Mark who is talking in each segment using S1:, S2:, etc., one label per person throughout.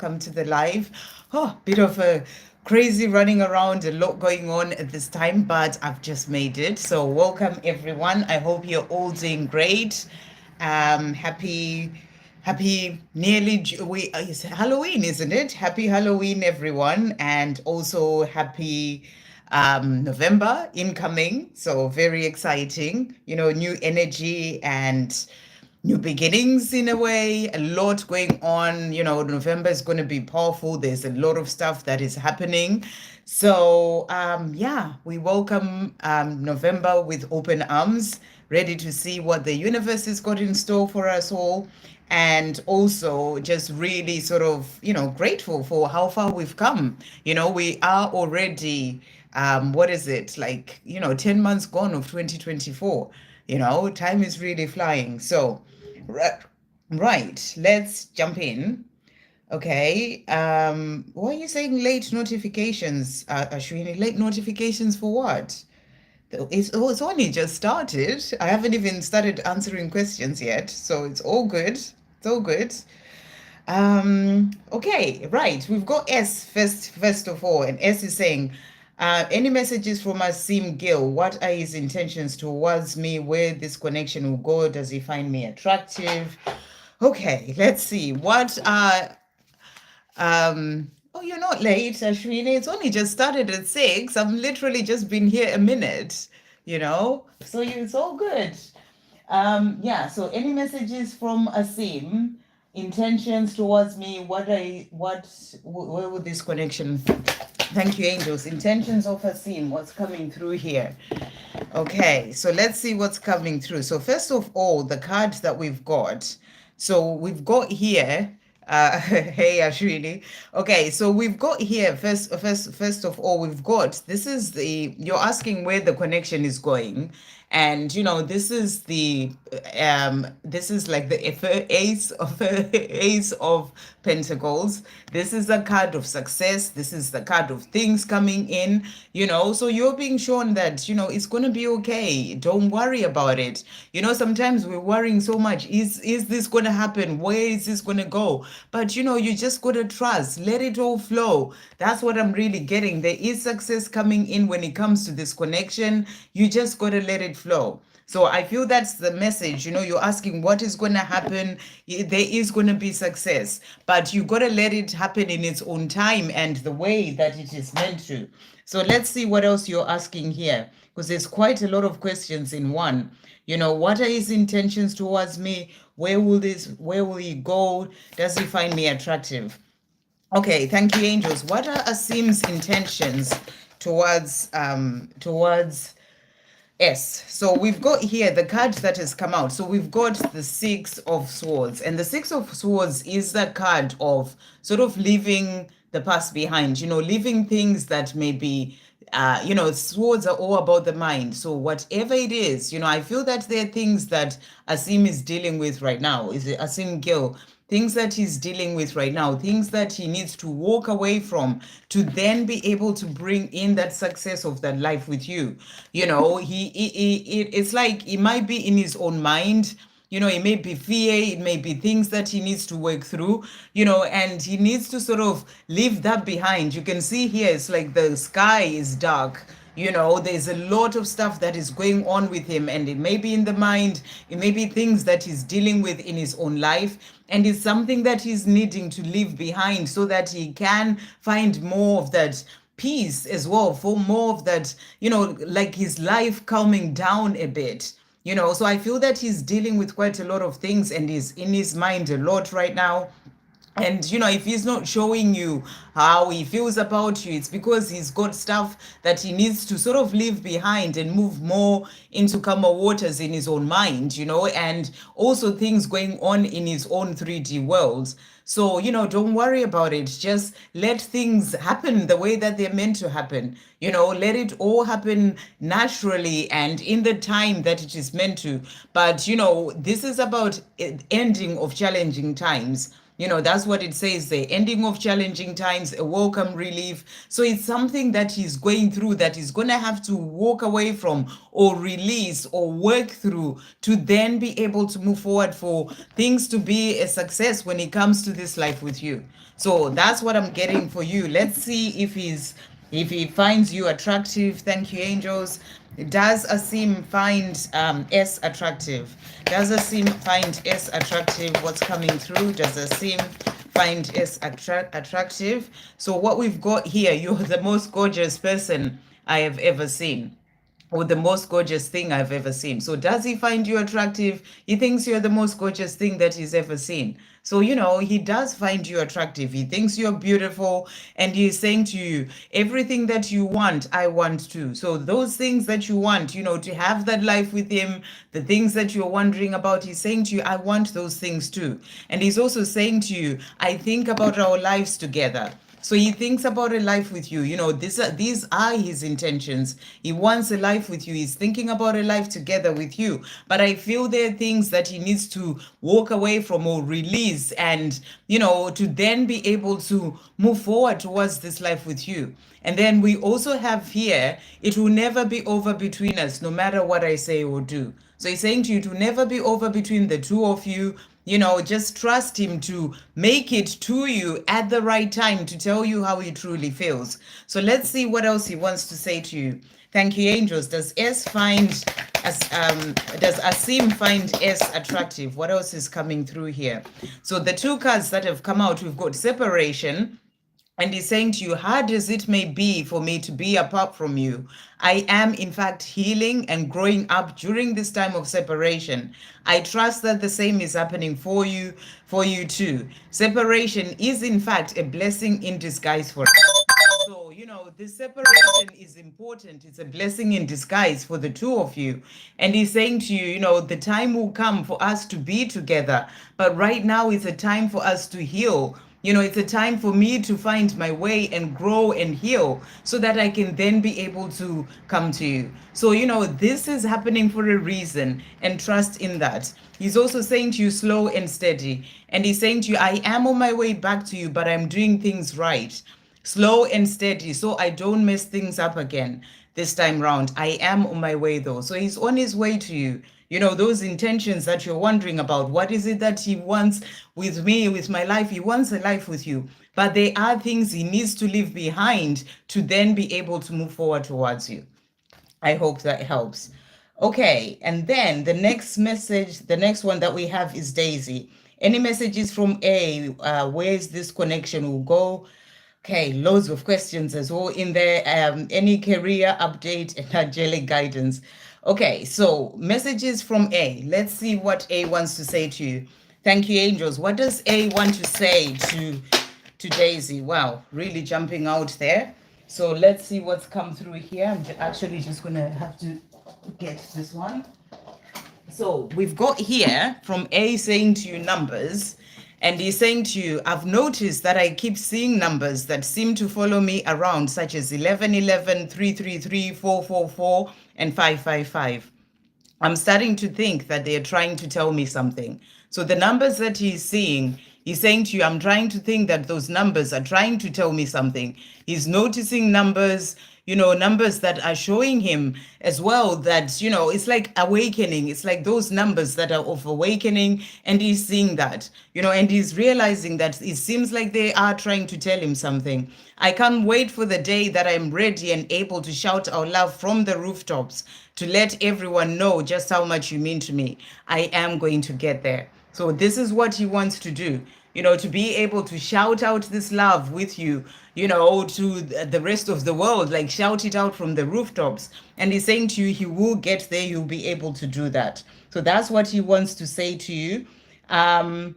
S1: Welcome to the live. Oh, bit of a crazy running around, a lot going on at this time, but I've just made it. So, welcome everyone. I hope you're all doing great. Happy nearly it's Halloween, isn't it? Happy Halloween, everyone, and also happy November incoming. So, very exciting, new energy and new beginnings in a way, a lot going on. November is going to be powerful. There's a lot of stuff that is happening. So, yeah, we welcome November with open arms, ready to see what the universe has got in store for us all. And also just really sort of, grateful for how far we've come. We are already, what is it, like, 10 months gone of 2024. Time is really flying. So, right, right, let's jump in. Okay. Why are you saying late notifications, Ashwini? Late notifications for what? It's only just started. I haven't even started answering questions yet, so it's all good. It's all good. Okay, right. We've got S first of all, and S is saying, any messages from Asim Gill? What are his intentions towards me? Where this connection will go? Does he find me attractive? Okay, let's see. What are oh, you're not late, Ashwini. It's only just started at 6. I've literally just been here a minute. So it's all good. Yeah, so any messages from Asim, intentions towards me, where would this connection, thank you, angels, intentions of Asim, what's coming through here? Okay, so let's see what's coming through. So first of all, the cards that we've got. So we've got here, hey Ashwini. Okay, so we've got here first of all, we've got you're asking where the connection is going. And this is like the ace of pentacles. This is a card of success. This is the card of things coming in. So you're being shown that it's going to be okay. Don't worry about it. Sometimes we're worrying so much. Is this going to happen? Where is this going to go? But you just got to trust, let it all flow. That's what I'm really getting. There is success coming in when it comes to this connection. You just got to let it flow. So I feel that's the message. You're asking what is going to happen. There is going to be success, but you got to let it happen in its own time and the way that it is meant to. So let's see what else you're asking here, because there's quite a lot of questions in one. What are his intentions towards me? Where will he go? Does he find me attractive? Okay, thank you, angels. What are Asim's intentions towards S? So we've got here the card that has come out. So we've got the Six of Swords, and the Six of Swords is the card of sort of leaving the past behind, leaving things that may be swords are all about the mind. So whatever it is, I feel that there are things that Asim is dealing with right now. Is it Asim Gill? Things that he's dealing with right now, things that he needs to walk away from to then be able to bring in that success of that life with you. It's like it might be in his own mind. It may be fear, it may be things that he needs to work through, and he needs to sort of leave that behind. You can see here, it's like the sky is dark. There's a lot of stuff that is going on with him, and it may be in the mind, it may be things that he's dealing with in his own life, and it's something that he's needing to leave behind so that he can find more of that peace as well, for more of that, like his life calming down a bit. So I feel that he's dealing with quite a lot of things and he's in his mind a lot right now. And if he's not showing you how he feels about you, it's because he's got stuff that he needs to sort of leave behind and move more into calmer waters in his own mind, and also things going on in his own 3D world. So, don't worry about it. Just let things happen the way that they're meant to happen. Let it all happen naturally and in the time that it is meant to. But, this is about ending of challenging times. That's what it says, the ending of challenging times, a welcome relief. So it's something that he's going through that he's going to have to walk away from or release or work through to then be able to move forward for things to be a success when it comes to this life with you. So that's what I'm getting for you. Let's see if he finds you attractive. Thank you, angels. Does Asim find S attractive? Does Asim find S attractive? What's coming through? Does Asim find S attractive? So what we've got here, you're the most gorgeous person I have ever seen, or the most gorgeous thing I've ever seen. So does he find you attractive? He thinks you're the most gorgeous thing that he's ever seen. So, he does find you attractive. He thinks you're beautiful, and he's saying to you, everything that you want, I want too. So those things that you want, to have that life with him, the things that you're wondering about, he's saying to you, I want those things too. And he's also saying to you, I think about our lives together. So he thinks about a life with you. These are his intentions. He wants a life with you. He's thinking about a life together with you. But I feel there are things that he needs to walk away from or release and, to then be able to move forward towards this life with you. And then we also have here, it will never be over between us, no matter what I say or do. So he's saying to you, to never be over between the two of you. Just trust him to make it to you at the right time to tell you how he truly feels. So let's see what else he wants to say to you. Thank you, angels. Does Asim find S attractive? What else is coming through here? So the two cards that have come out, we've got separation. And he's saying to you, hard as it may be for me to be apart from you, I am in fact healing and growing up during this time of separation. I trust that the same is happening for you too. Separation is in fact a blessing in disguise for us. So, this separation is important. It's a blessing in disguise for the two of you. And he's saying to you, the time will come for us to be together. But right now it's a time for us to heal. It's a time for me to find my way and grow and heal so that I can then be able to come to you. So, this is happening for a reason, and trust in that. He's also saying to you, slow and steady. And he's saying to you, I am on my way back to you, but I'm doing things right. Slow and steady, so I don't mess things up again this time round. I am on my way though. So he's on his way to you. Those intentions that you're wondering about. What is it that he wants with me, with my life? He wants a life with you. But there are things he needs to leave behind to then be able to move forward towards you. I hope that helps. Okay, and then the next message, the next one that we have is Daisy. Any messages from A? Where's this connection will go? Okay, loads of questions as well in there. Any career update and angelic guidance. Okay, so messages from A. Let's see what A wants to say to you. Thank you, angels. What does A want to say to Daisy? Wow, really jumping out there. So let's see what's come through here. I'm actually just going to have to get this one. So we've got here from A saying to you numbers. And he's saying to you, I've noticed that I keep seeing numbers that seem to follow me around, such as 1111, 333, 444, and 555. I'm starting to think that they're trying to tell me something. So the numbers that he's seeing, he's saying to you, I'm trying to think that those numbers are trying to tell me something. He's noticing numbers, numbers that are showing him as well that, it's like awakening. It's like those numbers that are of awakening, and he's seeing that, and he's realizing that it seems like they are trying to tell him something. I can't wait for the day that I'm ready and able to shout our love from the rooftops to let everyone know just how much you mean to me. I am going to get there. So this is what he wants to do, to be able to shout out this love with you, to the rest of the world, like shout it out from the rooftops. And he's saying to you, he will get there. You'll be able to do that. So that's what he wants to say to you. And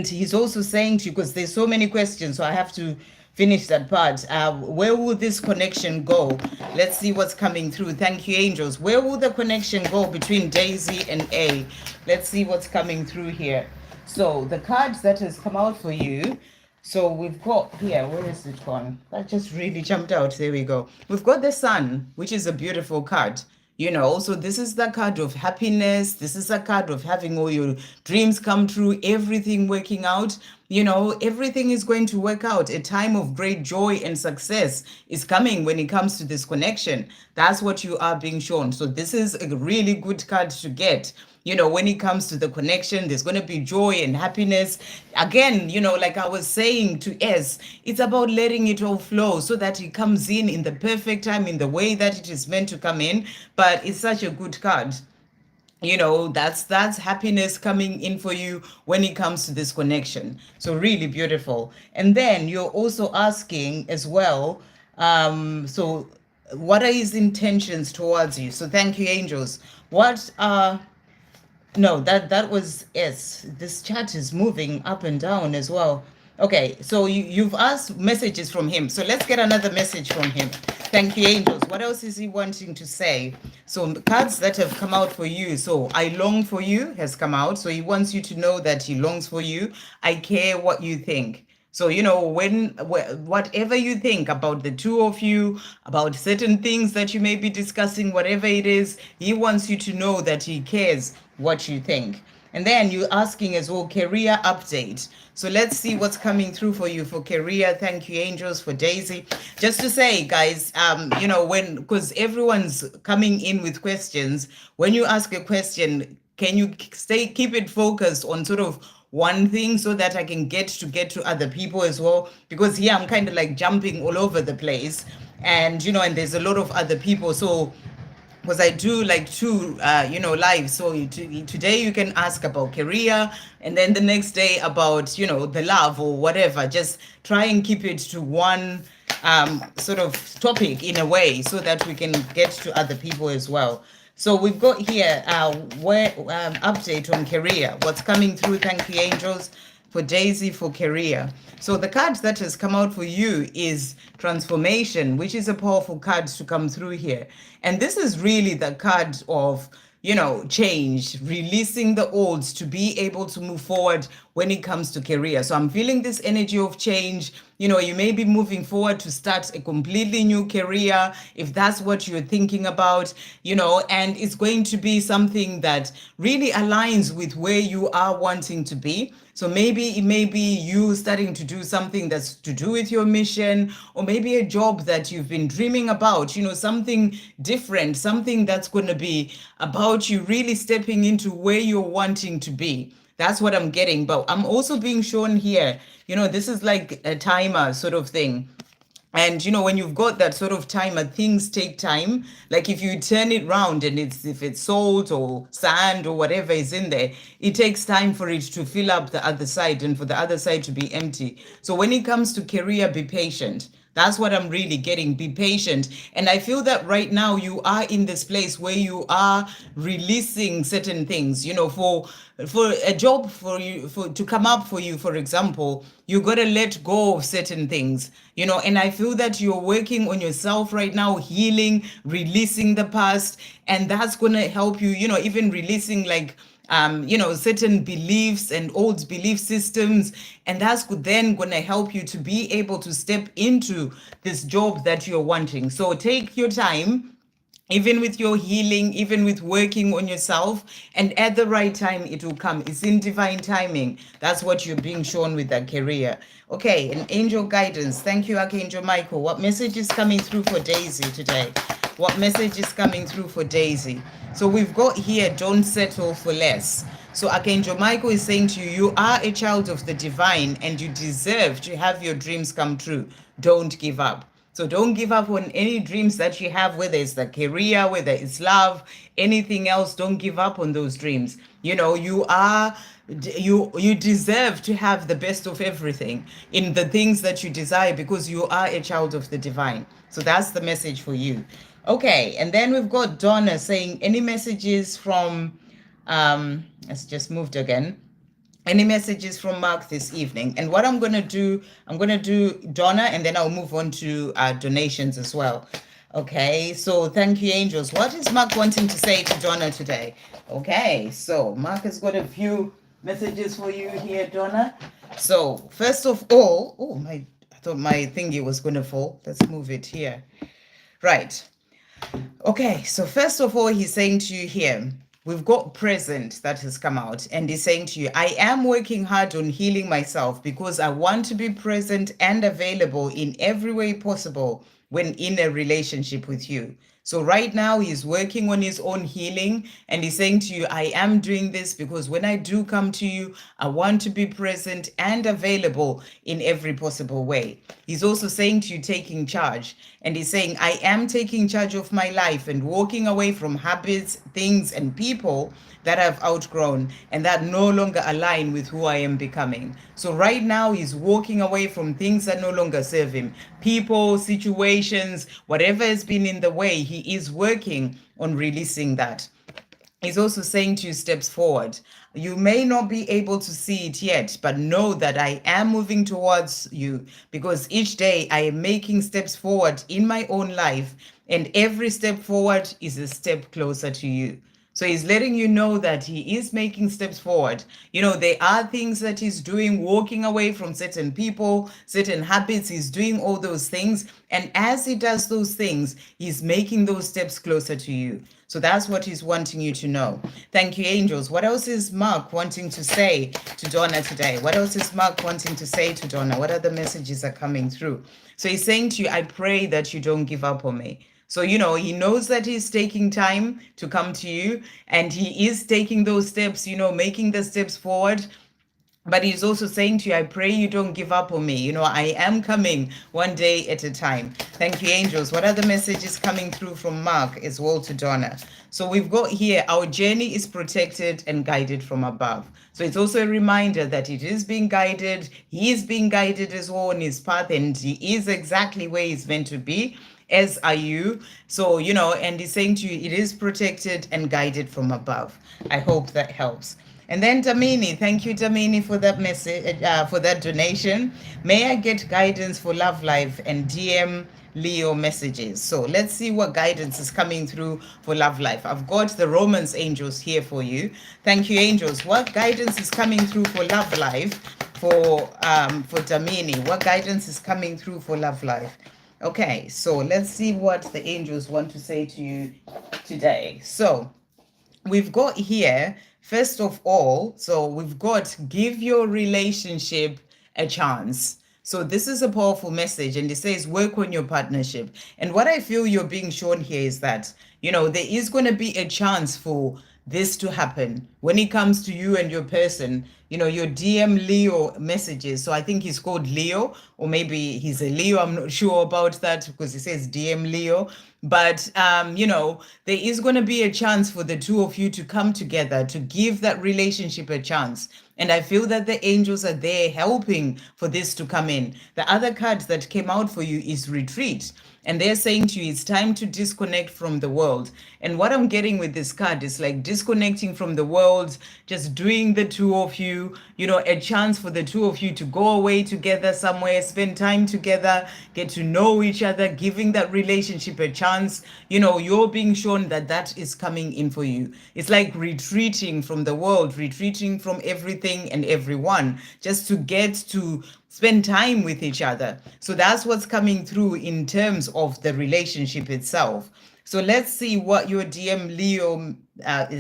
S1: he's also saying to you, because there's so many questions, so I have to finish that part. Where will this connection go? Let's see what's coming through. Thank you, angels. Where will the connection go between Daisy and A? Let's see what's coming through here. So the cards that has come out for you. So we've got here, where is it gone? That just really jumped out. There we go. We've got the Sun, which is a beautiful card. So this is the card of happiness. This is a card of having all your dreams come true, everything working out. everything is going to work out. A time of great joy and success is coming when it comes to this connection. That's what you are being shown. So this is a really good card to get. When it comes to the connection, there's going to be joy and happiness. Again, like I was saying to S, it's about letting it all flow so that it comes in the perfect time, in the way that it is meant to come in. But it's such a good card. That's happiness coming in for you when it comes to this connection. So really beautiful. And then you're also asking as well, so what are his intentions towards you? So thank you, angels. What are No, that was S. This chat is moving up and down as well. Okay, so you've asked messages from him. So let's get another message from him. Thank you, angels. What else is he wanting to say? So cards that have come out for you. So I long for you has come out. So he wants you to know that he longs for you. I care what you think. So, whatever you think about the two of you, about certain things that you may be discussing, whatever it is, he wants you to know that he cares what you think. And then you're asking as well, career update. So let's see what's coming through for you for career. Thank you, angels, for Daisy. Just to say, guys, because everyone's coming in with questions, when you ask a question, can you keep it focused on sort of one thing so that I can get to other people as well? Because here I'm kind of like jumping all over the place, and and there's a lot of other people. So because I do like two, live. So today you can ask about career, and then the next day about, the love or whatever. Just try and keep it to one sort of topic in a way so that we can get to other people as well. So we've got here update on career. What's coming through? Thank you, angels, for Daisy for career. So the card that has come out for you is transformation, which is a powerful card to come through here. And this is really the card of, change, releasing the old to be able to move forward when it comes to career. So I'm feeling this energy of change. You may be moving forward to start a completely new career, if that's what you're thinking about, and it's going to be something that really aligns with where you are wanting to be. So maybe it may be you starting to do something that's to do with your mission, or maybe a job that you've been dreaming about, something different, something that's going to be about you really stepping into where you're wanting to be. That's what I'm getting. But I'm also being shown here, this is like a timer sort of thing. And when you've got that sort of timer, things take time. Like if you turn it round and if it's salt or sand or whatever is in there, it takes time for it to fill up the other side and for the other side to be empty. So when it comes to career, be patient. That's what I'm really getting. Be patient. And I feel that right now you are in this place where you are releasing certain things, for a job for you to come up for you, for example, you got to let go of certain things, and I feel that you're working on yourself right now, healing, releasing the past, and that's going to help you, even releasing like certain beliefs and old belief systems. And that's then going to help you to be able to step into this job that you're wanting. So take your time, even with your healing, even with working on yourself, and at the right time, it will come. It's in divine timing. That's what you're being shown with that career. Okay, and angel guidance. Thank you, Archangel Michael. What message is coming through for Daisy today? What message is coming through for Daisy? So we've got here, don't settle for less. So Archangel Michael is saying to you, you are a child of the divine and you deserve to have your dreams come true. Don't give up. So don't give up on any dreams that you have, whether it's the career, whether it's love, anything else. Don't give up on those dreams. You deserve to have the best of everything in the things that you desire, because you are a child of the divine. So that's the message for you. Okay, and then we've got Donna saying, any messages from, it's just moved again. Any messages from Mark this evening? And what I'm going to do Donna, and then I'll move on to donations as well. Okay, so thank you, angels. What is Mark wanting to say to Donna today? Okay, so Mark has got a few messages for you here, Donna. So first of all, I thought my thingy was going to fall. Let's move it here. Right. Okay, so first of all, he's saying to you here, we've got present that has come out, and he's saying to you, I am working hard on healing myself because I want to be present and available in every way possible when in a relationship with you. So right now he's working on his own healing, and he's saying to you, I am doing this because when I do come to you, I want to be present and available in every possible way. He's also saying to you, taking charge. And he's saying, I am taking charge of my life and walking away from habits, things, and people that I've outgrown and that no longer align with who I am becoming. So right now he's walking away from things that no longer serve him. People, situations, whatever has been in the way, he is working on releasing that. He's also saying to you, steps forward. You may not be able to see it yet, but know that I am moving towards you because each day I am making steps forward in my own life, and every step forward is a step closer to you. So he's letting you know that he is making steps forward. You know, there are things that he's doing, walking away from certain people, certain habits. He's doing all those things. And as he does those things, he's making those steps closer to you. So that's what he's wanting you to know. Thank you, angels. What else is Mark wanting to say to Donna today? What else is Mark wanting to say to Donna? What other messages are coming through? So he's saying to you, I pray that you don't give up on me. So, you know, he knows that he's taking time to come to you, and he is taking those steps, you know, making the steps forward. But he's also saying to you, I pray you don't give up on me. You know, I am coming one day at a time. Thank you, angels. What other messages coming through from Mark as well to Donna? So we've got here, our journey is protected and guided from above. So it's also a reminder that it is being guided. He is being guided as well on his path, and he is exactly where he's meant to be, as are you. So, you know, and he's saying to you, it is protected and guided from above. I hope that helps. And then Damini, thank you, Damini, for that message, for that donation. May I get guidance for love life and DM Leo messages? So let's see what guidance is coming through for love life. I've got the Romance angels here for you. Thank you, angels. What guidance is coming through for love life for Damini? What guidance is coming through for love life? Okay, so let's see what the angels want to say to you today. So we've got here, first of all, so we've got give your relationship a chance. So this is a powerful message, and it says work on your partnership. And what I feel you're being shown here is that, you know, there is going to be a chance for this to happen when it comes to you and your person. You know, your DM Leo messages. So I think he's called Leo, or maybe he's a Leo. I'm not sure about that because it says DM Leo. But, you know, there is going to be a chance for the two of you to come together, to give that relationship a chance. And I feel that the angels are there helping for this to come in. The other card that came out for you is retreat. And they're saying to you, it's time to disconnect from the world. And what I'm getting with this card is like disconnecting from the world, just doing the two of you, you know, a chance for the two of you to go away together somewhere, spend time together, get to know each other, giving that relationship a chance. You know, you're being shown that that is coming in for you. It's like retreating from the world, retreating from everything and everyone, just to get to spend time with each other. So that's what's coming through in terms of the relationship itself. So let's see what your DM Leo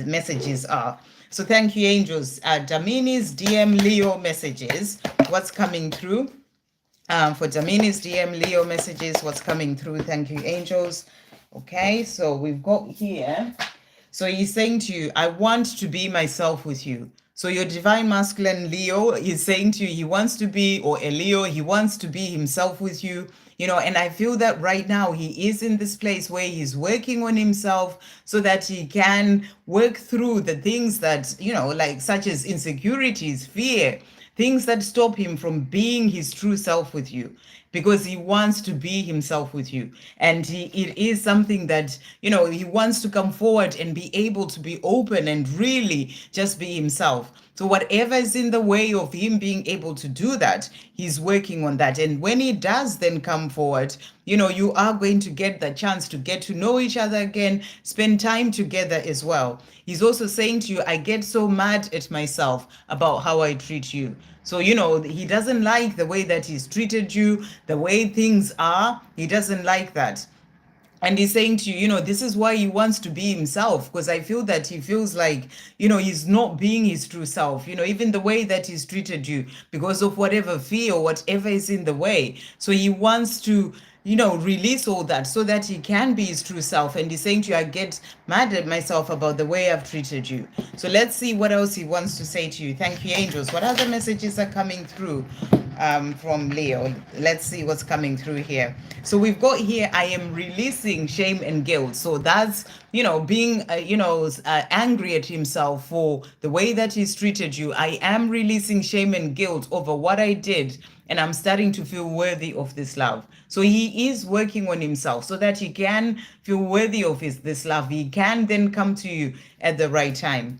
S1: messages are. So thank you, angels. Damini's DM Leo messages. What's coming through? For Damini's DM Leo messages, what's coming through? Thank you, angels. Okay, so we've got here. So he's saying to you, I want to be myself with you. So your divine masculine Leo is saying to you, he wants to be, or a Leo, he wants to be himself with you. You know, and I feel that right now he is in this place where he's working on himself so that he can work through the things that, you know, like such as insecurities, fear, things that stop him from being his true self with you, because he wants to be himself with you. And it is something that, you know, he wants to come forward and be able to be open and really just be himself. So whatever is in the way of him being able to do that, he's working on that. And when he does then come forward, you know, you are going to get the chance to get to know each other again, spend time together as well. He's also saying to you, I get so mad at myself about how I treat you. So, you know, he doesn't like the way that he's treated you, the way things are. He doesn't like that. And he's saying to you, this is why he wants to be himself, because I feel that he feels like, he's not being his true self, even the way that he's treated you because of whatever fear or whatever is in the way. So he wants to, release all that so that he can be his true self. And he's saying to you, I get mad at myself about the way I've treated you. So let's see what else he wants to say to you. Thank you, angels. What other messages are coming through? From Leo. Let's see what's coming through here. So we've got here, I am releasing shame and guilt. So that's, being, angry at himself for the way that he's treated you. I am releasing shame and guilt over what I did. And I'm starting to feel worthy of this love. So he is working on himself so that he can feel worthy of this love. He can then come to you at the right time.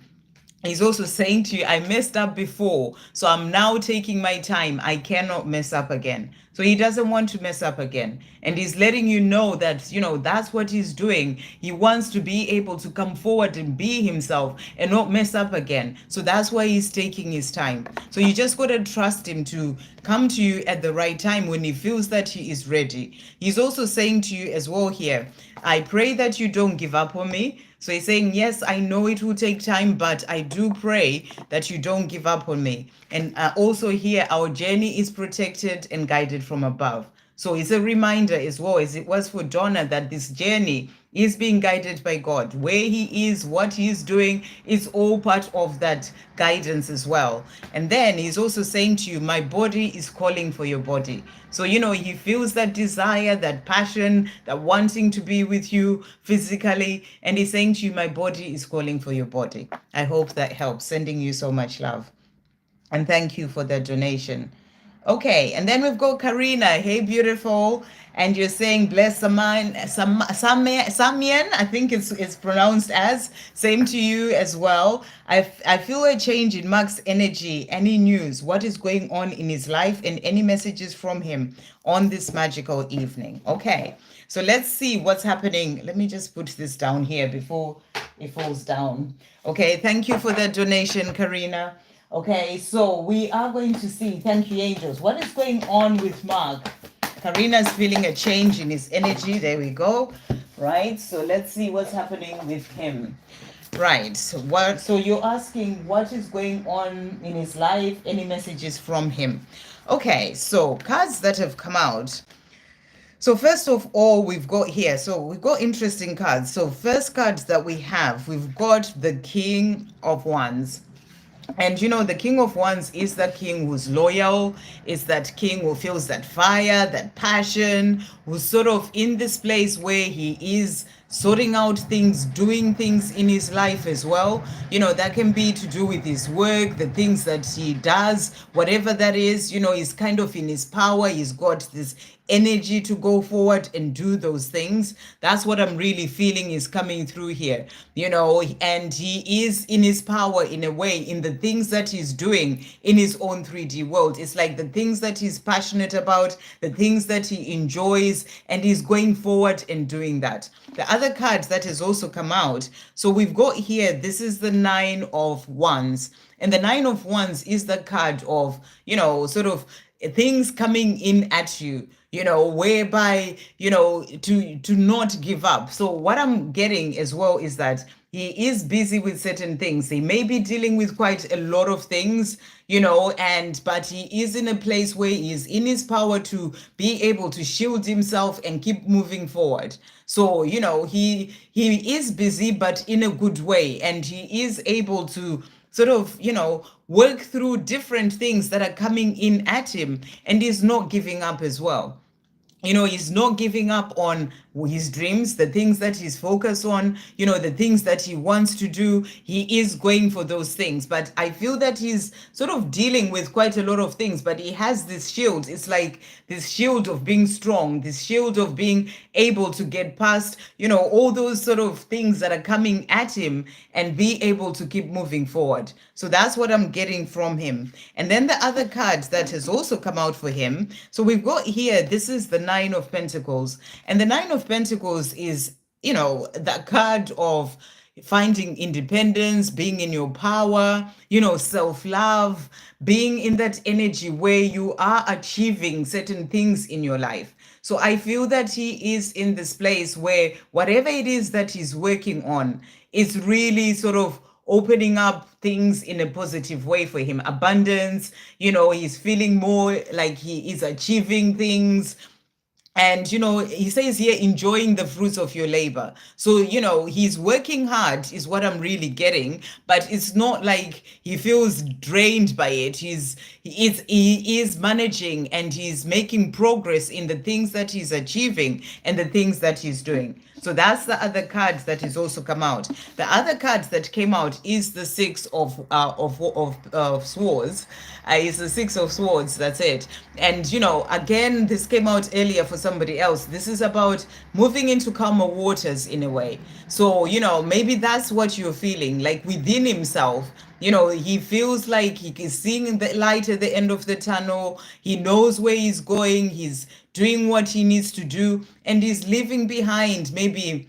S1: He's also saying to you, I messed up before, so I'm now taking my time. I cannot mess up again. So he doesn't want to mess up again. And he's letting you know that, that's what he's doing. He wants to be able to come forward and be himself and not mess up again. So that's why he's taking his time. So you just got to trust him to come to you at the right time when he feels that he is ready. He's also saying to you as well here, I pray that you don't give up on me. So he's saying, yes, I know it will take time, but I do pray that you don't give up on me. And also here, our journey is protected and guided from above. So it's a reminder as well as it was for Donna that this journey is being guided by God. Where he is, what he's doing, is all part of that guidance as well. And then he's also saying to you, my body is calling for your body. So, he feels that desire, that passion, that wanting to be with you physically. And he's saying to you, my body is calling for your body. I hope that helps. Sending you so much love. And thank you for the donation. Okay, and then we've got Karina. Hey, beautiful. And you're saying, bless Samian, I think it's pronounced as. Same to you as well. I feel a change in Mark's energy. Any news? What is going on in his life? And any messages from him on this magical evening? Okay, so let's see what's happening. Let me just put this down here before it falls down. Okay, thank you for that donation, Karina. Okay, so we are going to see, thank you, angels. What is going on with Mark? Karina's feeling a change in his energy. There we go. Right, so let's see what's happening with him. Right, so you're asking what is going on in his life, any messages from him. Okay, so cards that have come out. So first of all, we've got here, so we've got interesting cards. So first cards that we have, we've got the King of Wands. And the King of Wands is that king who's loyal, is that king who feels that fire, that passion, who's sort of in this place where he is sorting out things, doing things in his life as well. That can be to do with his work, the things that he does, whatever that is, he's kind of in his power. He's got this energy to go forward and do those things. That's what I'm really feeling is coming through here, and he is in his power in a way in the things that he's doing in his own 3D world. It's like the things that he's passionate about, the things that he enjoys, and he's going forward and doing that. The other card that has also come out, so we've got here, this is the Nine of Wands, and the Nine of Wands is the card of, sort of things coming in at you, whereby, to not give up. So what I'm getting as well is that he is busy with certain things. He may be dealing with quite a lot of things, but he is in a place where he is in his power to be able to shield himself and keep moving forward. So, he is busy, but in a good way, and he is able to sort of, work through different things that are coming in at him, and he's not giving up as well. He's not giving up on his dreams, the things that he's focused on, the things that he wants to do. He is going for those things. But I feel that he's sort of dealing with quite a lot of things, but he has this shield. It's like this shield of being strong, this shield of being able to get past, all those sort of things that are coming at him and be able to keep moving forward. So that's what I'm getting from him. And then the other card that has also come out for him. So we've got here, this is the Nine of Pentacles. And the Nine of Pentacles is, the card of finding independence, being in your power, self-love, being in that energy where you are achieving certain things in your life. So I feel that he is in this place where whatever it is that he's working on is really sort of opening up things in a positive way for him. Abundance, he's feeling more like he is achieving things. And he says here, enjoying the fruits of your labor. So he's working hard is what I'm really getting, but it's not like he feels drained by it. He is managing, and he's making progress in the things that he's achieving and the things that he's doing. So that's the other card that is also come out. The other card that came out is the Six of Swords. It's the Six of Swords. That's it. And again, this came out earlier for somebody else. This is about moving into calmer waters in a way. So maybe that's what you're feeling like within himself. He feels like he is seeing the light at the end of the tunnel. He knows where he's going. He's doing what he needs to do, and he's leaving behind maybe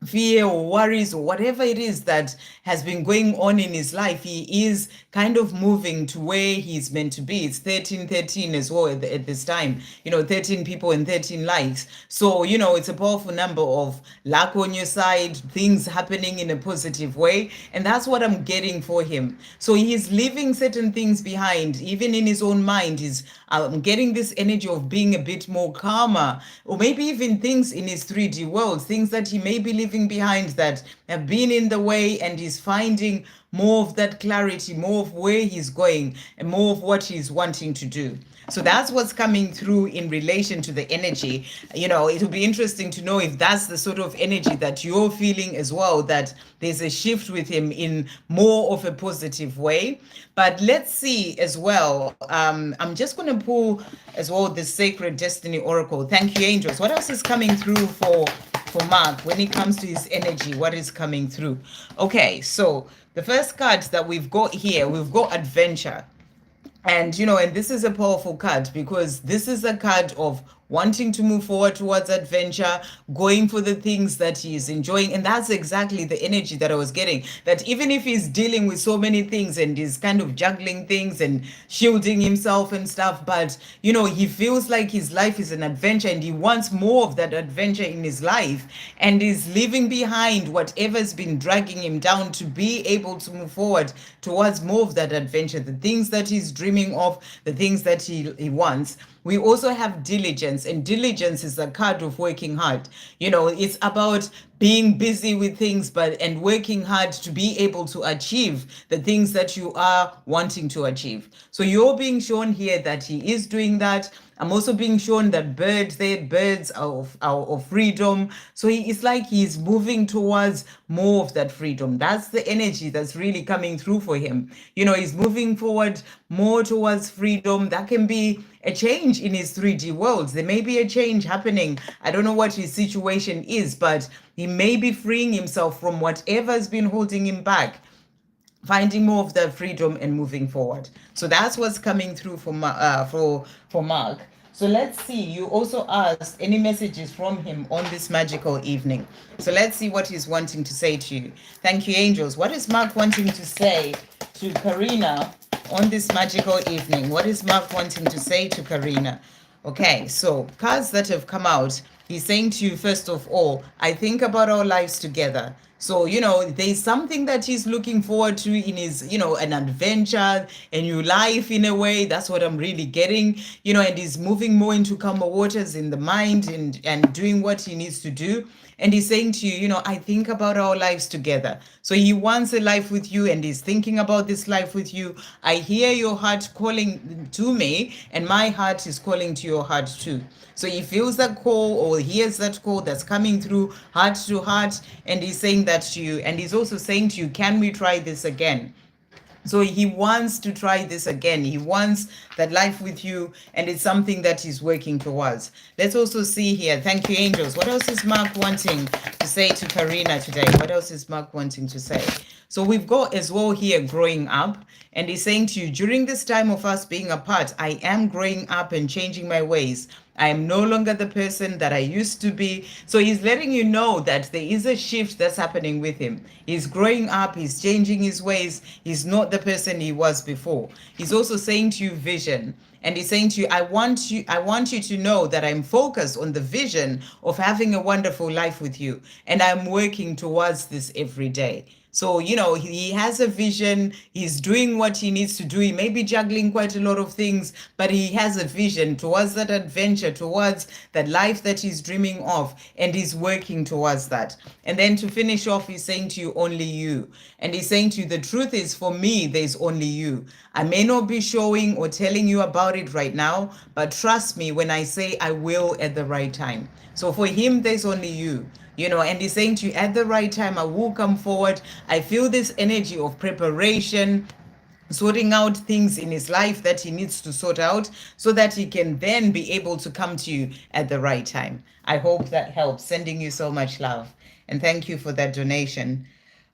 S1: fear or worries or whatever it is that has been going on in his life. He is kind of moving to where he's meant to be. It's 1313 as well at this time, 13 people and 13 likes. So it's a powerful number of luck on your side, things happening in a positive way, and that's what I'm getting for him. So he's leaving certain things behind, even in his own mind. I'm getting this energy of being a bit more calmer, or maybe even things in his 3D world, things that he may be leaving behind that have been in the way, and he's finding more of that clarity, more of where he's going, and more of what he's wanting to do. So that's what's coming through in relation to the energy. It'll be interesting to know if that's the sort of energy that you're feeling as well, that there's a shift with him in more of a positive way. But let's see as well. I'm just going to pull as well the Sacred Destiny Oracle. Thank you, angels. What else is coming through for Mark when it comes to his energy? What is coming through? Okay, so the first card that we've got here, we've got Adventure. And and this is a powerful card, because this is a card of wanting to move forward towards adventure, going for the things that he's enjoying. And that's exactly the energy that I was getting, that even if he's dealing with so many things and he's kind of juggling things and shielding himself and stuff, but he feels like his life is an adventure, and he wants more of that adventure in his life, and is leaving behind whatever's been dragging him down to be able to move forward towards more of that adventure, the things that he's dreaming of, the things that he wants. We also have diligence, and diligence is a card of working hard. It's about being busy with things, and working hard to be able to achieve the things that you are wanting to achieve. So you're being shown here that he is doing that. I'm also being shown that birds are of freedom. So it's like he's moving towards more of that freedom. That's the energy that's really coming through for him. He's moving forward more towards freedom. That can be a change in his 3D worlds. There may be a change happening. I don't know what his situation is, but he may be freeing himself from whatever's been holding him back, finding more of that freedom and moving forward. So that's what's coming through for Mark. So let's see. You also asked any messages from him on this magical evening. So let's see what he's wanting to say to you. Thank you, angels. What is Mark wanting to say to Karina on this magical evening? What is Mark wanting to say to Karina? Okay, so cards that have come out. He's saying to you, first of all, I think about our lives together. So, there's something that he's looking forward to in his, an adventure, a new life in a way. That's what I'm really getting, and he's moving more into calmer waters in the mind, and doing what he needs to do. And he's saying to you, I think about our lives together. So he wants a life with you, and he's thinking about this life with you. I hear your heart calling to me, and my heart is calling to your heart too. So he feels that call, or hears that call that's coming through heart to heart, and he's saying that to you. And he's also saying to you, can we try this again? So he wants to try this again. He wants that life with you, and it's something that he's working towards. Let's also see here. Thank you, angels. What else is Mark wanting to say to Karina today? What else is Mark wanting to say? So we've got as well here growing up, and he's saying to you, during this time of us being apart, I am growing up and changing my ways. I am no longer the person that I used to be. So he's letting you know that there is a shift that's happening with him. He's growing up, he's changing his ways. He's not the person he was before. He's also saying to you vision. And he's saying to you, I want you to know that I'm focused on the vision of having a wonderful life with you. And I'm working towards this every day. So, he has a vision. He's doing what he needs to do. He may be juggling quite a lot of things, but he has a vision towards that adventure, towards that life that he's dreaming of, and he's working towards that. And then to finish off, he's saying to you, only you. And he's saying to you, the truth is, for me, there's only you. I may not be showing or telling you about it right now, but trust me when I say I will at the right time. So for him, there's only you. And he's saying to you, at the right time, I will come forward. I feel this energy of preparation, sorting out things in his life that he needs to sort out so that he can then be able to come to you at the right time. I hope that helps. Sending you so much love. And thank you for that donation.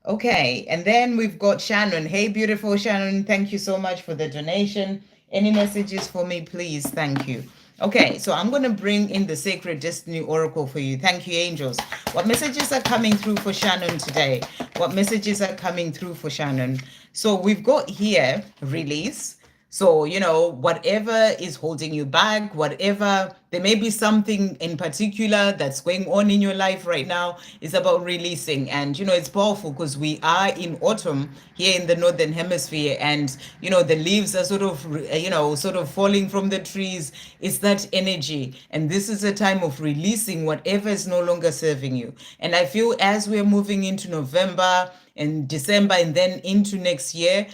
S1: Okay, and then we've got Shannon. Hey, beautiful Shannon. Thank you so much for the donation. Any messages for me, please? Thank you. Okay, so I'm going to bring in the Sacred Destiny Oracle for you. Thank you, angels. What messages are coming through for Shannon today? What messages are coming through for Shannon? So we've got here release. So, whatever is holding you back, whatever, there may be something in particular that's going on in your life right now, is about releasing. And, it's powerful because we are in autumn here in the Northern Hemisphere. And, the leaves are sort of falling from the trees. It's that energy. And this is a time of releasing whatever is no longer serving you. And I feel as we're moving into November, in December and then into next year,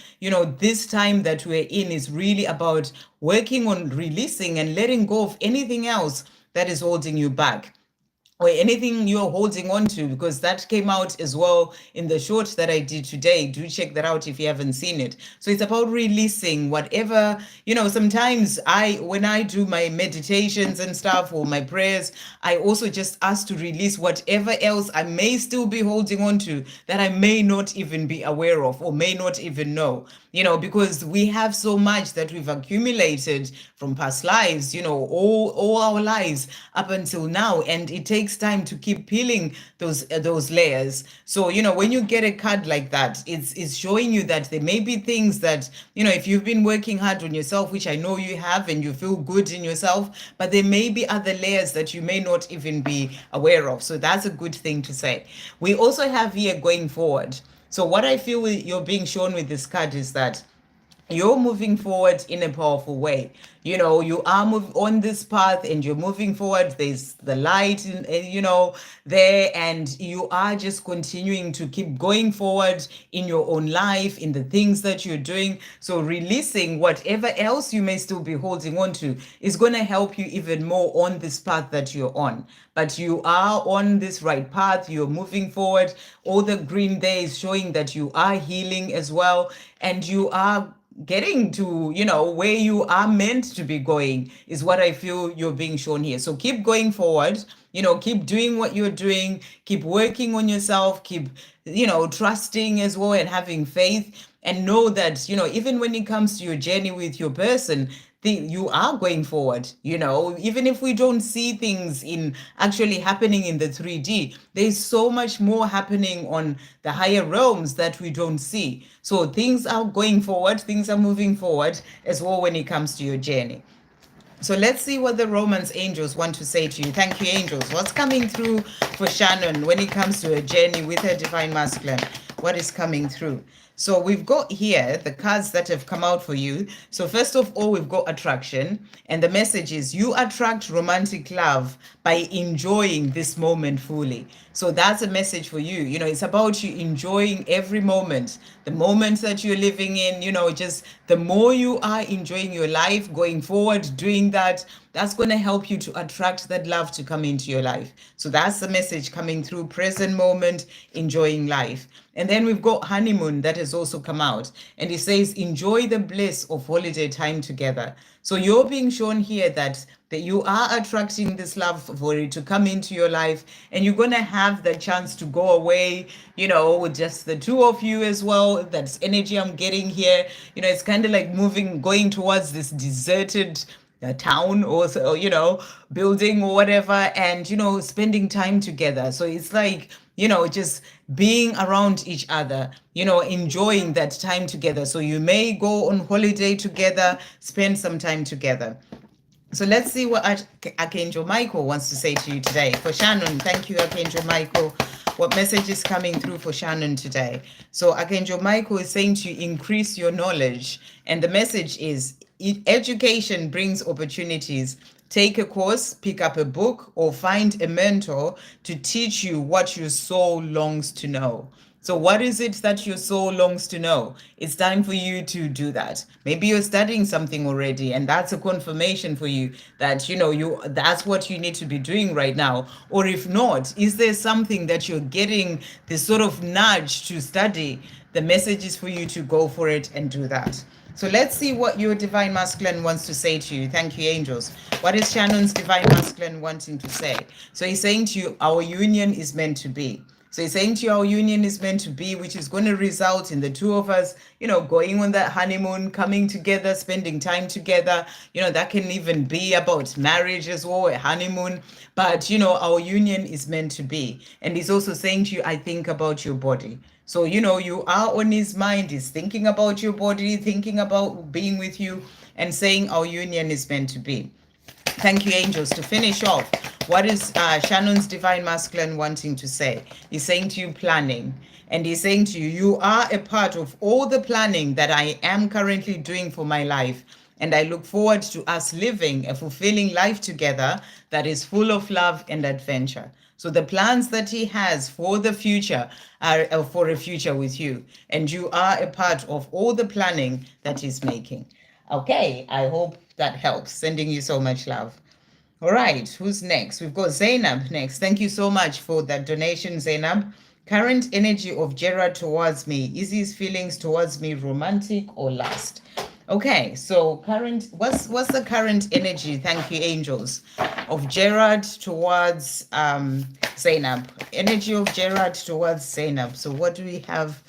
S1: this time that we're in is really about working on releasing and letting go of anything else that is holding you back, or anything you're holding on to, because that came out as well in the short that I did today. Do check that out if you haven't seen it. So it's about releasing whatever, sometimes when I do my meditations and stuff or my prayers, I also just ask to release whatever else I may still be holding on to that I may not even be aware of or may not even know, because we have so much that we've accumulated from past lives, all our lives up until now. And it takes time to keep peeling those layers. So when you get a card like that, it's showing you that there may be things that if you've been working hard on yourself, which I know you have, and you feel good in yourself, but there may be other layers that you may not even be aware of. So that's a good thing to say. We also have here going forward. So what I feel you're being shown with this card is that you're moving forward in a powerful way. You are on this path and you're moving forward. There's the light, there, and you are just continuing to keep going forward in your own life, in the things that you're doing. So releasing whatever else you may still be holding on to is going to help you even more on this path that you're on. But you are on this right path. You're moving forward. All the green there is showing that you are healing as well, and you are getting to where you are meant to be going, is what I feel you're being shown here. So keep going forward, keep doing what you're doing, keep working on yourself, keep trusting as well and having faith, and know that even when it comes to your journey with your person, you are going forward. Even if we don't see things in actually happening in the 3D, there's so much more happening on the higher realms that we don't see. So things are going forward, things are moving forward as well when it comes to your journey. So let's see what the Romance angels want to say to you. Thank you, angels. What's coming through for Shannon when it comes to her journey with her divine masculine? What is coming through? So we've got here the cards that have come out for you. So first of all, we've got attraction. And the message is you attract romantic love by enjoying this moment fully. So that's a message for you. It's about you enjoying every moment, the moments that you're living in, just the more you are enjoying your life, going forward, doing that, that's going to help you to attract that love to come into your life. So that's the message coming through, present moment, enjoying life. And then we've got honeymoon that has also come out. And it says, enjoy the bliss of holiday time together. So you're being shown here that you are attracting this love for it to come into your life. And you're going to have the chance to go away, with just the two of you as well. That's energy I'm getting here. It's kind of like going towards this deserted a town or, building or whatever, and, spending time together. So it's like, just being around each other, enjoying that time together. So you may go on holiday together, spend some time together. So let's see what Archangel Michael wants to say to you today. For Shannon, thank you, Archangel Michael. What message is coming through for Shannon today? So Archangel Michael is saying to you, increase your knowledge. And the message is, education brings opportunities. Take a course, pick up a book, or find a mentor to teach you what your soul longs to know. So what is it that your soul longs to know? It's time for you to do that. Maybe you're studying something already, and that's a confirmation for you that that's what you need to be doing right now. Or if not, is there something that you're getting this sort of nudge to study? The message is for you to go for it and do that. So let's see what your divine masculine wants to say to you. Thank you, angels. What is Shannon's divine masculine wanting to say? So he's saying to you, our union is meant to be. So he's saying to you, our union is meant to be, which is going to result in the two of us, going on that honeymoon, coming together, spending time together. That can even be about marriage as well, a honeymoon. But, our union is meant to be. And he's also saying to you, I think about your body. So, you are on his mind. He's thinking about your body, thinking about being with you, and saying our union is meant to be. Thank you, angels. To finish off, what is Shannon's divine masculine wanting to say? He's saying to you, planning. And he's saying to you, you are a part of all the planning that I am currently doing for my life. And I look forward to us living a fulfilling life together that is full of love and adventure. So the plans that he has for the future are for a future with you. And you are a part of all the planning that he's making. Okay, I hope that helps. Sending you so much love. All right, who's next? We've got Zainab next. Thank you so much for that donation, Zainab. Current energy of Gerard towards me. Is his feelings towards me romantic or lust? Okay, so what's the current energy, thank you, angels, of Gerard towards Zainab? Energy of Gerard towards Zainab. So what do we have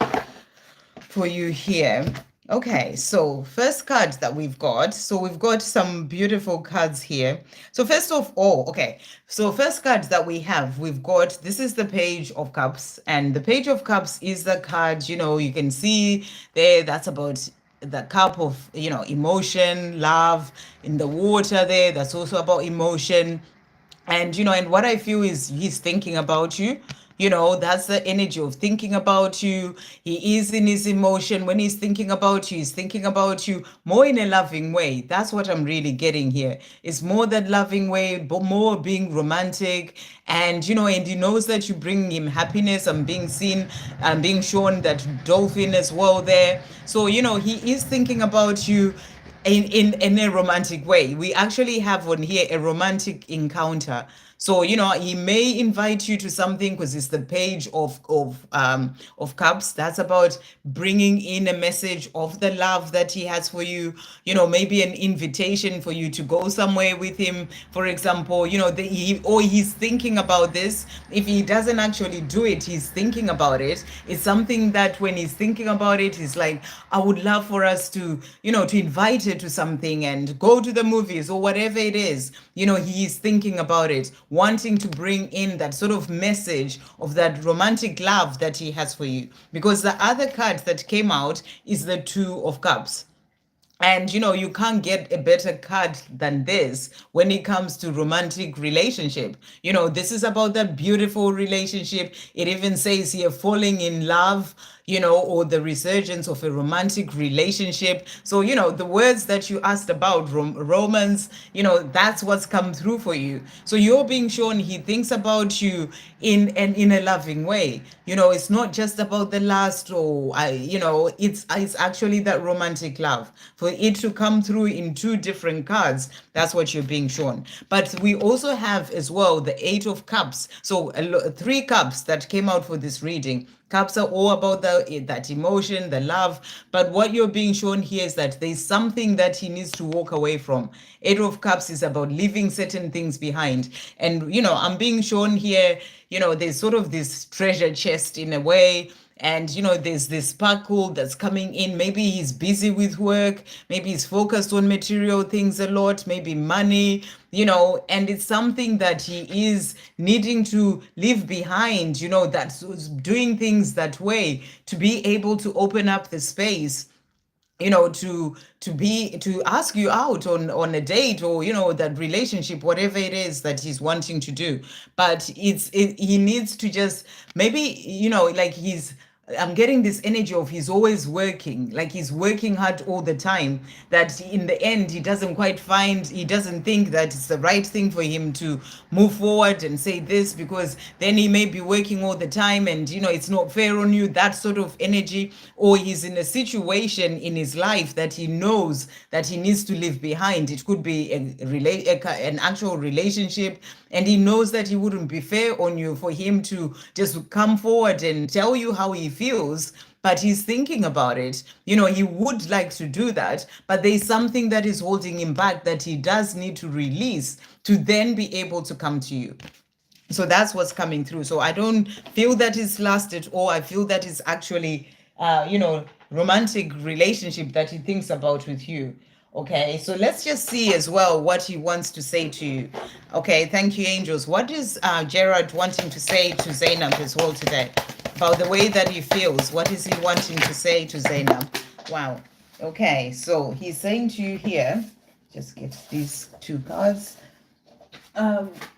S1: for you here? Okay, so first card that we've got. So we've got some beautiful cards here. So first of all, okay, so first card that we've got, this is the Page of Cups. And the Page of Cups is the card, you can see there, that's about the cup of, emotion, love. In the water there, that's also about emotion. And, and what I feel is he's thinking about you. That's the energy of thinking about you. He is in his emotion. When he's thinking about you, he's thinking about you more in a loving way. That's what I'm really getting here. It's more that loving way, but more being romantic. And, and he knows that you bring him happiness. I'm being seen, I'm being shown that dolphin as well there. So, he is thinking about you in a romantic way. We actually have on here a romantic encounter. So, he may invite you to something because it's the Page of Cups. That's about bringing in a message of the love that he has for you. Maybe an invitation for you to go somewhere with him, for example. He's thinking about this. If he doesn't actually do it, he's thinking about it. It's something that when he's thinking about it, he's like, I would love for us to, to invite her to something and go to the movies or whatever it is. He's thinking about it, wanting to bring in that sort of message of that romantic love that he has for you. Because the other card that came out is the Two of Cups. And you can't get a better card than this when it comes to romantic relationship. This is about that beautiful relationship. It even says here, falling in love, or the resurgence of a romantic relationship. So, the words that you asked about, romance, that's what's come through for you. So you're being shown he thinks about you in a loving way. It's not just about the lust or, it's actually that romantic love. For it to come through in two different cards, that's what you're being shown. But we also have as well the Eight of Cups. So 3 cups that came out for this reading. Cups are all about that emotion, the love. But what you're being shown here is that there's something that he needs to walk away from. Eight of Cups is about leaving certain things behind. And, I'm being shown here, there's sort of this treasure chest in a way. and there's this sparkle that's coming in. Maybe he's busy with work, maybe he's focused on material things a lot, maybe money, and it's something that he is needing to leave behind, that's doing things that way to be able to open up the space, to ask you out on a date, or that relationship, whatever it is that he's wanting to do. But he needs to just, maybe, like I'm getting this energy of he's always working, like he's working hard all the time, that in the end he doesn't think that it's the right thing for him to move forward and say this, because then he may be working all the time and it's not fair on you, that sort of energy. Or he's in a situation in his life that he knows that he needs to leave behind. It could be an actual relationship, and he knows that he wouldn't be fair on you for him to just come forward and tell you how he feels. But he's thinking about it. He would like to do that, but there's something that is holding him back that he does need to release to then be able to come to you. So that's what's coming through. So I don't feel that it's lust at all. I feel that it's actually, romantic relationship that he thinks about with you. Okay, so let's just see as well what he wants to say to you. Okay, thank you, angels. What is Gerard wanting to say to Zanab as well today about the way that he feels? What is he wanting to say to Zanab? Wow. Okay, so he's saying to you here, just get these two cards.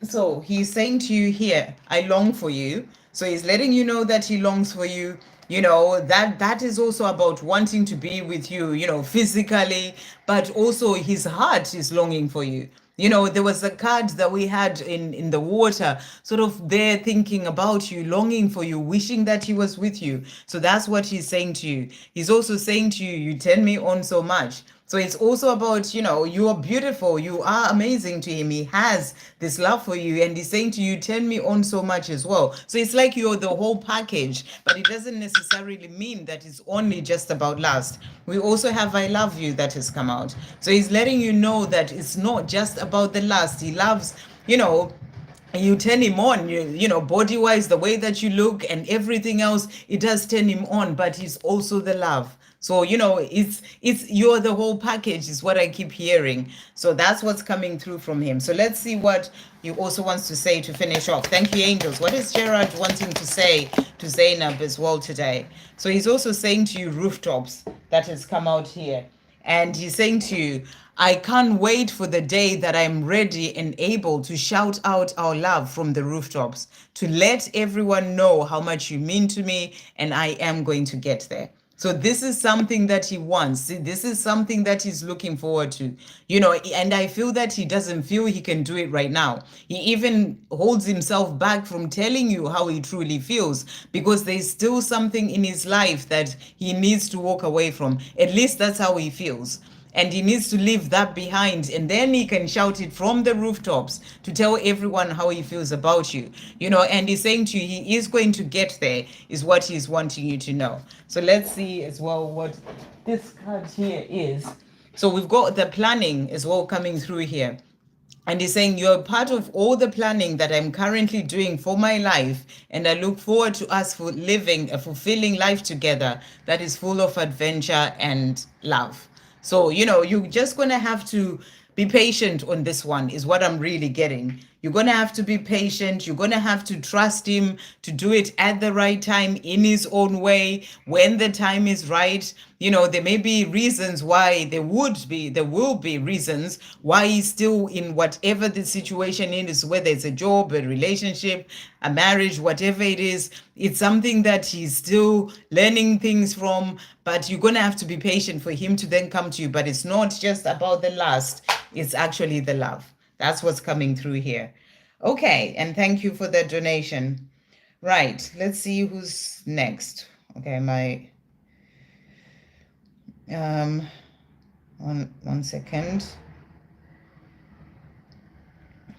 S1: So he's saying to you here, I long for you. So he's letting you know that he longs for you. That is also about wanting to be with you, physically, but also his heart is longing for you. There was a card that we had in the water, sort of there thinking about you, longing for you, wishing that he was with you. So that's what he's saying to you. He's also saying to you, you turn me on so much. So it's also about, you are beautiful, you are amazing to him. He has this love for you, and he's saying to you, turn me on so much as well. So it's like you're the whole package, but it doesn't necessarily mean that it's only just about lust. We also have I love you that has come out. So he's letting you know that it's not just about the lust. He loves, and you turn him on, body wise, the way that you look and everything else, it does turn him on, but he's also the love. So it's you're the whole package is what I keep hearing. So that's what's coming through from him. So let's see what he also wants to say to finish off. Thank you, angels. What is Gerard wanting to say to Zanab as well today? So he's also saying to you, rooftops, that has come out here. And he's saying to you, I can't wait for the day that I'm ready and able to shout out our love from the rooftops, to let everyone know how much you mean to me, and I am going to get there. So this is something that he wants. This is something that he's looking forward to, and I feel that he doesn't feel he can do it right now. He even holds himself back from telling you how he truly feels, because there's still something in his life that he needs to walk away from. At least that's how he feels. And he needs to leave that behind, and then he can shout it from the rooftops to tell everyone how he feels about you, and he's saying to you, he is going to get there, is what he's wanting you to know. So let's see as well what this card here is. So we've got the planning as well coming through here. And he's saying, you're part of all the planning that I'm currently doing for my life. And I look forward to us for living a fulfilling life together that is full of adventure and love. So, you're just going to have to be patient on this one, is what I'm really getting. You're going to have to be patient. You're going to have to trust him to do it at the right time, in his own way, when the time is right. There may be reasons why there will be reasons why he's still in whatever the situation is, whether it's a job, a relationship, a marriage, whatever it is. It's something that he's still learning things from, but you're going to have to be patient for him to then come to you. But it's not just about the lust, it's actually the love. That's what's coming through here. Okay, and thank you for the donation. Right, let's see who's next. Okay, one second.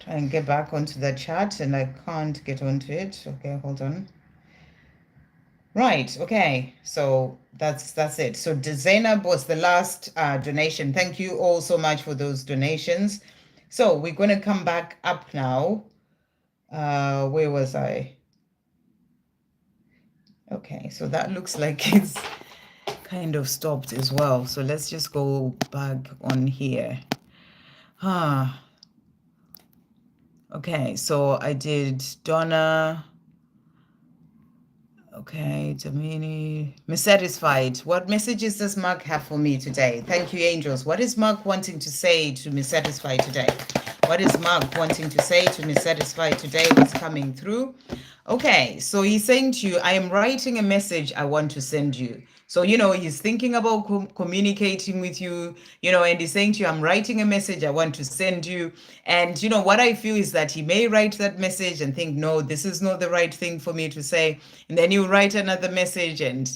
S1: Try and get back onto the chat, and I can't get onto it. Okay, hold on. Right, okay, so that's it. So Zainab was the last donation. Thank you all so much for those donations. So we're going to come back up now. Where was I? Okay, so that looks like it's kind of stopped as well. So let's just go back on here. Ah, okay, so I did Donna. Okay, Damini. Missatisfied. What messages does Mark have for me today? Thank you, angels. What is Mark wanting to say to Missatisfied today? What is Mark wanting to say to Missatisfied today? What's coming through? Okay, so he's saying to you, I am writing a message I want to send you. So, he's thinking about communicating with you, and he's saying to you, I'm writing a message I want to send you. And, what I feel is that he may write that message and think, no, this is not the right thing for me to say. And then you write another message and,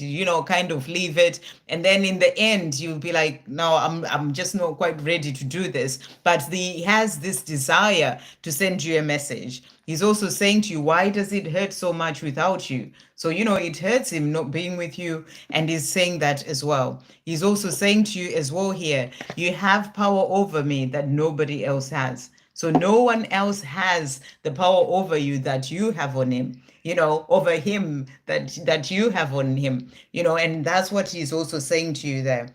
S1: kind of leave it. And then in the end, you'll be like, no, I'm just not quite ready to do this. But he has this desire to send you a message. He's also saying to you, why does it hurt so much without you? So, it hurts him not being with you. And he's saying that as well. He's also saying to you as well here, you have power over me that nobody else has. So no one else has the power over you that you have on him, over him that you have on him, and that's what he's also saying to you there.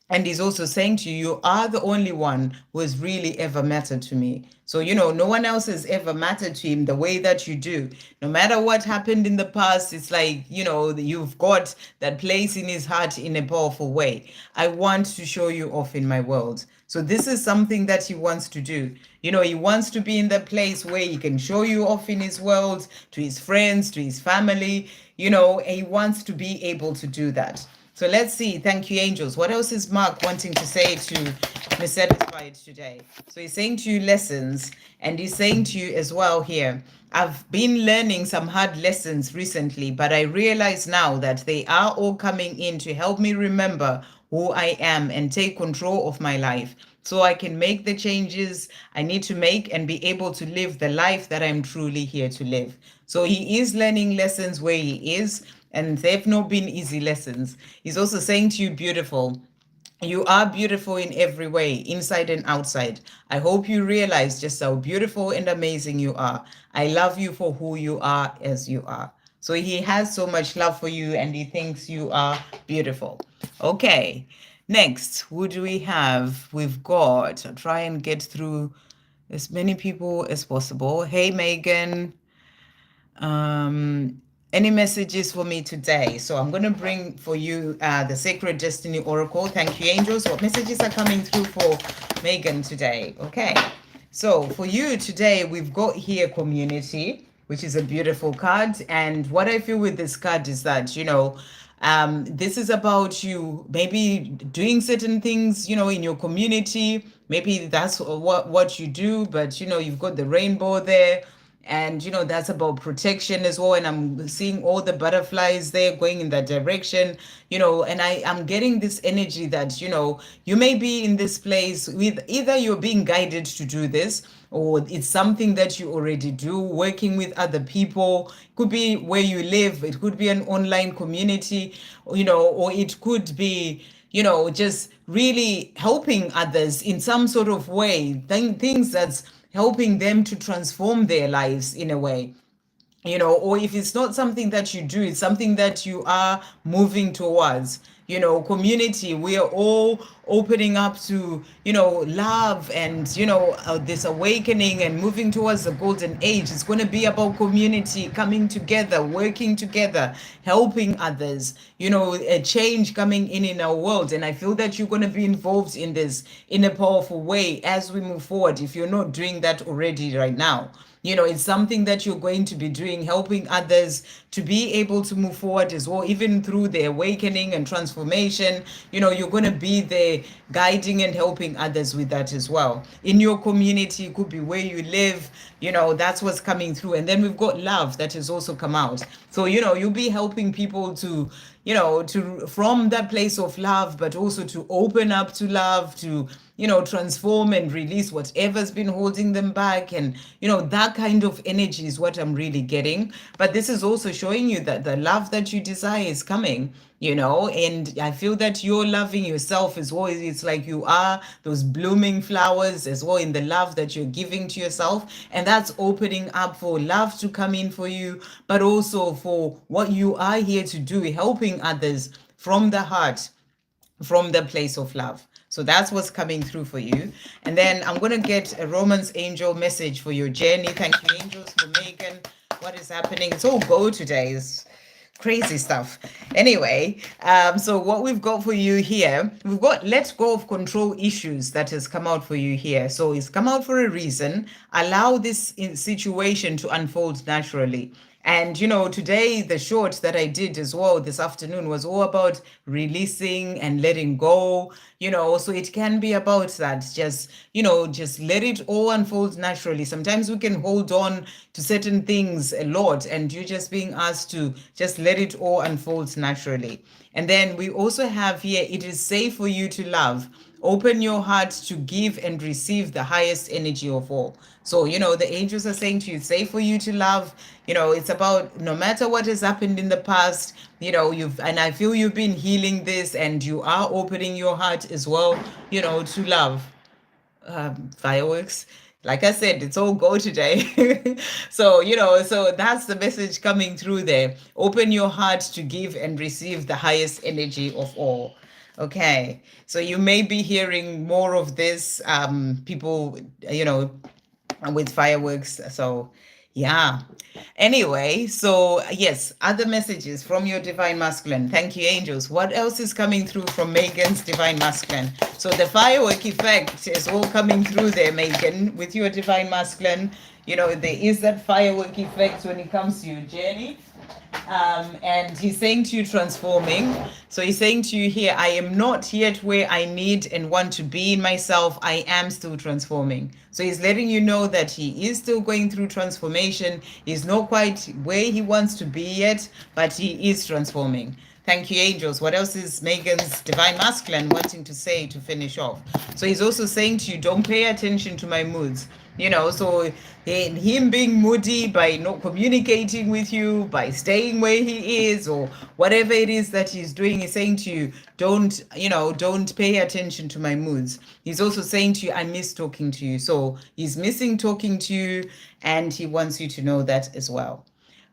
S1: And he's also saying to you, you are the only one who has really ever mattered to me. So, no one else has ever mattered to him the way that you do. No matter what happened in the past, it's like, you've got that place in his heart in a powerful way. I want to show you off in my world. So this is something that he wants to do. He wants to be in the place where he can show you off in his world, to his friends, to his family, he wants to be able to do that. So let's see. Thank you, angels. What else is Mark wanting to say to Missatisfied today? So he's saying to you lessons, and he's saying to you as well here, I've been learning some hard lessons recently, but I realize now that they are all coming in to help me remember who I am and take control of my life so I can make the changes I need to make and be able to live the life that I'm truly here to live. So he is learning lessons where he is, and they've not been easy lessons. He's also saying to you, beautiful. You are beautiful in every way, inside and outside. I hope you realize just how beautiful and amazing you are. I love you for who you are as you are. So he has so much love for you and he thinks you are beautiful. Okay, next, who do we have? We've got, I'll try and get through as many people as possible. Hey, Megan. Any messages for me today? So I'm going to bring for you the Sacred Destiny Oracle. Thank you, angels. What messages are coming through for Megan today? Okay. So for you today, we've got here community, which is a beautiful card. And what I feel with this card is that, this is about you maybe doing certain things, in your community. Maybe that's what you do, but, you've got the rainbow there. And that's about protection as well, and I'm seeing all the butterflies there going in that direction, and I'm getting this energy that you may be in this place with either you're being guided to do this, or it's something that you already do, working with other people. It could be where you live, it could be an online community, or it could be just really helping others in some sort of way, things that's helping them to transform their lives in a way, or if it's not something that you do, it's something that you are moving towards. Community, we are all opening up to love and this awakening and moving towards the golden age. It's going to be about community coming together, working together, helping others, a change coming in our world. And I feel that you're going to be involved in this in a powerful way as we move forward, if you're not doing that already right now. It's something that you're going to be doing, helping others to be able to move forward as well, even through the awakening and transformation. You're going to be there guiding and helping others with that as well. In your community, it could be where you live, that's what's coming through. And then we've got love that has also come out. So, you'll be helping people to from that place of love, but also to open up to love, to transform and release whatever's been holding them back. And that kind of energy is what I'm really getting. But this is also showing you that the love that you desire is coming. and I feel that you're loving yourself as well. It's like you are those blooming flowers as well in the love that you're giving to yourself, and that's opening up for love to come in for you, but also for what you are here to do, helping others from the heart, from the place of love. So that's what's coming through for you. And then I'm going to get a Romance Angel message for your journey. Thank you, angels, for Megan. What is happening? It's all go today. It's crazy stuff. Anyway, so what we've got for you here, we've got let go of control issues that has come out for you here. So it's come out for a reason. Allow this situation to unfold naturally. And today the short that I did as well this afternoon was all about releasing and letting go. So it can be about that. Just let it all unfold naturally. Sometimes we can hold on to certain things a lot, and you're just being asked to just let it all unfold naturally. And then we also have here, it is safe for you to love. Open your heart to give and receive the highest energy of all. So, the angels are saying to you, it's safe for you to love. It's about no matter what has happened in the past, and I feel you've been healing this, and you are opening your heart as well, to love. Fireworks. Like I said, it's all go today. So that's the message coming through there. Open your heart to give and receive the highest energy of all. Okay, so you may be hearing more of this, people, with fireworks. So, yeah. Anyway, so yes, other messages from your divine masculine. Thank you, angels. What else is coming through from Megan's divine masculine? So the firework effect is all coming through there, Megan, with your divine masculine. There is that firework effect when it comes to your journey. And he's saying to you, transforming. So he's saying to you here, I am not yet where I need and want to be in myself. I am still transforming. So he's letting you know that he is still going through transformation. He's not quite where he wants to be yet, but he is transforming. Thank you, angels. What else is Megan's divine masculine wanting to say to finish off? So he's also saying to you, don't pay attention to my moods. So him being moody by not communicating with you, by staying where he is, or whatever it is that he's doing, he's saying to you, don't pay attention to my moods. He's also saying to you, I miss talking to you. So he's missing talking to you, and he wants you to know that as well.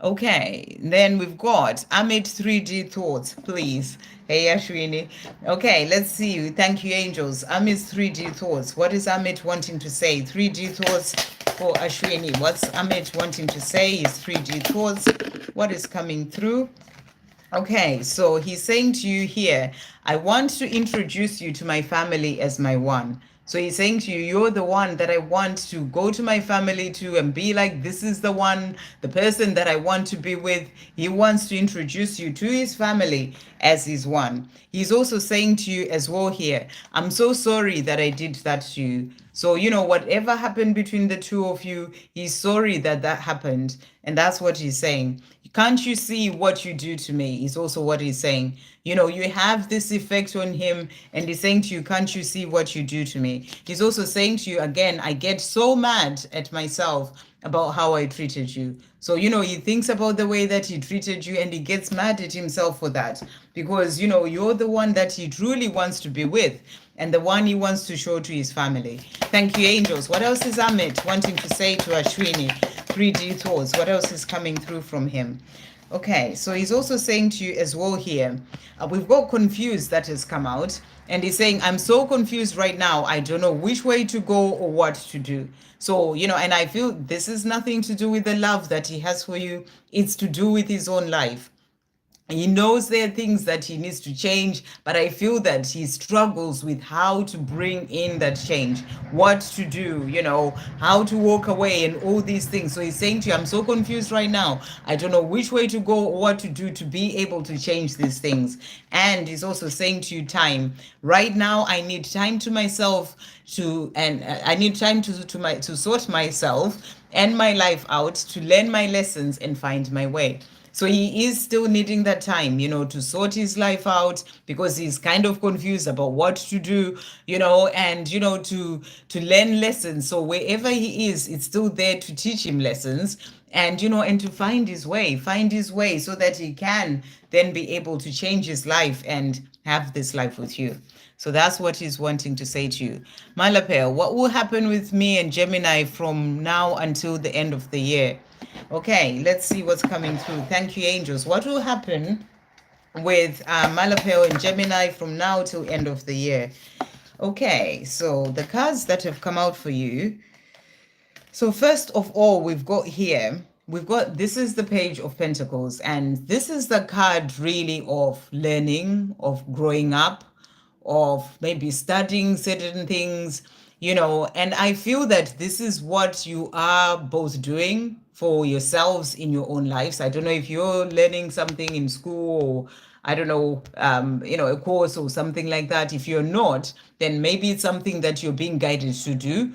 S1: Okay, then we've got Amit 3D Thoughts, please. Hey, Ashwini. Okay, let's see. Thank you, angels. Amit's 3D Thoughts. What is Amit wanting to say? 3D Thoughts for Ashwini. What's Amit wanting to say? His 3D Thoughts. What is coming through? Okay, so he's saying to you here, I want to introduce you to my family as my one. So he's saying to you, you're the one that I want to go to my family to and be like, this is the one, the person that I want to be with. He wants to introduce you to his family as his one. He's also saying to you as well here, I'm so sorry that I did that to you. So, whatever happened between the two of you, he's sorry that happened. And that's what he's saying. Can't you see what you do to me? Is also what he's saying. You have this effect on him, and he's saying to you, can't you see what you do to me? He's also saying to you, again, I get so mad at myself about how I treated you. So, he thinks about the way that he treated you, and he gets mad at himself for that, because, you're the one that he truly wants to be with, and the one he wants to show to his family. Thank you, angels. What else is Amit wanting to say to Ashwini? 3D Thoughts. What else is coming through from him? Okay, so he's also saying to you as well here, we've got confused that has come out, and he's saying, I'm so confused right now. I don't know which way to go or what to do. So, and I feel this is nothing to do with the love that he has for you. It's to do with his own life. He knows there are things that he needs to change, but I feel that he struggles with how to bring in that change, what to do, how to walk away and all these things. So he's saying to you, I'm so confused right now. I don't know which way to go or what to do to be able to change these things. And he's also saying to you, time. Right now, I need time to myself I need time to sort myself and my life out, to learn my lessons and find my way. So he is still needing that time, to sort his life out, because he's kind of confused about what to do, and, to learn lessons. So wherever he is, it's still there to teach him lessons. and and to find his way so that he can then be able to change his life and have this life with you. So that's what he's wanting to say to you. Malapel, what will happen with me and Gemini from now until the end of the year? Okay, let's see what's coming through. Thank you, angels. What will happen with Malapel and Gemini from now till end of the year? Okay, so the cards that have come out for you. So first of all, this is the Page of Pentacles, and this is the card really of learning, of growing up, of maybe studying certain things, and I feel that this is what you are both doing for yourselves in your own lives. I don't know if you're learning something in school, or I don't know, a course or something like that. If you're not, then maybe it's something that you're being guided to do,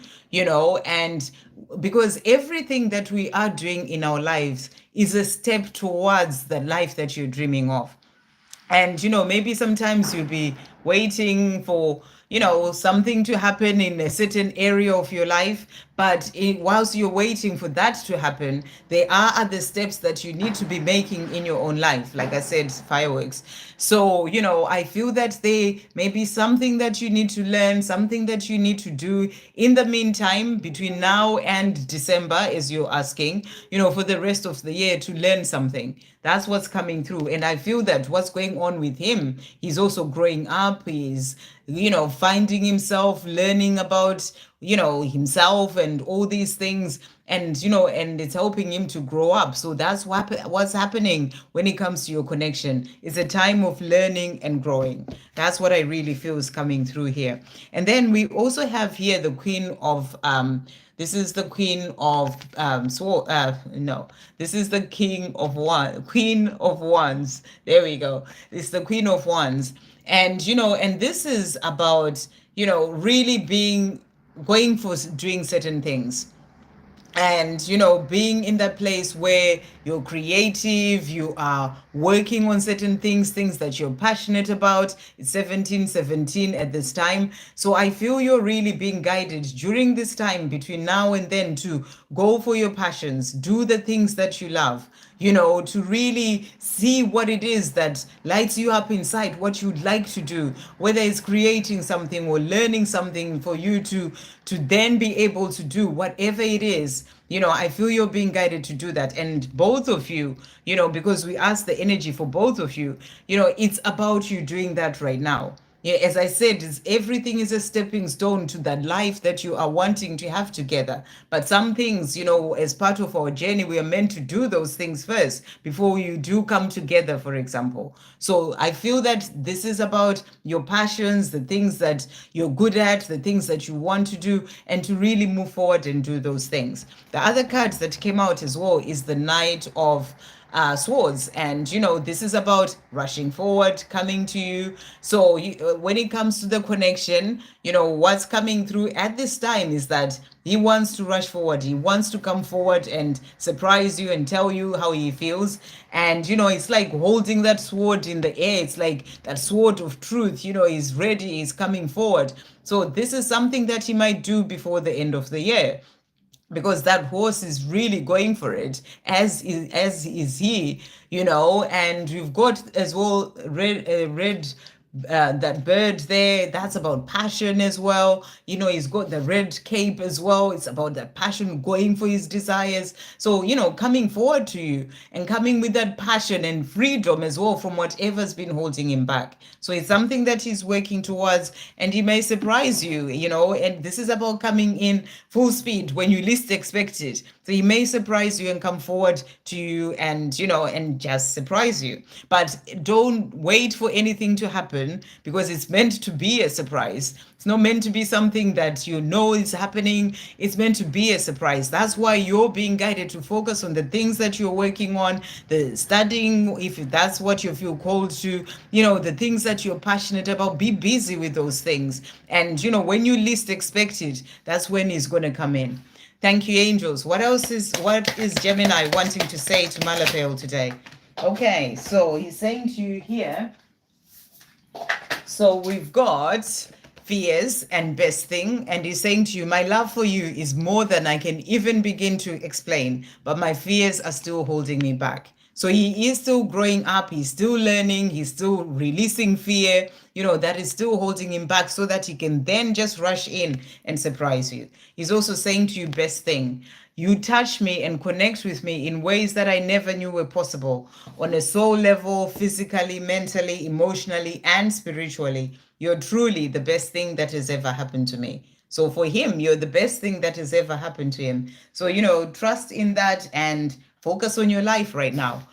S1: and because everything that we are doing in our lives is a step towards the life that you're dreaming of. And maybe sometimes you'll be waiting for something to happen in a certain area of your life, but whilst you're waiting for that to happen, there are other steps that you need to be making in your own life. Like I said, fireworks. So I feel that there may be something that you need to learn, something that you need to do in the meantime between now and December, as you're asking, for the rest of the year, to learn something. That's what's coming through. And I feel that what's going on with him, he's also growing up. He's, finding himself, learning about, himself and all these things. And, and it's helping him to grow up. So that's what's happening when it comes to your connection. It's a time of learning and growing. That's what I really feel is coming through here. And then we also have here the Queen of, this is the Queen of this is the Queen of Wands. There we go. It's the Queen of Wands. And and this is about, really going for doing certain things, and being in that place where you're creative, you are working on certain things that you're passionate about. It's 1717 at this time, so I feel you're really being guided during this time between now and then to go for your passions, do the things that you love, to really see what it is that lights you up inside, what you'd like to do, whether it's creating something or learning something for you to then be able to do whatever it is. I feel you're being guided to do that. And both of you, because we asked the energy for both of you, it's about you doing that right now. Yeah, as I said, everything is a stepping stone to that life that you are wanting to have together. But some things, as part of our journey, we are meant to do those things first before you do come together, for example. So I feel that this is about your passions, the things that you're good at, the things that you want to do, and to really move forward and do those things. The other cards that came out as well is the Knight of swords, and this is about rushing forward, coming to you. So when it comes to the connection, what's coming through at this time is that he wants to rush forward, he wants to come forward and surprise you and tell you how he feels. And it's like holding that sword in the air. It's like that sword of truth. He's ready, he's coming forward. So this is something that he might do before the end of the year, because that horse is really going for it, as is he. And we've got as well red that bird there, that's about passion as well. He's got the red cape as well. It's about that passion, going for his desires. So coming forward to you and coming with that passion and freedom as well from whatever's been holding him back. So it's something that he's working towards, and he may surprise you. And this is about coming in full speed when you least expect it. So he may surprise you and come forward to you and and just surprise you. But don't wait for anything to happen, because it's meant to be a surprise. It's not meant to be something that is happening. It's meant to be a surprise. That's why you're being guided to focus on the things that you're working on, the studying, if that's what you feel called to, the things that you're passionate about. Be busy with those things. And when you least expect it, that's when he's going to come in. Thank you, angels. What is Gemini wanting to say to Malapel today? Okay, so he's saying to you here, so we've got fears and best thing, and he's saying to you, my love for you is more than I can even begin to explain, but my fears are still holding me back. So he is still growing up, he's still learning, he's still releasing fear, that is still holding him back so that he can then just rush in and surprise you. He's also saying to you, best thing, you touch me and connect with me in ways that I never knew were possible on a soul level, physically, mentally, emotionally, and spiritually. You're truly the best thing that has ever happened to me. So for him, you're the best thing that has ever happened to him. So, trust in that and focus on your life right now.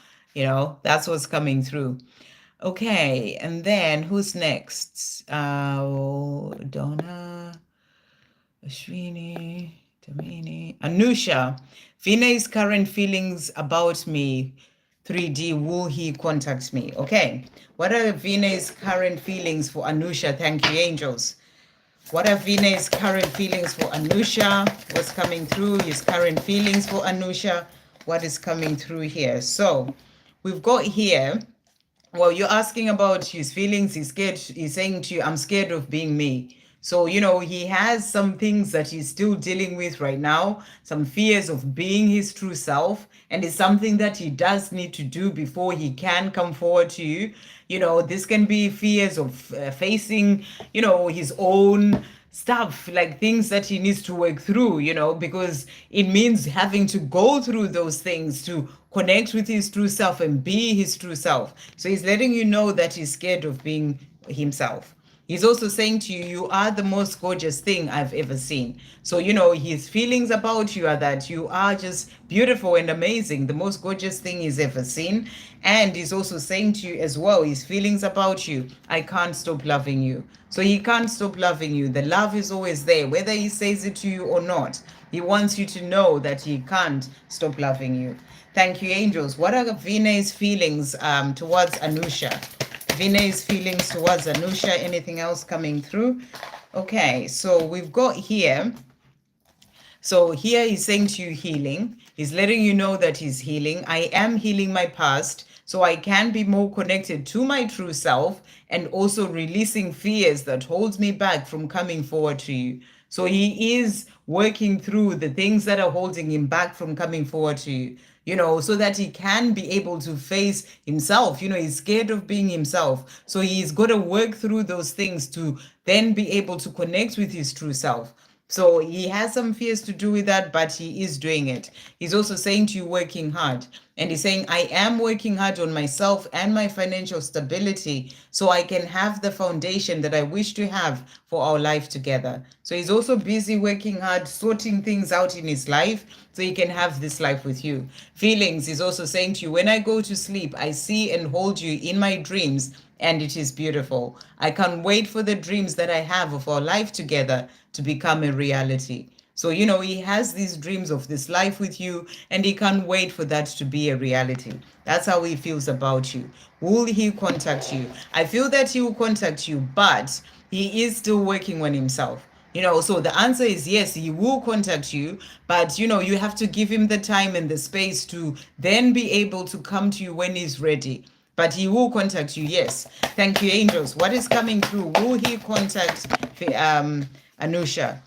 S1: That's what's coming through. Okay, and then who's next? Donna, Ashwini, Damini, Anusha. Vinay's current feelings about me. 3D, will he contact me? Okay, what are Vinay's current feelings for Anusha? Thank you, angels. What are Vinay's current feelings for Anusha? What's coming through? His current feelings for Anusha. What is coming through here? So we've got here, well, you're asking about his feelings. He's scared. He's saying to you, I'm scared of being me. So, he has some things that he's still dealing with right now, some fears of being his true self. And it's something that he does need to do before he can come forward to you. This can be fears of facing, his own stuff, like things that he needs to work through, because it means having to go through those things to connect with his true self and be his true self. So he's letting you know that he's scared of being himself. He's also saying to you, you are the most gorgeous thing I've ever seen. So, his feelings about you are that you are just beautiful and amazing, the most gorgeous thing he's ever seen. And he's also saying to you as well, his feelings about you, I can't stop loving you. So he can't stop loving you. The love is always there, whether he says it to you or not. He wants you to know that he can't stop loving you. Thank you, angels. What are Vinay's feelings towards Anusha? Vinay's feelings towards Anusha. Anything else coming through? Okay, so we've got here. So here he's saying to you healing. He's letting you know that he's healing. I am healing my past so I can be more connected to my true self and also releasing fears that holds me back from coming forward to you. So he is working through the things that are holding him back from coming forward to you, so that he can be able to face himself. He's scared of being himself. So he's got to work through those things to then be able to connect with his true self. So he has some fears to do with that, but he is doing it. He's also saying to you, working hard. And he's saying, I am working hard on myself and my financial stability so I can have the foundation that I wish to have for our life together. So he's also busy working hard, sorting things out in his life so he can have this life with you. Feelings, he's also saying to you, when I go to sleep, I see and hold you in my dreams, and it is beautiful. I can't wait for the dreams that I have of our life together to become a reality. So, he has these dreams of this life with you, and he can't wait for that to be a reality. That's how he feels about you. Will he contact you? I feel that he will contact you, but he is still working on himself. So the answer is yes, he will contact you, but you have to give him the time and the space to then be able to come to you when he's ready. But he will contact you, yes. Thank you, angels. What is coming through? Will he contact Anusha?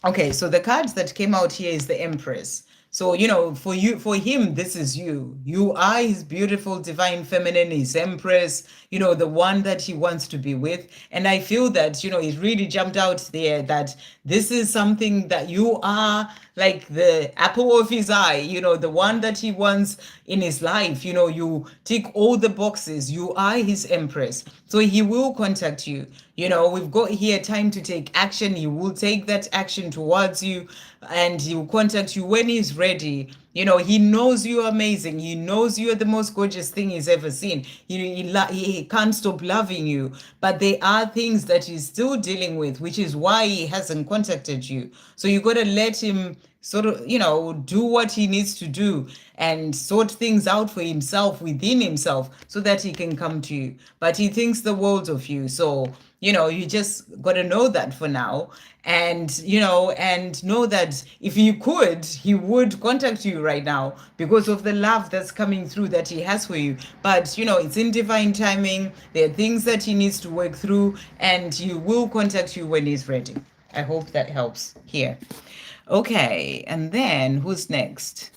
S1: Okay, so the cards that came out here is the Empress. So, for him, this is you. You are his beautiful, divine feminine, his empress, the one that he wants to be with. And I feel that, it really jumped out there that this is something that you are like the apple of his eye, the one that he wants in his life. You tick all the boxes. You are his empress. So he will contact you. We've got here time to take action. He will take that action towards you and he will contact you when he's ready. He knows you're amazing. He knows you're the most gorgeous thing he's ever seen. He can't stop loving you. But there are things that he's still dealing with, which is why he hasn't contacted you. So you got to let him sort of, do what he needs to do and sort things out for himself, within himself, so that he can come to you. But he thinks the world of you. So You just got to know that for now. And, and know that if he could, he would contact you right now because of the love that's coming through that he has for you. But, it's in divine timing. There are things that he needs to work through, and he will contact you when he's ready. I hope that helps here. Okay, and then who's next?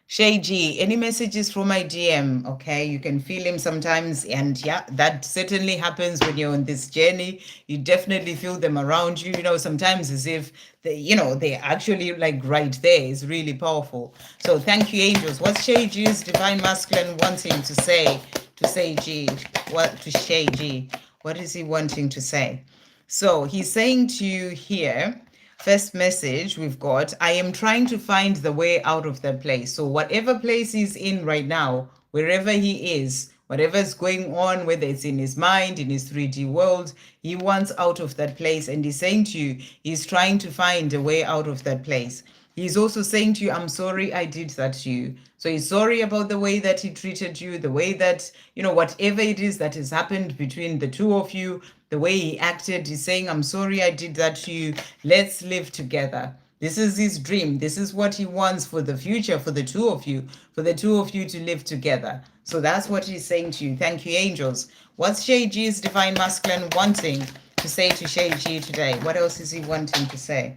S1: Shay G, any messages from my DM? Okay, you can feel him sometimes, and yeah, that certainly happens when you're on this journey. You definitely feel them around you. Sometimes as if they're actually like right there. It's really powerful. So thank you, angels. What's Shay G's divine masculine wanting to say to Shay G? What to Shay G? What is he wanting to say? So he's saying to you here. First message we've got, I am trying to find the way out of that place. So whatever place he's in right now, wherever he is, whatever is going on, whether it's in his mind, in his 3D world, he wants out of that place. And he's saying to you, he's trying to find a way out of that place. He's also saying to you, I'm sorry I did that to you. So he's sorry about the way that he treated you, the way that, whatever it is that has happened between the two of you, the way he acted. He's saying, I'm sorry I did that to you. Let's live together. This is his dream. This is what he wants for the future, for the two of you to live together. So that's what he's saying to you. Thank you, angels. What's Shay G's divine masculine wanting to say to Shay G today? What else is he wanting to say?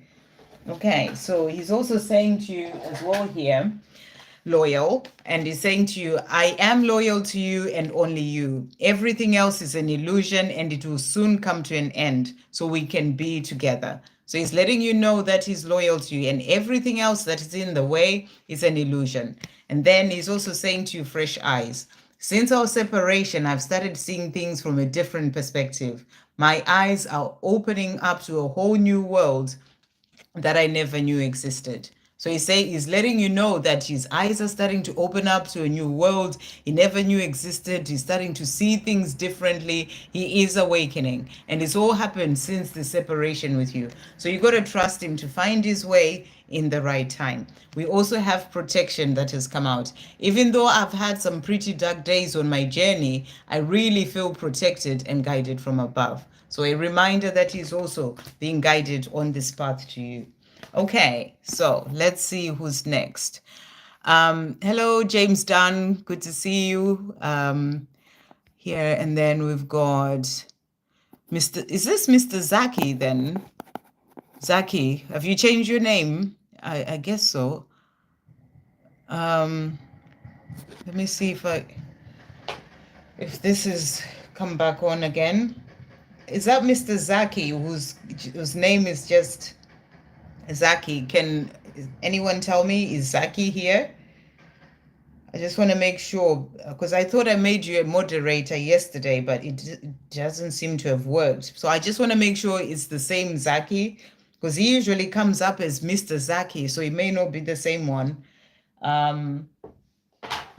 S1: Okay, so he's also saying to you as well here, loyal, and he's saying to you, I am loyal to you and only you. Everything else is an illusion and it will soon come to an end so we can be together. So he's letting you know that he's loyal to you, and everything else that is in the way is an illusion. And then he's also saying to you, fresh eyes. Since our separation, I've started seeing things from a different perspective. My eyes are opening up to a whole new world that I never knew existed. So he's letting you know that his eyes are starting to open up to a new world he never knew existed. He's starting to see things differently. He is awakening. And it's all happened since the separation with you. So you got to trust him to find his way in the right time. We also have protection that has come out. Even though I've had some pretty dark days on my journey, I really feel protected and guided from above. So a reminder that he's also being guided on this path to you. Okay, so let's see who's next. Hello, James Dunn. Good to see you here. And then we've got is this Mr. Zaki then? Zaki, have you changed your name? I guess so. Let me see if this is come back on again. Is that Mr. Zaki whose name is just Zaki? Can anyone tell me, is Zaki here? I just want to make sure, because I thought I made you a moderator yesterday, but it doesn't seem to have worked. So I just want to make sure it's the same Zaki, because he usually comes up as Mr. Zaki, so it may not be the same one. I'm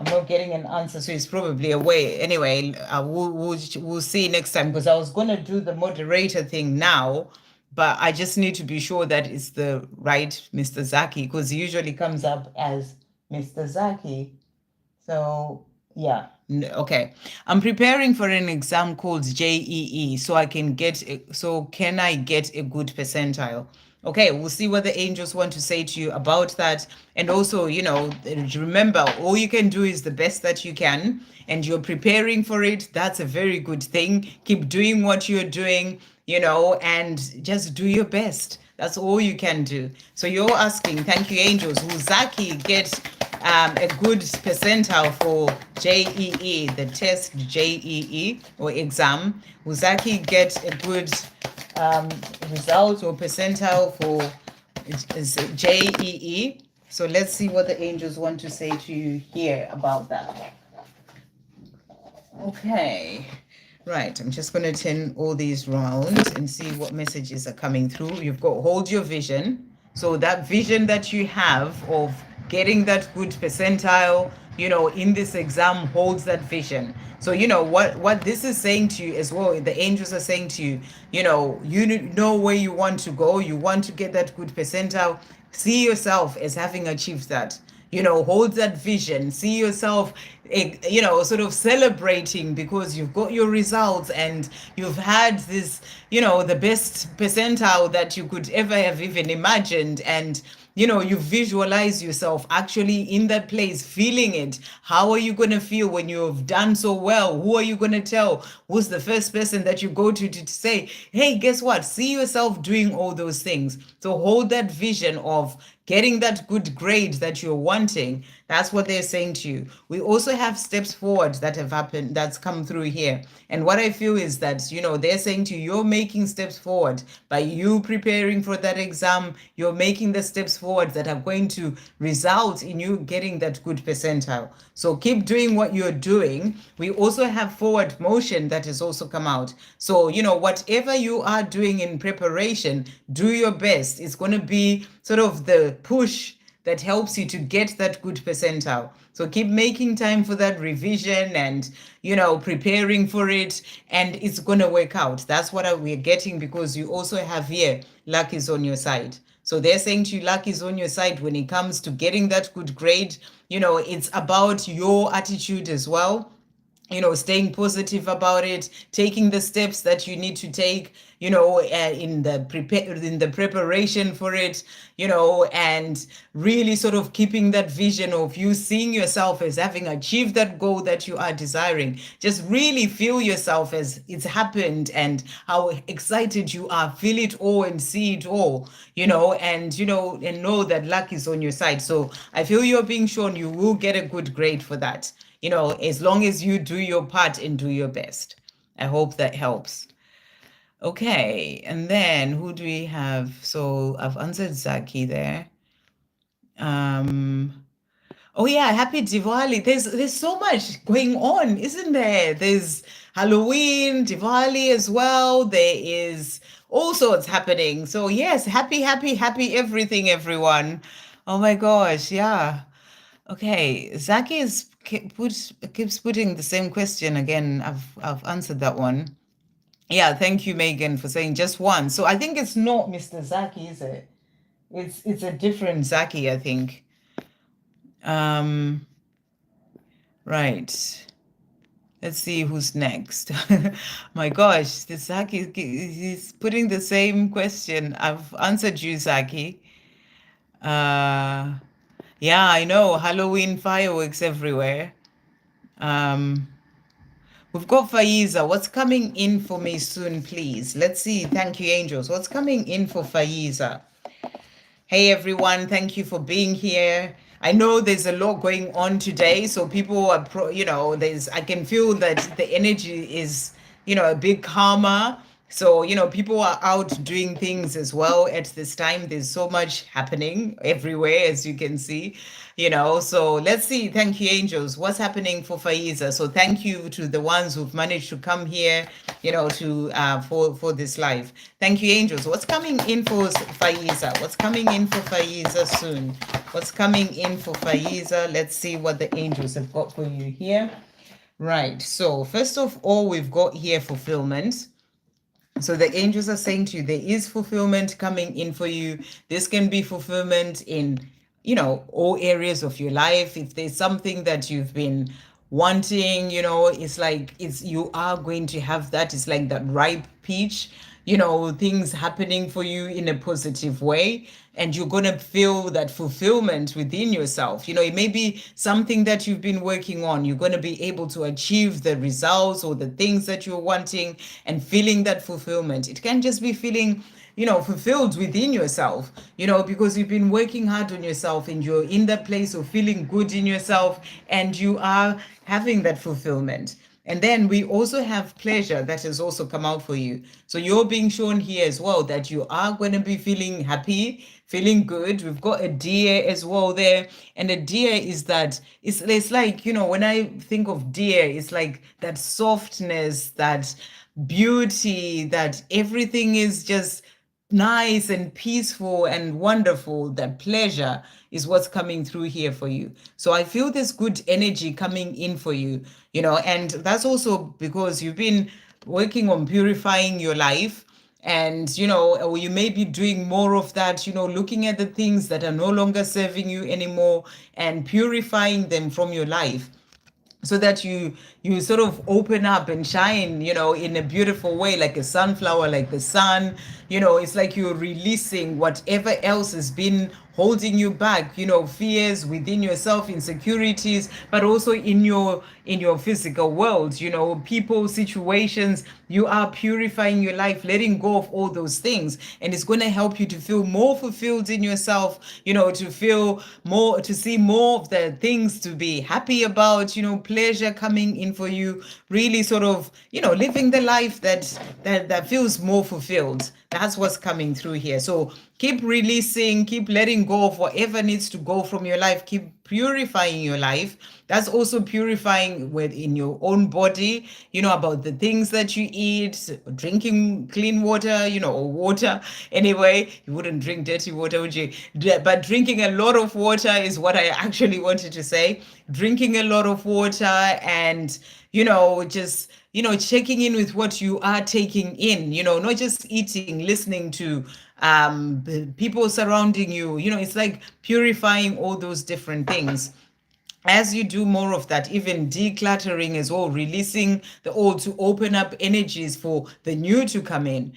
S1: not getting an answer, so it's probably away. Anyway, we'll see next time, because I was going to do the moderator thing now, but I just need to be sure that it's the right Mr. Zaki, because he usually comes up as Mr. Zaki. So, yeah. Okay. I'm preparing for an exam called JEE, so can I get a good percentile? Okay, we'll see what the angels want to say to you about that. And also, remember, all you can do is the best that you can, and you're preparing for it. That's a very good thing. Keep doing what you're doing, and just do your best. That's all you can do. So you're asking, thank you, angels, will Zaki get a good percentile for JEE, the test JEE or exam? Will Zaki get a good result or percentile for JEE? So let's see what the angels want to say to you here about that. Okay, right. I'm just going to turn all these round and see what messages are coming through. You've got hold your vision. So that vision that you have of getting that good percentile, in this exam, holds that vision. So, what this is saying to you as well, the angels are saying to you, you know where you want to go. You want to get that good percentile. See yourself as having achieved that. hold that vision, see yourself, sort of celebrating because you've got your results and you've had this, the best percentile that you could ever have even imagined. And you visualize yourself actually in that place, feeling it. How are you going to feel when you've done so well? Who are you going to tell? Who's the first person that you go to say, hey, guess what? See yourself doing all those things. So hold that vision of getting that good grade that you're wanting. That's what they're saying to you. We also have steps forward that have happened, that's come through here. And what I feel is that, they're saying to you, you're making steps forward by you preparing for that exam. You're making the steps forward that are going to result in you getting that good percentile. So keep doing what you're doing. We also have forward motion that has also come out. So, whatever you are doing in preparation, do your best. It's going to be sort of the push that helps you to get that good percentile. So keep making time for that revision and, preparing for it, and it's going to work out. That's what we're getting, because you also have here, luck is on your side. So they're saying to you, luck is on your side when it comes to getting that good grade. It's about your attitude as well, staying positive about it, taking the steps that you need to take, in the preparation for it, and really sort of keeping that vision of you seeing yourself as having achieved that goal that you are desiring. Just really feel yourself as it's happened and how excited you are. Feel it all and see it all, and know that luck is on your side. So I feel you're being shown you will get a good grade for that. As long as you do your part and do your best. I hope that helps. Okay, and then who do we have? So I've answered Zaki there. Oh yeah, happy Diwali. There's so much going on, isn't there? There's Halloween, Diwali as well. There is all sorts happening. So yes, happy everything, everyone. Oh my gosh, yeah. Okay, Zaki keeps putting the same question again. I've answered that one. Yeah, thank you, Megan, for saying just one. So I think it's not Mr. Zaki, is it? It's a different Zaki, I think. Right. Let's see who's next. My gosh, the Zaki, he's putting the same question. I've answered you, Zaki. Yeah, I know. Halloween fireworks everywhere. We've got Fiza. What's coming in for me soon, please? Let's see. Thank you, angels. What's coming in for Fiza? Hey, everyone. Thank you for being here. I know there's a lot going on today, so people are, I can feel that the energy is, a bit calmer. So, people are out doing things as well at this time. There's so much happening everywhere, as you can see, So let's see. Thank you, angels. What's happening for Fiza? So thank you to the ones who've managed to come here, for this live. Thank you, angels. What's coming in for Fiza? What's coming in for Fiza soon? What's coming in for Fiza? Let's see what the angels have got for you here. Right. So first of all, we've got here fulfillment. So the angels are saying to you, there is fulfillment coming in for you. This can be fulfillment in, all areas of your life. If there's something that you've been wanting, it's like you are going to have that. It's like that ripe peach, things happening for you in a positive way. And you're going to feel that fulfillment within yourself. It may be something that you've been working on. You're going to be able to achieve the results or the things that you're wanting and feeling that fulfillment. It can just be feeling, fulfilled within yourself, because you've been working hard on yourself and you're in that place of feeling good in yourself and you are having that fulfillment. And then we also have pleasure that has also come out for you. So you're being shown here as well that you are going to be feeling happy, feeling good. We've got a deer as well there. And a deer is that, it's like, when I think of deer, it's like that softness, that beauty, that everything is just nice and peaceful and wonderful. That pleasure is what's coming through here for you. So I feel this good energy coming in for you, and that's also because you've been working on purifying your life. And or you may be doing more of that, looking at the things that are no longer serving you anymore and purifying them from your life, so that you sort of open up and shine, in a beautiful way, like a sunflower, like the sun. It's like you're releasing whatever else has been holding you back, fears within yourself, insecurities, but also in your physical world, people, situations. You are purifying your life, letting go of all those things, and it's going to help you to feel more fulfilled in yourself, to feel more, to see more of the things to be happy about, pleasure coming in for you, really sort of, living the life that feels more fulfilled. That's what's coming through here. So keep releasing, keep letting go of whatever needs to go from your life, keep purifying your life. That's also purifying within your own body, about the things that you eat, drinking clean water, or water. Anyway, you wouldn't drink dirty water, would you? But drinking a lot of water is what I actually wanted to say. Drinking a lot of water, and just checking in with what you are taking in, not just eating, listening to the people surrounding you. It's like purifying all those different things. As you do more of that, even decluttering as well, releasing the old to open up energies for the new to come in.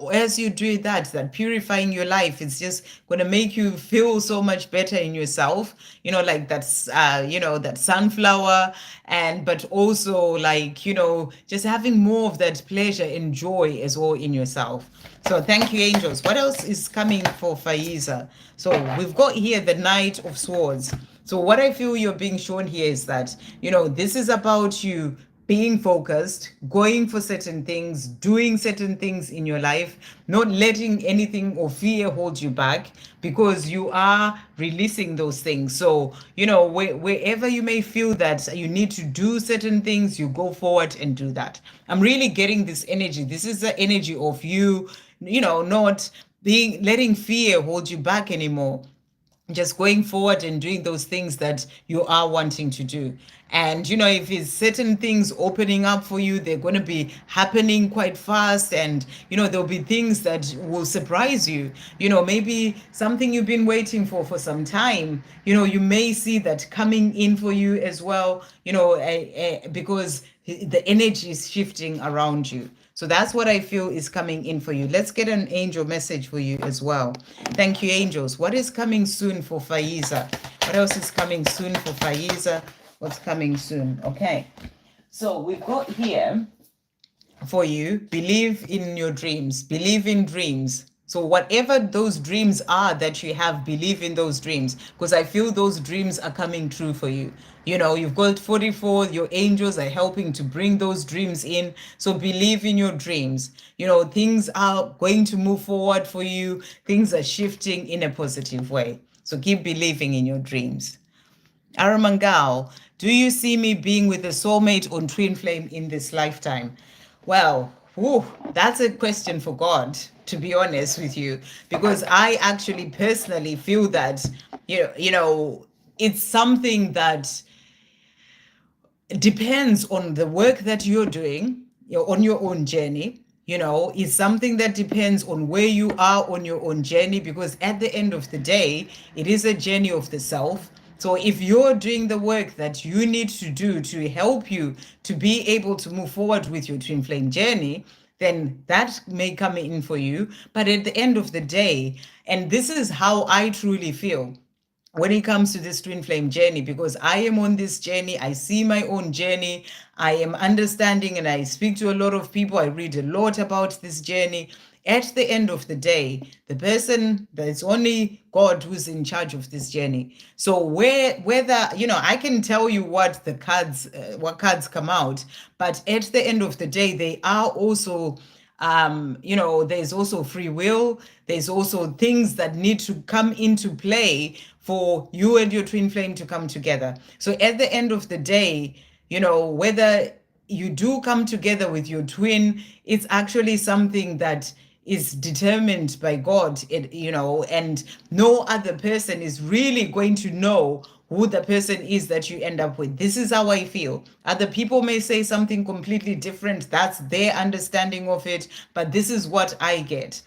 S1: As you do that purifying your life, it's just going to make you feel so much better in yourself, like that's that sunflower. And but also, like, just having more of that pleasure and joy as well in yourself. So thank you, angels. What else is coming for Fiza? So we've got here the Knight of Swords. So what I feel you're being shown here is that, this is about you being focused, going for certain things, doing certain things in your life, not letting anything or fear hold you back, because you are releasing those things. So, wherever you may feel that you need to do certain things, you go forward and do that. I'm really getting this energy. This is the energy of you, not letting fear hold you back anymore, just going forward and doing those things that you are wanting to do. And if it's certain things opening up for you, they're going to be happening quite fast. And there'll be things that will surprise you. Maybe something you've been waiting for some time, you may see that coming in for you as well, because the energy is shifting around you. So that's what I feel is coming in for you. Let's get an angel message for you as well. Thank you, angels. What is coming soon for Fiza? What else is coming soon for Fiza? What's coming soon? Okay. So we've got here for you, believe in your dreams, believe in dreams. So whatever those dreams are that you have, believe in those dreams, because I feel those dreams are coming true for you. You've got 44, your angels are helping to bring those dreams in. So believe in your dreams. Things are going to move forward for you. Things are shifting in a positive way. So keep believing in your dreams. Aramangal, do you see me being with a soulmate on twin flame in this lifetime? Well, that's a question for God, to be honest with you, because I actually personally feel that, it's something that depends on the work that you're doing, on your own journey. It's something that depends on where you are on your own journey, because at the end of the day, it is a journey of the self. So if you're doing the work that you need to do to help you to be able to move forward with your twin flame journey, then that may come in for you. But at the end of the day, and this is how I truly feel when it comes to this twin flame journey, because I am on this journey, I see my own journey, I am understanding, and I speak to a lot of people, I read a lot about this journey. At the end of the day, the person, there's only God who's in charge of this journey. So whether, I can tell you what cards come out, but at the end of the day, they are also, there's also free will. There's also things that need to come into play for you and your twin flame to come together. So at the end of the day, whether you do come together with your twin, it's actually something that is determined by God, and no other person is really going to know who the person is that you end up with. This is how I feel. Other people may say something completely different. That's their understanding of it, but this is what I get.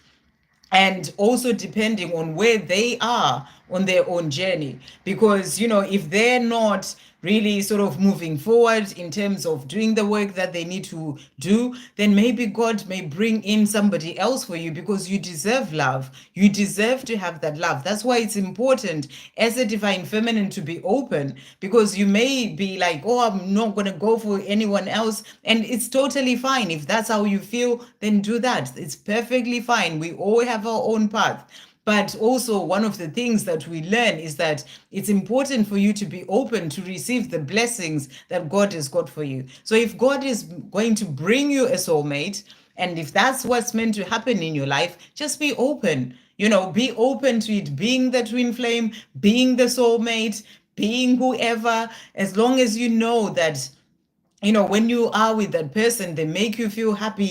S1: And also depending on where they are on their own journey, because if they're not really sort of moving forward in terms of doing the work that they need to do, then maybe God may bring in somebody else for you, because you deserve love. You deserve to have that love. That's why it's important as a divine feminine to be open, because you may be like, oh, I'm not going to go for anyone else, and it's totally fine. If that's how you feel, then do that. It's perfectly fine. We all have our own path. But also, one of the things that we learn is that it's important for you to be open to receive the blessings that God has got for you. So if God is going to bring you a soulmate, and if that's what's meant to happen in your life, just be open. Be open to it being the twin flame, being the soulmate, being whoever, as long as you know that when you are with that person, they make you feel happy.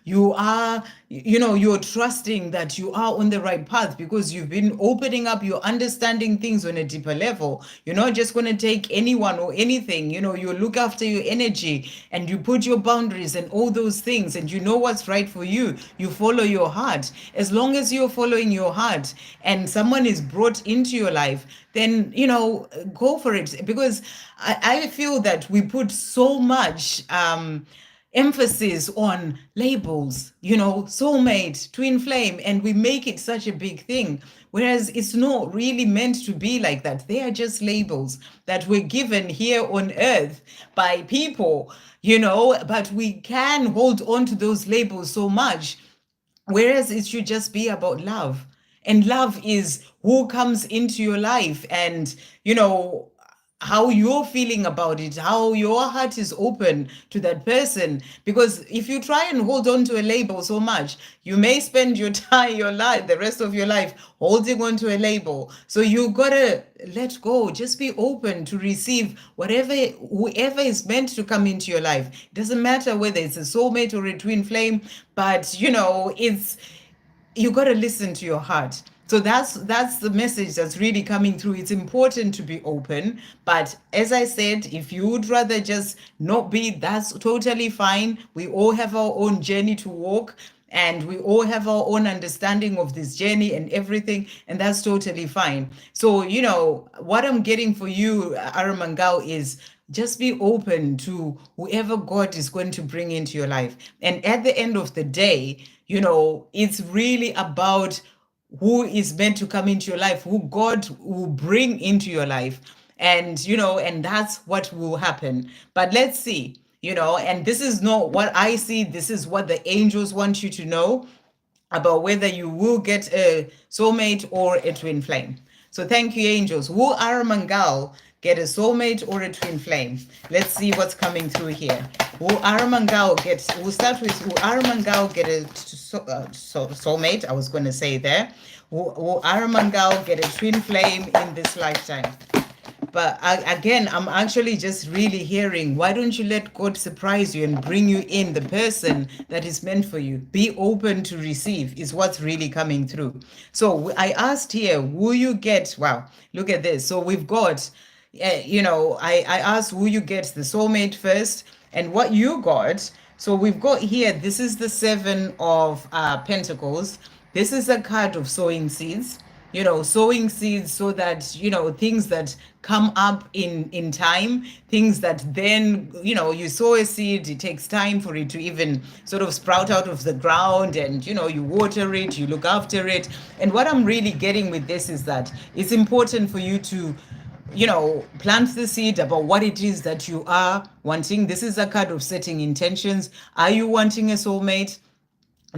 S1: You are, you're trusting that you are on the right path, because you've been opening up, you're understanding things on a deeper level. You're not just going to take anyone or anything. You look after your energy, and you put your boundaries and all those things, and you know what's right for you. You follow your heart. As long as you're following your heart and someone is brought into your life, then go for it. Because I feel that we put so much emphasis on labels, soulmate, twin flame, and we make it such a big thing. Whereas it's not really meant to be like that. They are just labels that were given here on earth by people, but we can hold on to those labels so much. Whereas it should just be about love. And love is who comes into your life, and, how you're feeling about it, how your heart is open to that person. Because if you try and hold on to a label so much, you may spend your life, the rest of your life, holding on to a label. So you gotta let go. Just be open to receive whoever is meant to come into your life. It doesn't matter whether it's a soulmate or a twin flame, but you got to listen to your heart. So that's the message that's really coming through. It's important to be open, but as I said, if you would rather just not be, that's totally fine. We all have our own journey to walk, and we all have our own understanding of this journey and everything, and that's totally fine. So what I'm getting for you, Aramangao, is just be open to whoever God is going to bring into your life. And at the end of the day, it's really about who is meant to come into your life, who God will bring into your life. And, and that's what will happen. But let's see, and this is not what I see. This is what the angels want you to know about whether you will get a soulmate or a twin flame. So thank you, angels. Will Aramangal get a soulmate or a twin flame? Let's see what's coming through here. Will Aramangal we'll start with, will Aramangal get a soulmate? I was going to say there. Will Aramangal get a twin flame in this lifetime? But again, I'm actually just really hearing, why don't you let God surprise you and bring you in the person that is meant for you? Be open to receive is what's really coming through. So I asked here, will you get, wow, look at this. So we've got, I asked, will you get the soulmate first? And what you got, so we've got here, this is the 7 of Pentacles. This is a card of sowing seeds. Sowing seeds so that, things that come up in time, things that then, you sow a seed, it takes time for it to even sort of sprout out of the ground, and, you water it, you look after it. And what I'm really getting with this is that it's important for you to, plant the seed about what it is that you are wanting. This is a card of setting intentions. Are you wanting a soulmate?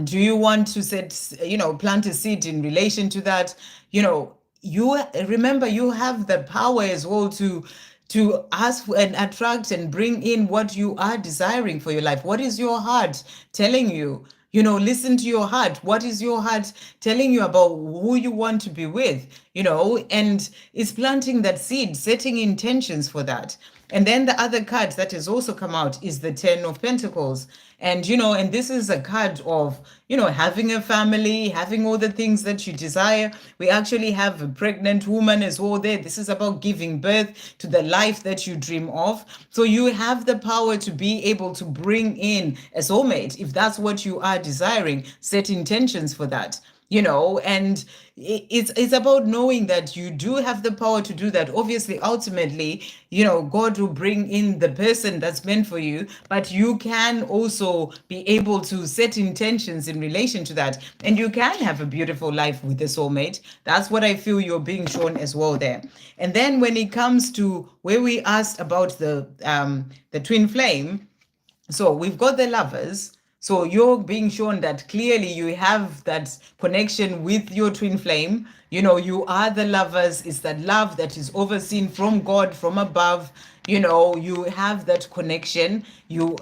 S1: Do you want to plant a seed in relation to that? You remember, you have the power as well to ask and attract and bring in what you are desiring for your life. What is your heart telling you? Listen to your heart. What is your heart telling you about who you want to be with? and it's planting that seed, setting intentions for that. And then the other card that has also come out is the Ten of Pentacles. And, and this is a card of, having a family, having all the things that you desire. We actually have a pregnant woman as well there. This is about giving birth to the life that you dream of. So you have the power to be able to bring in a soulmate if that's what you are desiring. Set intentions for that. And it's about knowing that you do have the power to do that. Obviously, ultimately, God will bring in the person that's meant for you, but you can also be able to set intentions in relation to that, and you can have a beautiful life with a soulmate. That's what I feel you're being shown as well there. And then when it comes to where we asked about the twin flame, so we've got the Lovers. So you're being shown that clearly you have that connection with your twin flame. You are the Lovers. It's that love that is overseen from God, from above. You have that connection. You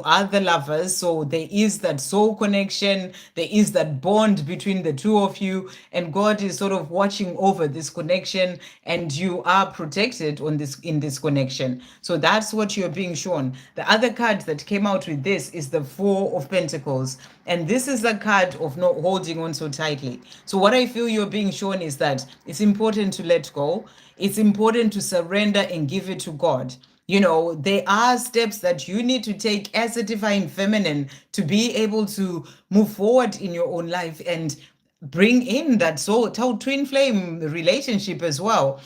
S1: are the Lovers. So there is that soul connection. There is that bond between the two of you. And God is sort of watching over this connection, and you are protected in this connection. So that's what you're being shown. The other card that came out with this is the Four of Pentacles. And this is a card of not holding on so tightly. So what I feel you're being shown is that it's important to let go. It's important to surrender and give it to God. There are steps that you need to take as a divine feminine to be able to move forward in your own life and bring in that soul twin flame relationship as well.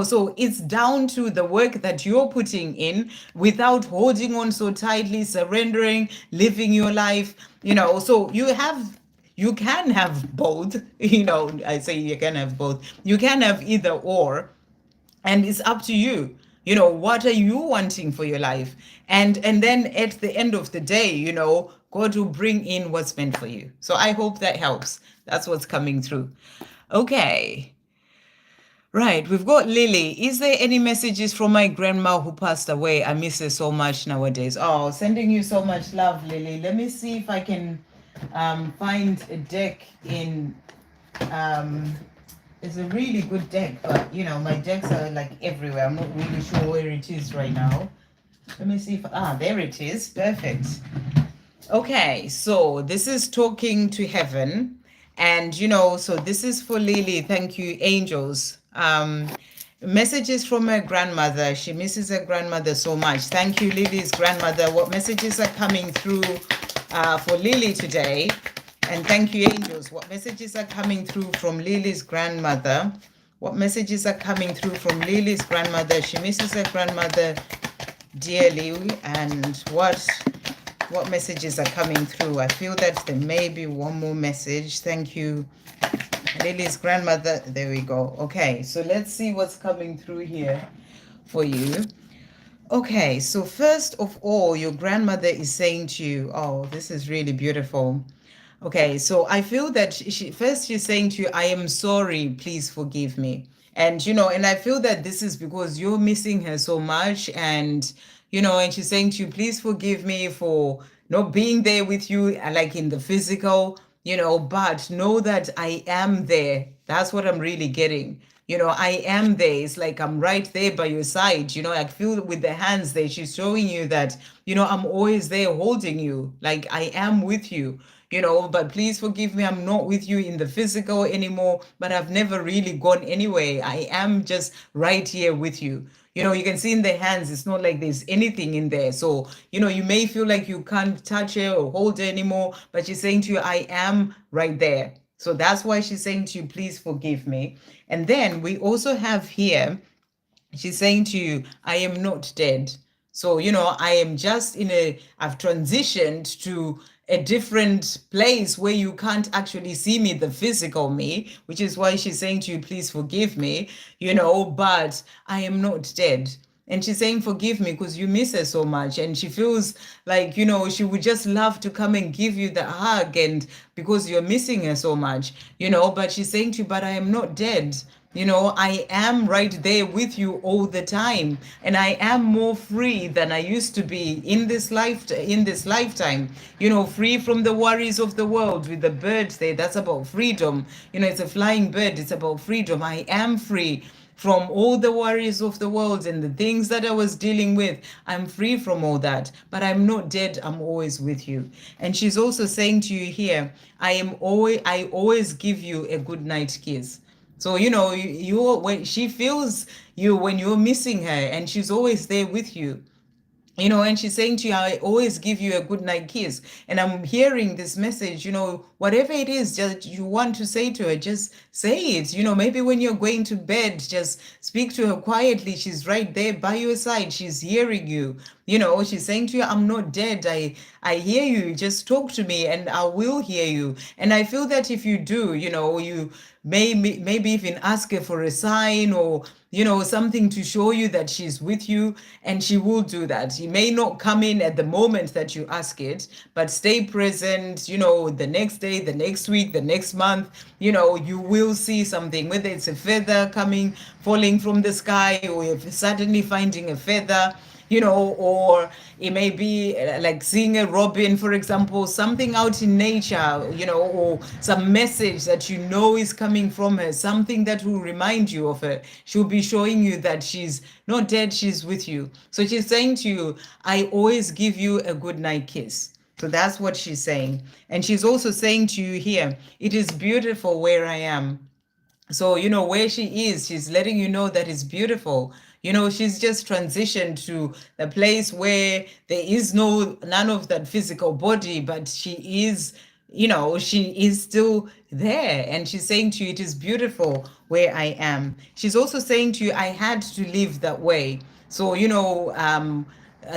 S1: So it's down to the work that you're putting in without holding on so tightly, surrendering, living your life. So you can have both. I say you can have both. You can have either or, and it's up to you. What are you wanting for your life? And then at the end of the day, God will bring in what's meant for you. So I hope that helps. That's what's coming through. Okay. Right, we've got Lily. Is there any messages from my grandma who passed away? I miss her so much nowadays. Oh, sending you so much love, Lily. Let me see if I can find a deck in it's a really good deck, but my decks are like everywhere. I'm not really sure where it is right now. Let me see if there it is. Perfect. Okay, so this is Talking to Heaven, and so this is for Lily. Thank you, angels. Messages from her grandmother. She misses her grandmother so much. Thank you, Lily's grandmother. What messages are coming through for Lily today? And thank you, angels. What messages are coming through from Lily's grandmother? What messages are coming through from Lily's grandmother? She misses her grandmother dearly. And what messages are coming through? I feel that there may be one more message. Thank you, Lily's grandmother. There we go. Okay, so let's see what's coming through here for you. Okay, so first of all, your grandmother is saying to you, oh, this is really beautiful. Okay, so I feel that she's saying to you, I am sorry, please forgive me. And, and I feel that this is because you're missing her so much. And, and she's saying to you, please forgive me for not being there with you, like in the physical, but know that I am there. That's what I'm really getting. I am there. It's like I'm right there by your side. I feel with the hands there, she's showing you that, I'm always there holding you. Like I am with you. But please forgive me, I'm not with you in the physical anymore, but I've never really gone anywhere. I am just right here with you. You can see in the hands, it's not like there's anything in there. So, you may feel like you can't touch her or hold her anymore, but she's saying to you, I am right there. So that's why she's saying to you, please forgive me. And then we also have here, she's saying to you, I am not dead. So, I am just I've transitioned to a different place where you can't actually see me, the physical me, which is why she's saying to you, please forgive me, but I am not dead. And she's saying, forgive me because you miss her so much. And she feels like, she would just love to come and give you the hug, and because you're missing her so much, but she's saying to you, but I am not dead. I am right there with you all the time, and I am more free than I used to be in this lifetime. Free from the worries of the world. With the bird there, that's about freedom. It's a flying bird. It's about freedom. I am free from all the worries of the world and the things that I was dealing with. I'm free from all that, but I'm not dead. I'm always with you. And she's also saying to you here, I always give you a good night kiss. So when she feels you when you're missing her, and she's always there with you. And she's saying to you, I always give you a good night kiss. And I'm hearing this message, whatever it is that you want to say to her, just say it. Maybe when you're going to bed, just speak to her quietly. She's right there by your side. She's hearing you. She's saying to you, I'm not dead. I hear you. Just talk to me and I will hear you. And I feel that if you do, you maybe even ask her for a sign, or something to show you that she's with you, and she will do that. He may not come in at the moment that you ask it, but stay present. The next day, the next week, the next month, you will see something, whether it's a feather falling from the sky, or if suddenly finding a feather, or it may be like seeing a robin, for example, something out in nature, or some message that is coming from her, something that will remind you of her. She'll be showing you that she's not dead, she's with you. So she's saying to you, I always give you a good night kiss. So that's what she's saying. And she's also saying to you here, it is beautiful where I am. So where she is, she's letting you know that it's beautiful. She's just transitioned to the place where there is none of that physical body, but she is still there. And she's saying to you, it is beautiful where I am. She's also saying to you, I had to live that way. So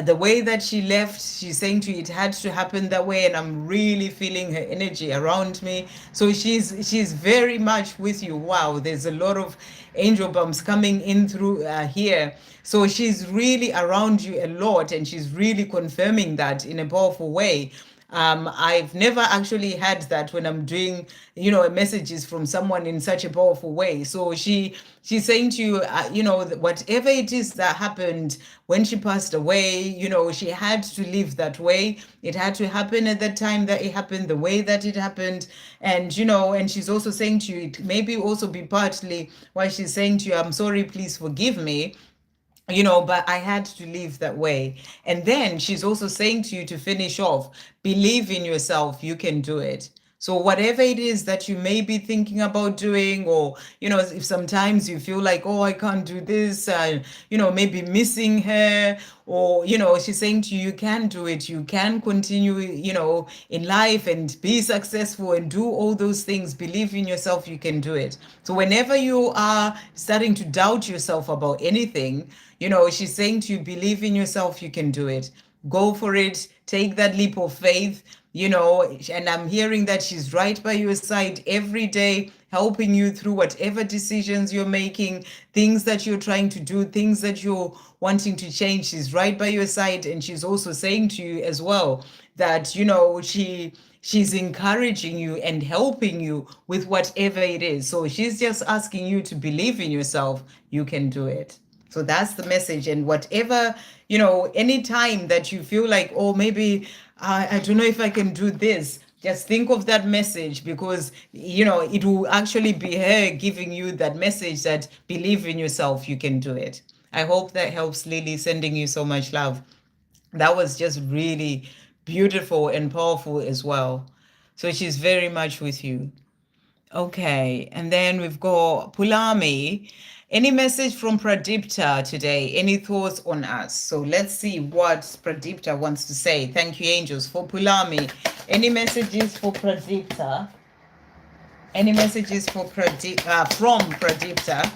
S1: the way that she left, she's saying to you, it had to happen that way, and I'm really feeling her energy around me. So she's very much with you. Wow, there's a lot of angel bumps coming in through here. So she's really around you a lot, and she's really confirming that in a powerful way. I've never actually had that when I'm doing, messages from someone in such a powerful way. So she's saying to you, whatever it is that happened when she passed away, she had to live that way. It had to happen at the time that it happened, the way that it happened. And she's also saying to you, it maybe also be partly why she's saying to you, I'm sorry, please forgive me, but I had to live that way. And then she's also saying to you, to finish off, believe in yourself, you can do it. So whatever it is that you may be thinking about doing, or if sometimes you feel like, oh, I can't do this, maybe missing her, or she's saying to you, you can do it, you can continue in life and be successful and do all those things. Believe in yourself, you can do it. So whenever you are starting to doubt yourself about anything, she's saying to you, believe in yourself, you can do it. Go for it, take that leap of faith. And I'm hearing that she's right by your side every day, helping you through whatever decisions you're making, things that you're trying to do, things that you're wanting to change. She's right by your side. And she's also saying to you as well that, she's encouraging you and helping you with whatever it is. So she's just asking you to believe in yourself, you can do it. So that's the message. And whatever, any time that you feel like, oh, maybe I don't know if I can do this, just think of that message, because, it will actually be her giving you that message that believe in yourself, you can do it. I hope that helps, Lily, sending you so much love. That was just really beautiful and powerful as well. So she's very much with you. Okay, and then we've got Pulami. Any message from Pradipta today? Any thoughts on us? So let's see what Pradipta wants to say. Thank you, angels, for Pulami. Any messages for Pradipta? Any messages for from Pradipta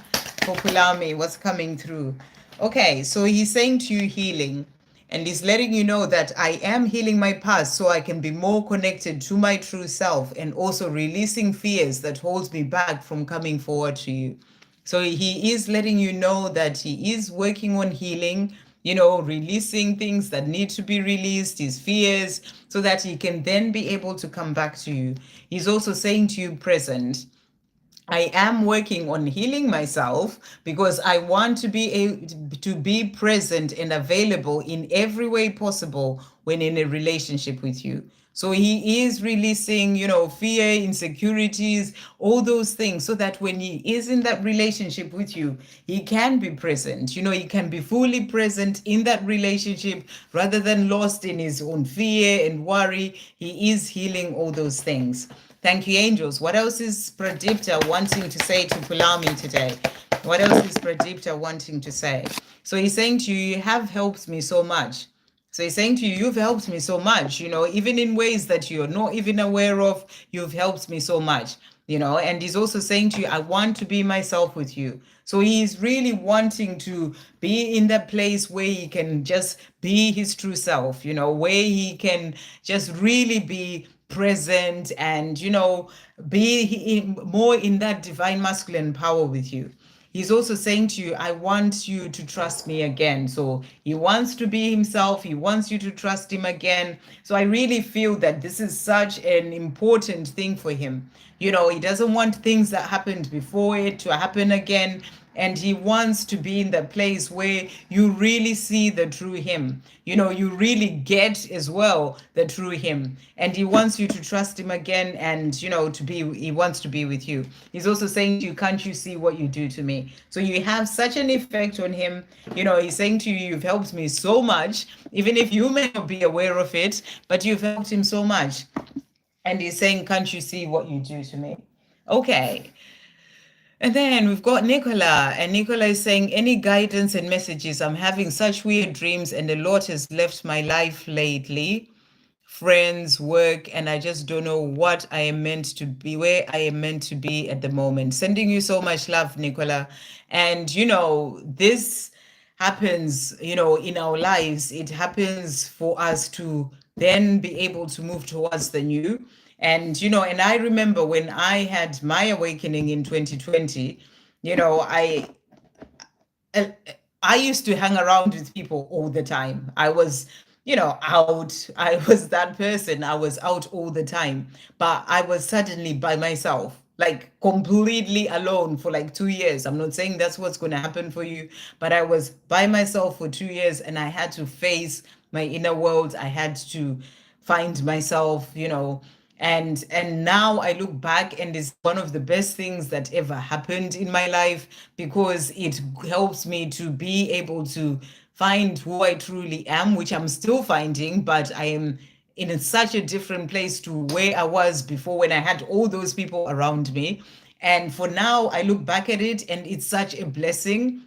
S1: for Pulami? What's coming through? Okay, so he's saying to you, healing. And he's letting you know that I am healing my past so I can be more connected to my true self, and also releasing fears that holds me back from coming forward to you. So he is letting you know that he is working on healing, releasing things that need to be released, his fears, so that he can then be able to come back to you. He's also saying to you, present. I am working on healing myself because I want to be to be present and available in every way possible when in a relationship with you. So he is releasing, fear, insecurities, all those things, so that when he is in that relationship with you, he can be present. He can be fully present in that relationship rather than lost in his own fear and worry. He is healing all those things. Thank you, angels. What else is Pradipta wanting to say to Pulami today? What else is Pradipta wanting to say? So he's saying to you, you have helped me so much. So he's saying to you, you've helped me so much, even in ways that you're not even aware of, you've helped me so much, and he's also saying to you, I want to be myself with you. So he's really wanting to be in that place where he can just be his true self, where he can just really be present and, be more in that divine masculine power with you. He's also saying to you, I want you to trust me again. So he wants to be himself. He wants you to trust him again. So I really feel that this is such an important thing for him. He doesn't want things that happened before it to happen again. And he wants to be in the place where you really see the true him. You really get as well the true him. And he wants you to trust him again and, he wants to be with you. He's also saying to you, can't you see what you do to me? So you have such an effect on him. He's saying to you, you've helped me so much, even if you may not be aware of it, but you've helped him so much. And he's saying, can't you see what you do to me? Okay. And then we've got Nicola, and Nicola is saying, any guidance and messages? I'm having such weird dreams, and a lot has left my life lately. Friends, work, and I just don't know what I am meant to be, where I am meant to be at the moment. Sending you so much love, Nicola. And, this happens, in our lives. It happens for us to then be able to move towards the new. And I remember when I had my awakening in 2020, uh, I used to hang around with people all the time. I was, out. I was that person. I was out all the time. But I was suddenly by myself, like completely alone for like 2 years. I'm not saying that's what's going to happen for you, but I was by myself for 2 years and I had to face my inner world. I had to find myself, and now I look back and it's one of the best things that ever happened in my life because it helps me to be able to find who I truly am, which I'm still finding, but I am in such a different place to where I was before when I had all those people around me. And for now, I look back at it and it's such a blessing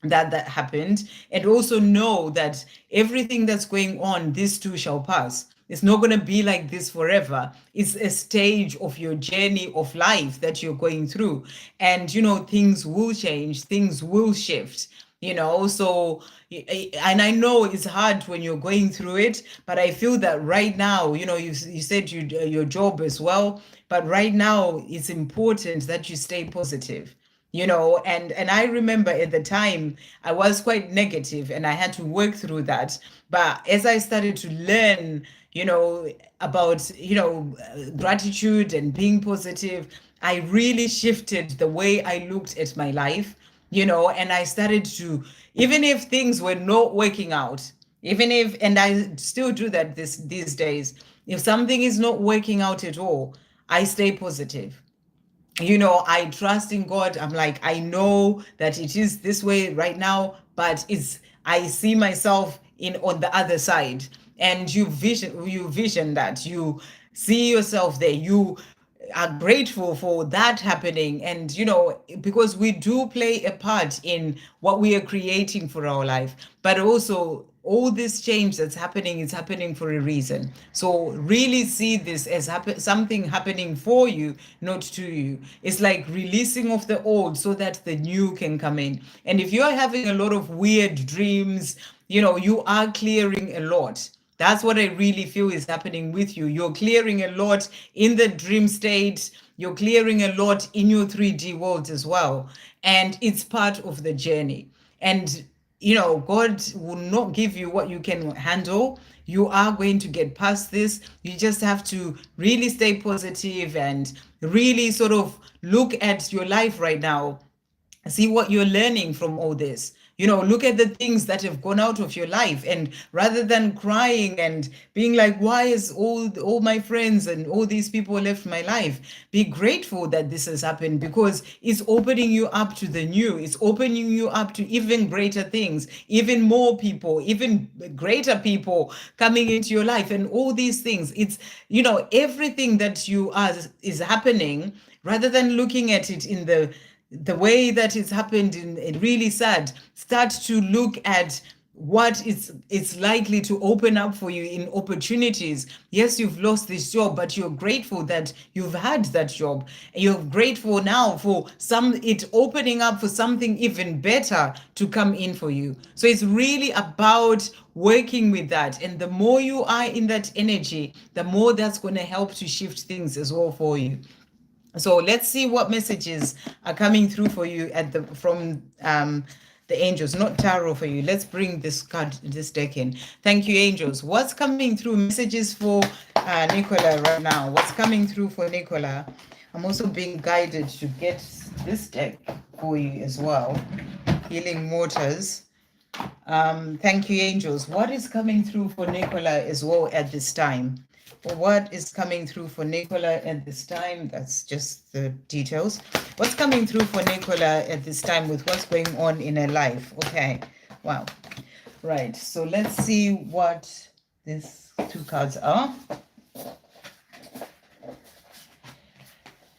S1: that happened, and also know that everything that's going on, this too shall pass. It's not going to be like this forever. It's a stage of your journey of life that you're going through, and things will change, things will shift, so and I know it's hard when you're going through it, but I feel that right now, you said your job as well, but right now it's important that you stay positive, and I remember at the time I was quite negative and I had to work through that. But as I started to learn, about gratitude and being positive, I really shifted the way I looked at my life, and I started to, even if things were not working out, even if, and I still do that these days, if something is not working out at all, I stay positive. I trust in God. I'm like, I know that it is this way right now, but I see myself in on the other side. And you vision that, you see yourself there, you are grateful for that happening. And because we do play a part in what we are creating for our life, but also all this change that's happening is happening for a reason. So really see this as something happening for you, not to you. It's like releasing of the old so that the new can come in. And if you're having a lot of weird dreams, you are clearing a lot. That's what I really feel is happening with you. You're clearing a lot in the dream state. You're clearing a lot in your 3D world as well. And it's part of the journey. And God will not give you what you can handle. You are going to get past this. You just have to really stay positive and really sort of look at your life right now, see what you're learning from all this. Look at the things that have gone out of your life, and rather than crying and being like, why is all my friends and all these people left my life, be grateful that this has happened, because it's opening you up to the new. It's opening you up to even greater things, even more people, even greater people coming into your life, and all these things. It's everything that you are is happening. Rather than looking at it in the way that it's happened in really sad, start to look at what it's likely to open up for you in opportunities. Yes, you've lost this job, but you're grateful that you've had that job. You're grateful now for it opening up for something even better to come in for you. So it's really about working with that, and the more you are in that energy, the more that's going to help to shift things as well for you. So let's see what messages are coming through for you from the angels, not tarot for you. Let's bring this deck in. Thank you, angels. What's coming through? Messages for Nicola right now. What's coming through for Nicola? I'm also being guided to get this deck for you as well. Healing Waters. Thank you, angels. What is coming through for Nicola as well at this time? What is coming through for Nicola at this time? That's just the details. What's coming through for Nicola at this time with what's going on in her life? Okay. Wow. Right. So let's see what these two cards are.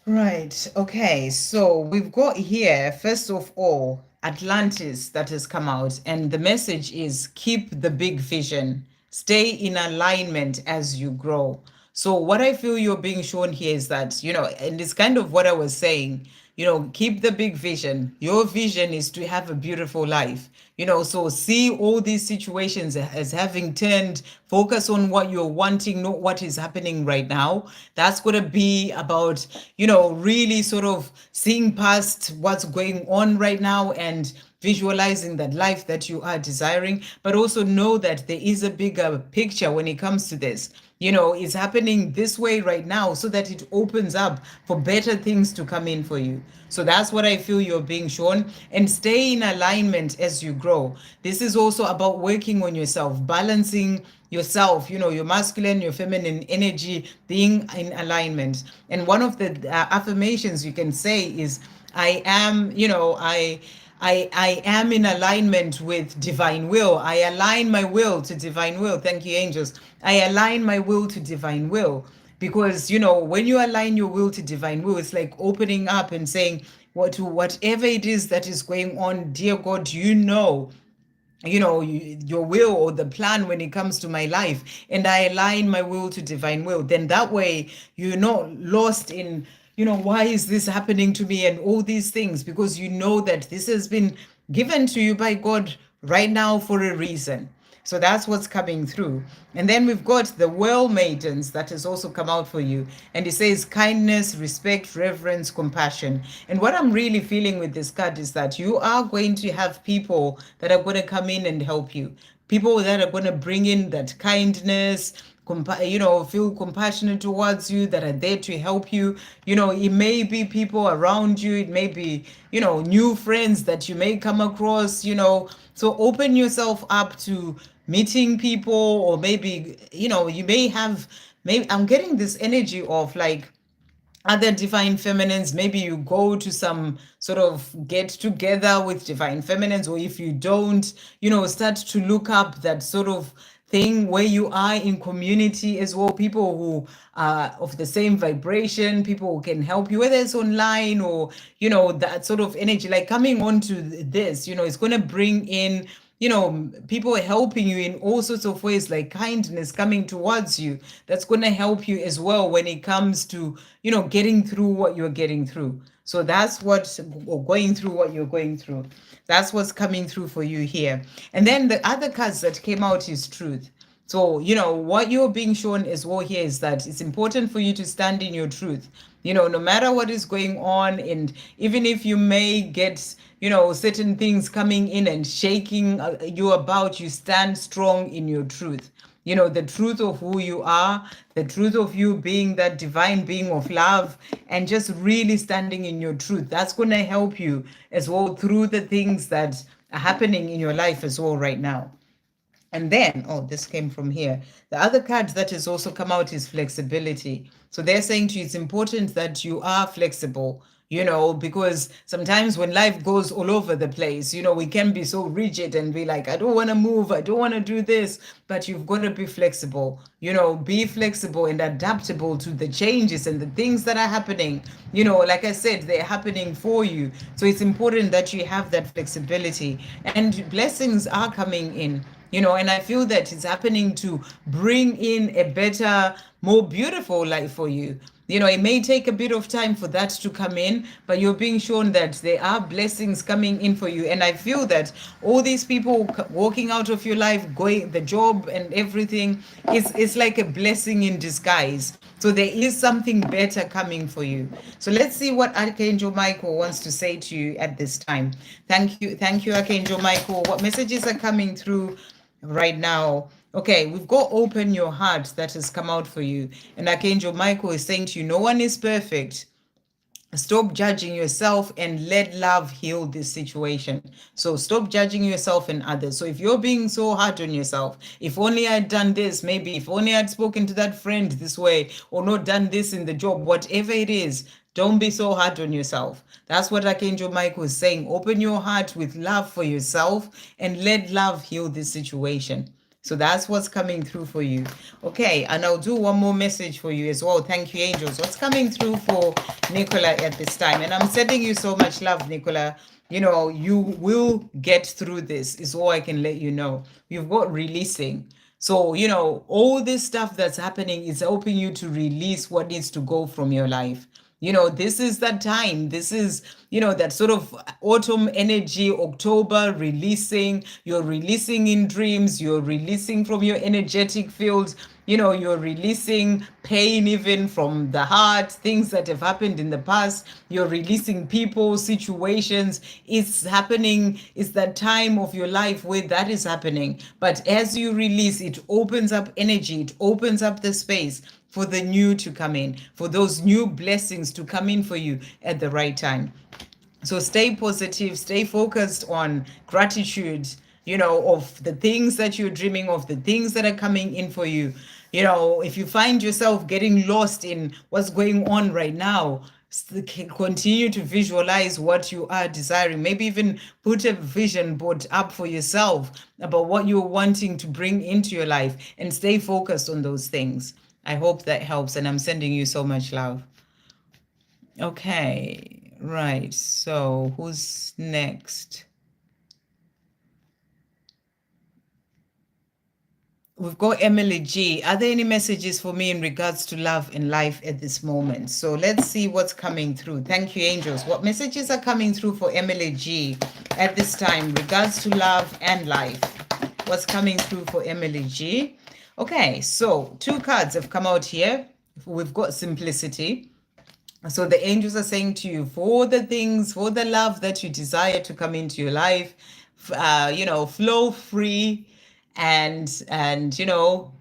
S1: Right. Okay. So we've got here, first of all, Atlantis that has come out. And the message is keep the big vision. Stay in alignment as you grow. So what I feel you're being shown here is that, and it's kind of what I was saying, keep the big vision. Your vision is to have a beautiful life. So see all these situations as having turned, focus on what you're wanting, not what is happening right now. That's going to be about, really sort of seeing past what's going on right now and visualizing that life that you are desiring, but also know that there is a bigger picture when it comes to this. It's happening this way right now so that it opens up for better things to come in for you. So that's what I feel you're being shown. And stay in alignment as you grow. This is also about working on yourself, balancing yourself, your masculine, your feminine energy, being in alignment. And one of the affirmations you can say is, I am, I am in alignment with divine will. I align my will to divine will. Thank you, angels. I align my will to divine will. Because, when you align your will to divine will, it's like opening up and saying, whatever it is that is going on, dear God, your will or the plan when it comes to my life, and I align my will to divine will. Then that way you're not lost in, why is this happening to me and all these things, because you know that this has been given to you by God right now for a reason. So that's what's coming through. And then we've got the World Maidens that has also come out for you. And it says kindness, respect, reverence, compassion. And what I'm really feeling with this card is that you are going to have people that are going to come in and help you. People that are going to bring in that kindness, feel compassionate towards you, that are there to help you. It may be people around you. It may be, new friends that you may come across, So open yourself up to meeting people, or maybe, you may have, maybe I'm getting this energy of like, other divine feminines. Maybe you go to some sort of get together with divine feminines, or if you don't, start to look up that sort of thing where you are in community as well, people who are of the same vibration, people who can help you, whether it's online or that sort of energy, like coming on to this, it's going to bring in people helping you in all sorts of ways, like kindness coming towards you. That's going to help you as well when it comes to, getting through what you're getting through. So that's what's going through what you're going through. That's what's coming through for you here. And then the other cards that came out is truth. So, what you're being shown as well here is that it's important for you to stand in your truth. No matter what is going on, and even if you may get, certain things coming in and shaking you about, you stand strong in your truth. The truth of who you are, the truth of you being that divine being of love, and just really standing in your truth. That's going to help you as well through the things that are happening in your life as well right now. And then, oh, this came from here. The other card that has also come out is flexibility. So they're saying to you, it's important that you are flexible, because sometimes when life goes all over the place, we can be so rigid and be like, I don't want to move, I don't want to do this, but you've got to be flexible, be flexible and adaptable to the changes and the things that are happening. Like I said, they're happening for you. So it's important that you have that flexibility, and blessings are coming in. And I feel that it's happening to bring in a better, more beautiful life for you. It may take a bit of time for that to come in, but you're being shown that there are blessings coming in for you. And I feel that all these people walking out of your life, going the job and everything, it's like a blessing in disguise. So there is something better coming for you. So let's see what Archangel Michael wants to say to you at this time. Thank you, Archangel Michael. What messages are coming through right now? Okay, we've got open your heart that has come out for you. And Archangel Michael is saying to you, no one is perfect. Stop judging yourself and let love heal this situation. So stop judging yourself and others. So if you're being so hard on yourself, if only I'd done this, maybe if only I'd spoken to that friend this way, or not done this in the job, whatever it is, don't be so hard on yourself. That's what Archangel Michael is saying. Open your heart with love for yourself and let love heal this situation. So that's what's coming through for you. Okay, and I'll do one more message for you as well. Thank you, angels. What's coming through for Nicola at this time? And I'm sending you so much love, Nicola. You will get through this, is all I can let you know. You've got releasing. So, all this stuff that's happening is helping you to release what needs to go from your life. This is that time. This is, that sort of autumn energy, October, releasing. You're releasing in dreams. You're releasing from your energetic field. You're releasing pain even from the heart, things that have happened in the past. You're releasing people, situations. It's happening. It's that time of your life where that is happening. But as you release, it opens up energy. It opens up the space for the new to come in, for those new blessings to come in for you at the right time. So stay positive, stay focused on gratitude, of the things that you're dreaming of, the things that are coming in for you. If you find yourself getting lost in what's going on right now, continue to visualize what you are desiring. Maybe even put a vision board up for yourself about what you're wanting to bring into your life, and stay focused on those things. I hope that helps, and I'm sending you so much love. Okay, right. So who's next? We've got Emily G. Are there any messages for me in regards to love and life at this moment? So let's see what's coming through. Thank you, angels. What messages are coming through for Emily G at this time, regards to love and life? What's coming through for Emily G? Okay, so 2 cards have come out here. We've got simplicity. So the angels are saying to you, for the things, for the love that you desire to come into your life, flow free and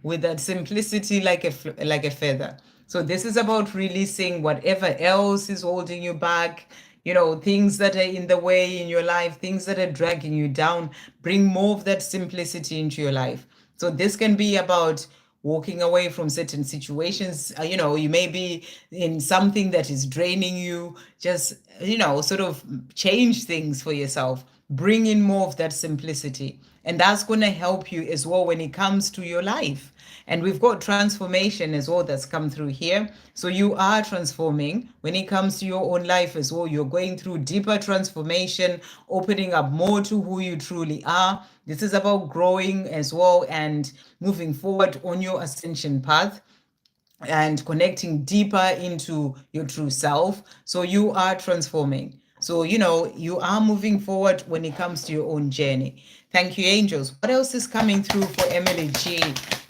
S1: with that simplicity like a feather. So this is about releasing whatever else is holding you back, things that are in the way in your life, things that are dragging you down. Bring more of that simplicity into your life. So this can be about walking away from certain situations. You may be in something that is draining you. Just, sort of change things for yourself. Bring in more of that simplicity. And that's going to help you as well when it comes to your life. And we've got transformation as well that's come through here. So you are transforming when it comes to your own life as well. You're going through deeper transformation, opening up more to who you truly are. This is about growing as well and moving forward on your ascension path and connecting deeper into your true self. So you are transforming. So, you are moving forward when it comes to your own journey. Thank you, angels. What else is coming through for Emily G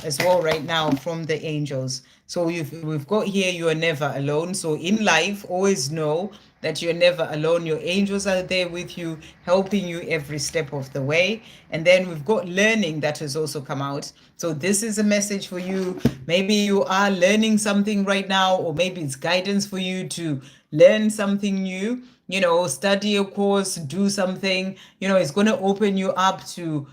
S1: as well right now from the angels. So we've got here, you are never alone. So in life, always know that you're never alone. Your angels are there with you, helping you every step of the way. And then we've got learning that has also come out. So this is a message for you. Maybe you are learning something right now, or maybe it's guidance for you to learn something new. Study a course, do something. It's going to open you up to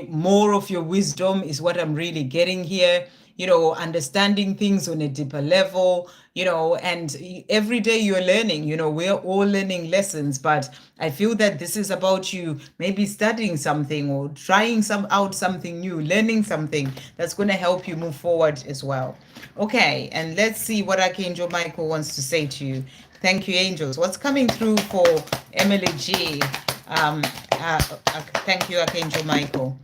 S1: more of your wisdom, is what I'm really getting here. Understanding things on a deeper level, and every day you're learning. We're all learning lessons, but I feel that this is about you maybe studying something or trying out something new, learning something that's going to help you move forward as well. Okay, and let's see what Archangel Michael wants to say to you. Thank you, angels. What's coming through for Emily G? Thank you, Archangel Michael.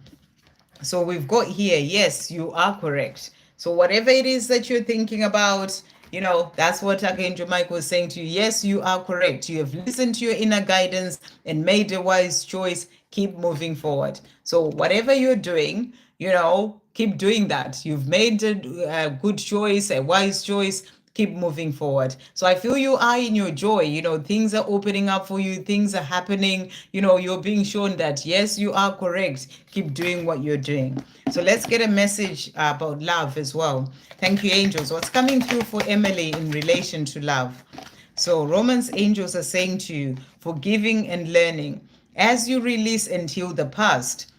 S1: So we've got here, yes, you are correct. So whatever it is that you're thinking about, that's what Archangel Michael is saying to you. Yes, you are correct. You have listened to your inner guidance and made a wise choice. Keep moving forward. So whatever you're doing, keep doing that. You've made a good choice, a wise choice. Keep moving forward. So I feel you are in your joy. Things are opening up for you, things are happening. You're being shown that yes, you are correct. Keep doing what you're doing. So let's get a message about love as well. Thank you, angels. What's coming through for Emily in relation to love? So Romans angels are saying to you, forgiving and learning. As you release and heal the past,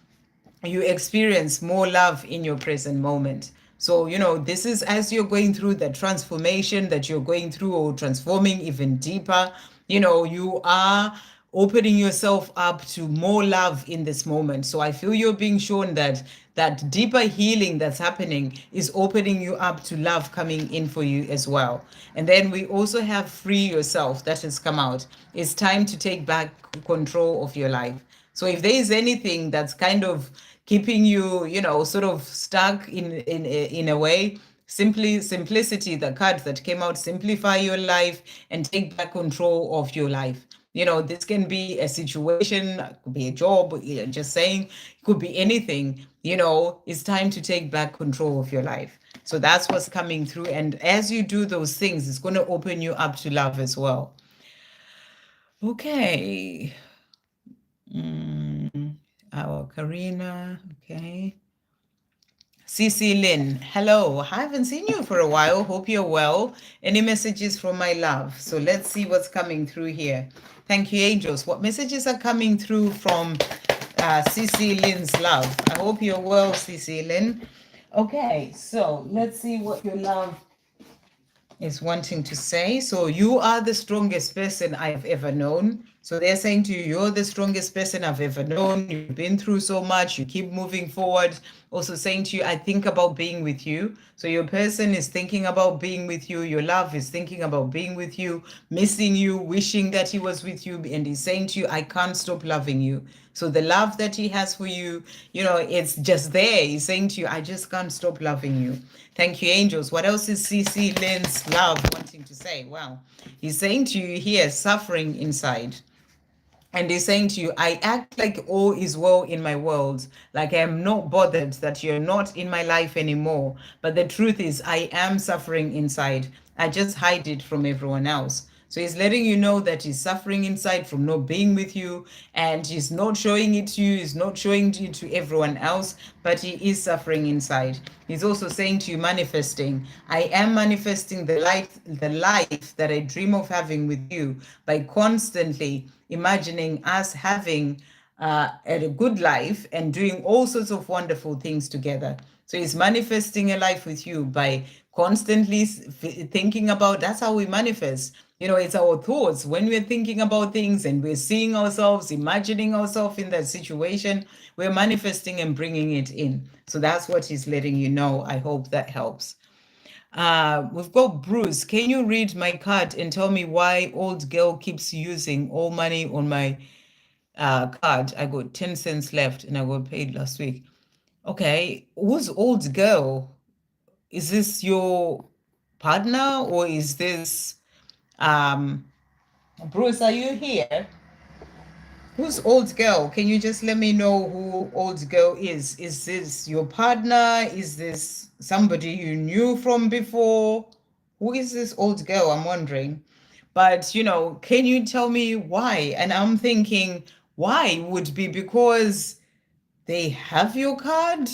S1: you experience more love in your present moment. So, this is as you're going through the transformation that you're going through, or transforming even deeper, you are opening yourself up to more love in this moment. So I feel you're being shown that that deeper healing that's happening is opening you up to love coming in for you as well. And then we also have free yourself that has come out. It's time to take back control of your life. So if there is anything that's kind of keeping you, sort of stuck in a way, simplicity, the cards that came out, simplify your life and take back control of your life. This can be a situation, it could be a job, just saying, it could be anything. It's time to take back control of your life. So that's what's coming through. And as you do those things, it's going to open you up to love as well. Okay. Our Karina, okay. CeCe Lyn, hello. I haven't seen you for a while. Hope you're well. Any messages from my love? So let's see what's coming through here. Thank you, angels. What messages are coming through from CeCe Lyn's love? I hope you're well, CeCe Lyn. Okay, so let's see what your love is wanting to say. So you are the strongest person I've ever known. So they're saying to you, you're the strongest person I've ever known. You've been through so much. You keep moving forward. Also saying to you, I think about being with you. So your person is thinking about being with you. Your love is thinking about being with you, missing you, wishing that he was with you. And he's saying to you, I can't stop loving you. So the love that he has for you, it's just there. He's saying to you, I just can't stop loving you. Thank you, angels. What else is CeCe Lyn's love wanting to say? Wow. He's saying to you here, suffering inside. And he's saying to you, I act like all is well in my world, like I am not bothered that you're not in my life anymore. But the truth is, I am suffering inside. I just hide it from everyone else. So he's letting you know that he's suffering inside from not being with you, and he's not showing it to you, he's not showing it to everyone else, but he is suffering inside. He's also saying to you, manifesting, I am manifesting the life that I dream of having with you by constantly imagining us having a good life and doing all sorts of wonderful things together. So he's manifesting a life with you by constantly thinking about, that's how we manifest. It's our thoughts. When we're thinking about things and we're seeing ourselves, imagining ourselves in that situation, we're manifesting and bringing it in. So that's what he's letting you know. I hope that helps. We've got Bruce. Can you read my card and tell me why old girl keeps using all money on my card? I got 10 cents left and I got paid last week. Okay, who's old girl? Is this your partner, or is this Bruce, are you here? Who's old girl? Can you just let me know who old girl is? Is this your partner? Is this somebody you knew from before? Who is this old girl? I'm wondering. But, can you tell me why? And I'm thinking, why would be because they have your card?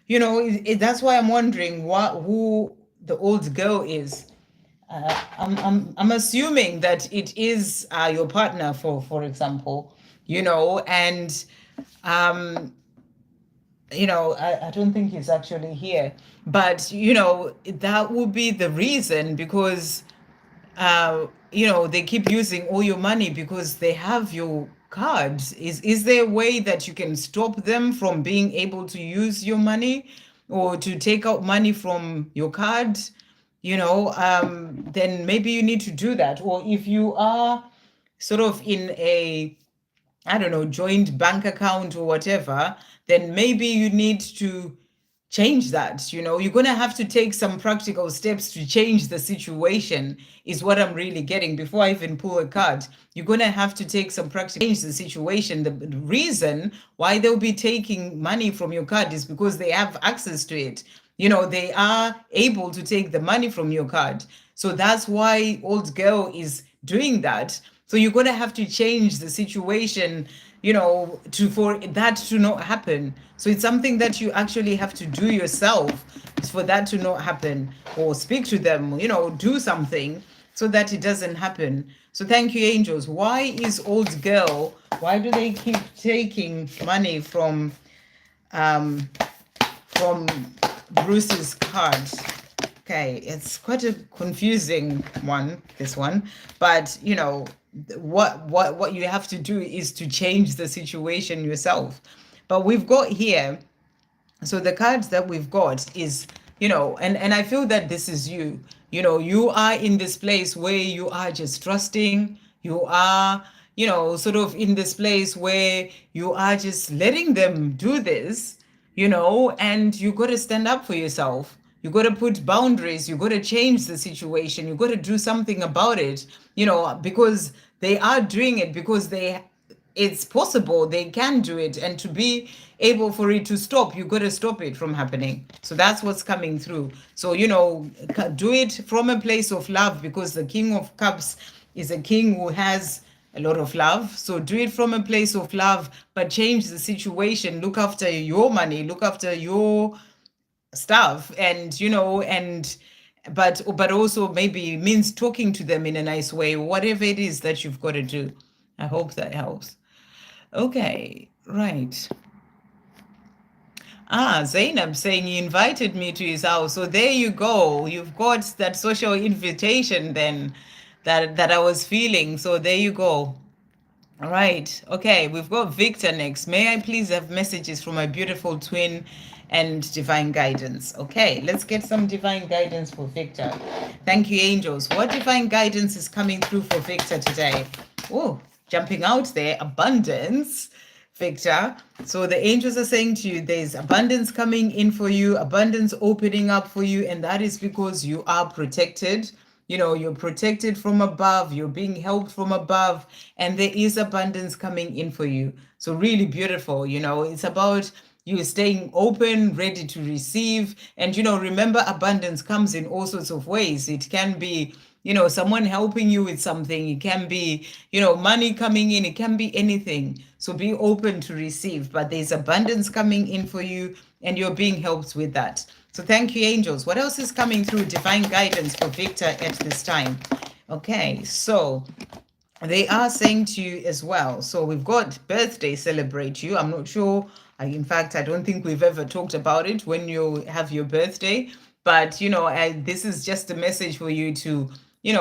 S1: That's why I'm wondering who the old girl is. I'm assuming that it is your partner, for example, and um, I don't think he's actually here, but that would be the reason because they keep using all your money because they have your cards. Is there a way that you can stop them from being able to use your money or to take out money from your card? Then maybe you need to do that. Or if you are sort of in a, I don't know, joint bank account or whatever, then maybe you need to change that. You're going to have to take some practical steps to change the situation, is what I'm really getting. Before I even pull a card, you're going to have to take some practical change the situation. The reason why they'll be taking money from your card is because they have access to it. They are able to take the money from your card. So that's why old girl is doing that. So you're going to have to change the situation, for that to not happen. So it's something that you actually have to do yourself for that to not happen, or speak to them, do something so that it doesn't happen. So thank you, angels. Why is old girl, why do they keep taking money um, from Bruce's card? Okay, it's quite a confusing one, this one, but what you have to do is to change the situation yourself. But we've got here, so the cards that we've got is, and I feel that this is you. You are in this place where you are just trusting. You are, sort of in this place where you are just letting them do this, and you got to stand up for yourself. You got to put boundaries. You got to change the situation. You got to do something about it, because they are doing it because it's possible they can do it, and to be able for it to stop, you got to stop it from happening. So that's what's coming through. So do it from a place of love, because the King of Cups is a king who has a lot of love. So do it from a place of love, but change the situation. Look after your money, look after your stuff, and but also maybe means talking to them in a nice way, whatever it is that you've got to do. I hope that helps. Okay, right. Zainab saying he invited me to his house. So there you go. You've got that social invitation then that I was feeling. So there you go. All right. Okay, we've got Victor next. May I please have messages from my beautiful twin and divine guidance? Okay, let's get some divine guidance for Victor. Thank you, angels. What divine guidance is coming through for Victor today? Oh, jumping out there, abundance, Victor. So the angels are saying to you, there's abundance coming in for you, abundance opening up for you, and that is because you are protected. You're protected from above, you're being helped from above, and there is abundance coming in for you. So really beautiful. It's about you staying open, ready to receive. And remember, abundance comes in all sorts of ways. It can be someone helping you with something. It can be money coming in. It can be anything. So be open to receive, but there's abundance coming in for you, and you're being helped with that. So thank you, angels. What else is coming through? Divine guidance for Victor at this time. Okay, so they are saying to you as well. So we've got birthday celebrate you. I'm not sure. In fact, I don't think we've ever talked about it when you have your birthday. But, this is just a message for you to,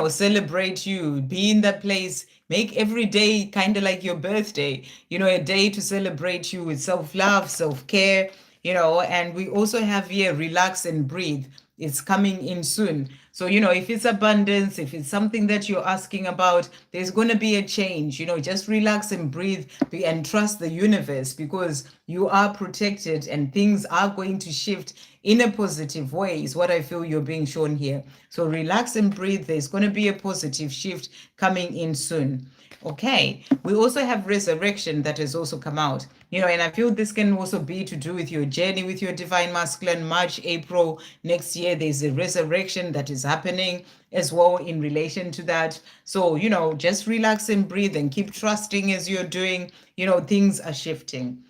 S1: celebrate you, be in that place, make every day kind of like your birthday, a day to celebrate you with self-love, self-care, and we also have here, relax and breathe. It's coming in soon. So, if it's abundance, if it's something that you're asking about, there's going to be a change. Just relax and breathe and trust the universe, because you are protected and things are going to shift in a positive way, is what I feel you're being shown here. So relax and breathe. There's going to be a positive shift coming in soon. Okay, we also have resurrection that has also come out, and I feel this can also be to do with your journey with your divine masculine. March, April next year, there's a resurrection that is happening as well in relation to that. So, just relax and breathe and keep trusting as you're doing, things are shifting.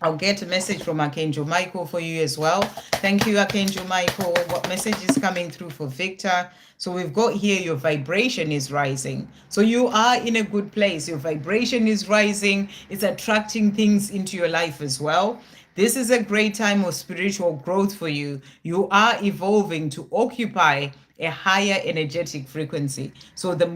S1: I'll get a message from Archangel Michael for you as well. Thank you, Archangel Michael. What message is coming through for Victor? So we've got here, your vibration is rising. So you are in a good place. Your vibration is rising. It's attracting things into your life as well. This is a great time of spiritual growth for you. You are evolving to occupy a higher energetic frequency. So the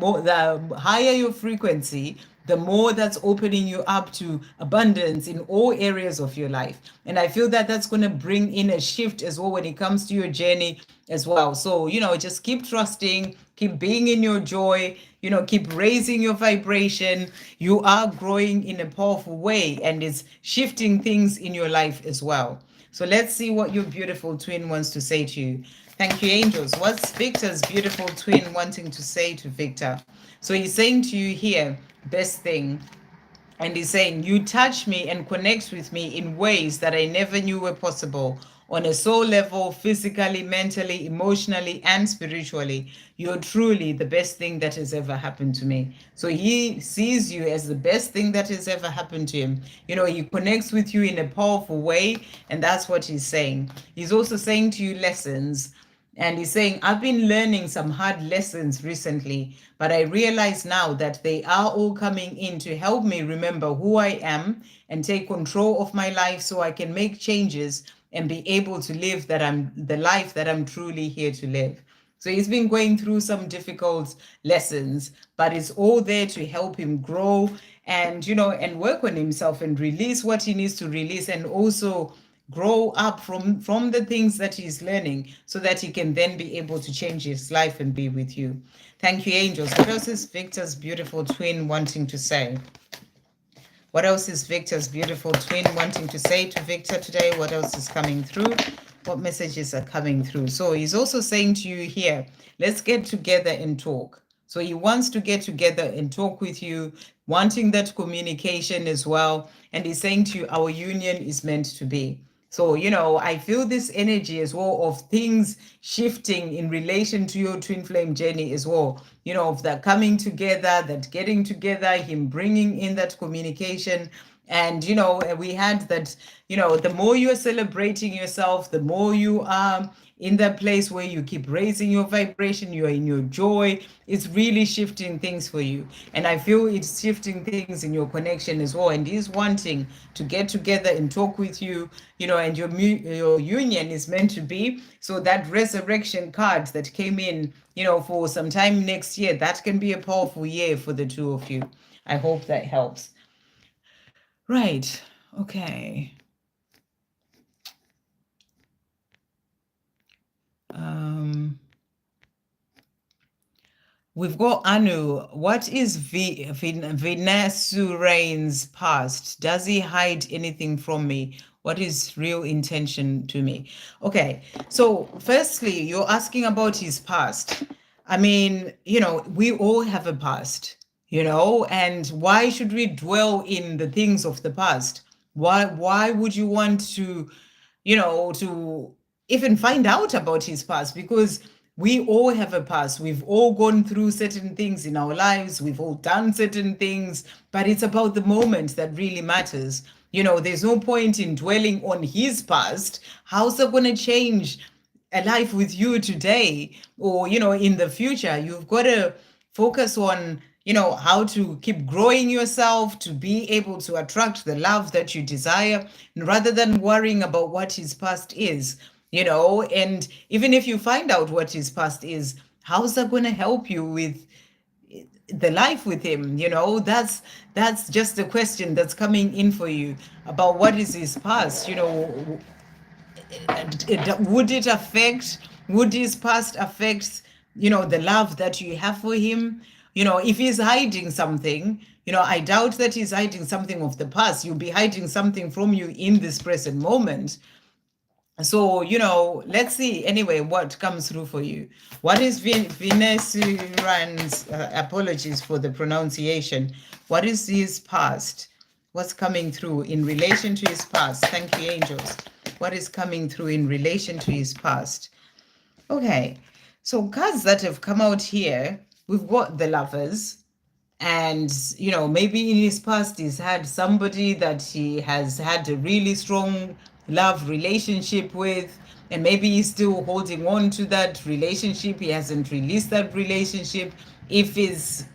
S1: higher your frequency, the more that's opening you up to abundance in all areas of your life. And I feel that that's going to bring in a shift as well when it comes to your journey as well. So, just keep trusting, keep being in your joy, keep raising your vibration. You are growing in a powerful way, and it's shifting things in your life as well. So let's see what your beautiful twin wants to say to you. Thank you, angels. What's Victor's beautiful twin wanting to say to Victor? So he's saying to you here, best thing. And he's saying, you touch me and connect with me in ways that I never knew were possible. On a soul level, physically, mentally, emotionally, and spiritually, you're truly the best thing that has ever happened to me. So he sees you as the best thing that has ever happened to him. He connects with you in a powerful way, and that's what he's saying. He's also saying to you lessons. And he's saying, I've been learning some hard lessons recently, but I realize now that they are all coming in to help me remember who I am and take control of my life so I can make changes and be able to live the life that I'm truly here to live. So he's been going through some difficult lessons, but it's all there to help him grow and, and work on himself and release what he needs to release, and also grow up from the things that he's learning, so that he can then be able to change his life and be with you. Thank you, angels. What else is Victor's beautiful twin wanting to say? What else is Victor's beautiful twin wanting to say to Victor today? What else is coming through? What messages are coming through? So he's also saying to you here, let's get together and talk. So he wants to get together and talk with you, wanting that communication as well. And he's saying to you, our union is meant to be. So, I feel this energy as well of things shifting in relation to your twin flame journey as well, of that coming together, that getting together, him bringing in that communication. And, we had that, the more you're celebrating yourself, the more you are in that place where you keep raising your vibration, you're in your joy, it's really shifting things for you. And I feel it's shifting things in your connection as well. And he's wanting to get together and talk with you, and your union is meant to be. So that resurrection card that came in, for some time next year, that can be a powerful year for the two of you. I hope that helps. Right. Okay. We've got Anu. What is Vinasurain's past? Does he hide anything from me? What is real intention to me? Okay, so firstly, you're asking about his past. I mean, we all have a past, and why should we dwell in the things of the past? Why would you want to, to even find out about his past? Because we all have a past. We've all gone through certain things in our lives. We've all done certain things, but it's about the moment that really matters. There's no point in dwelling on his past. How's that going to change a life with you today or, in the future? You've got to focus on, how to keep growing yourself to be able to attract the love that you desire, rather than worrying about what his past is. And even if you find out what his past is, how's that going to help you with the life with him? That's just a question that's coming in for you about what is his past. Would his past affect the love that you have for him. If he's hiding something, I doubt that he's hiding something of the past. You'll be hiding something from you in this present moment. So, let's see anyway what comes through for you. What is Vinesiran's, apologies for the pronunciation. What is his past? What's coming through in relation to his past? Thank you, angels. What is coming through in relation to his past? Okay, so cards that have come out here, we've got the Lovers. And maybe in his past he's had somebody that he has had a really strong love relationship with, and maybe he's still holding on to that relationship. He hasn't released that relationship. If he's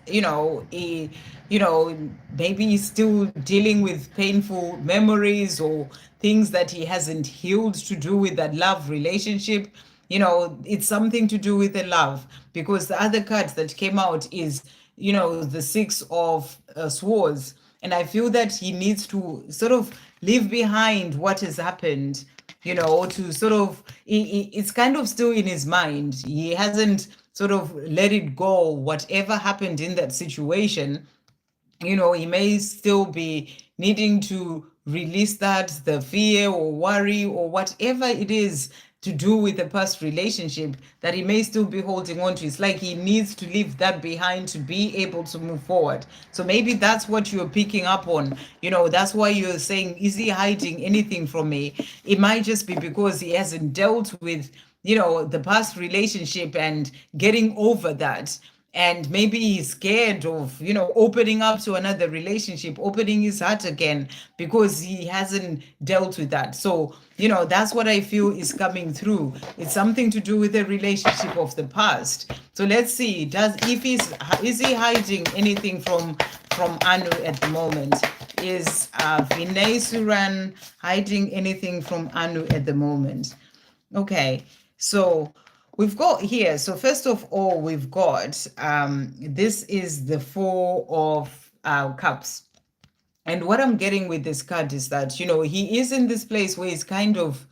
S1: maybe he's still dealing with painful memories or things that he hasn't healed to do with that love relationship. It's something to do with the love, because the other card that came out is the Six of Swords. And I feel that he needs to sort of leave behind what has happened, to sort of, it's kind of still in his mind. He hasn't sort of let it go, whatever happened in that situation. He may still be needing to release that, the fear or worry or whatever it is to do with the past relationship that he may still be holding on to. It's like he needs to leave that behind to be able to move forward. So maybe that's what you're picking up on. That's why you're saying, is he hiding anything from me? It might just be because he hasn't dealt with, the past relationship and getting over that. And maybe he's scared of opening up to another relationship, opening his heart again, because he hasn't dealt with that. So that's what I feel is coming through. It's something to do with the relationship of the past. So let's see, is he hiding anything from Anu at the moment? Is Vinay hiding anything from Anu at the moment? Okay, so we've got here, so first of all, we've got, this is the Four of Cups. And what I'm getting with this card is that, he is in this place where he's kind of,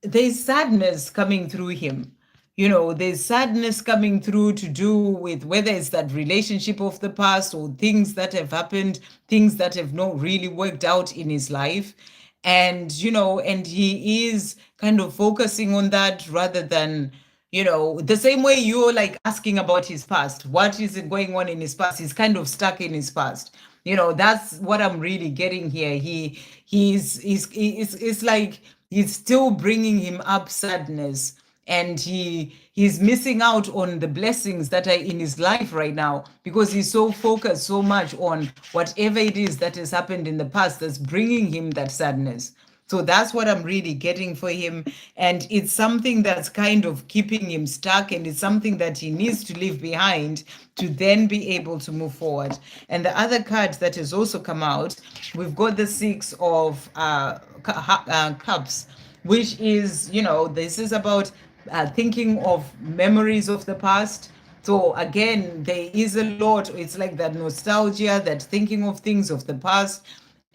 S1: there's sadness coming through him. There's sadness coming through to do with whether it's that relationship of the past or things that have happened, things that have not really worked out in his life. And and he is kind of focusing on that rather than the same way you're like asking about his past, what is it going on in his past. He's kind of stuck in his past. That's what I'm really getting here. It's like he's still bringing him up sadness, and he's missing out on the blessings that are in his life right now, because he's so focused so much on whatever it is that has happened in the past that's bringing him that sadness. So that's what I'm really getting for him. And it's something that's kind of keeping him stuck, and it's something that he needs to leave behind to then be able to move forward. And the other card that has also come out, we've got the Six of Cups, which is, this is about thinking of memories of the past. So again, there is a lot, it's like that nostalgia, that thinking of things of the past.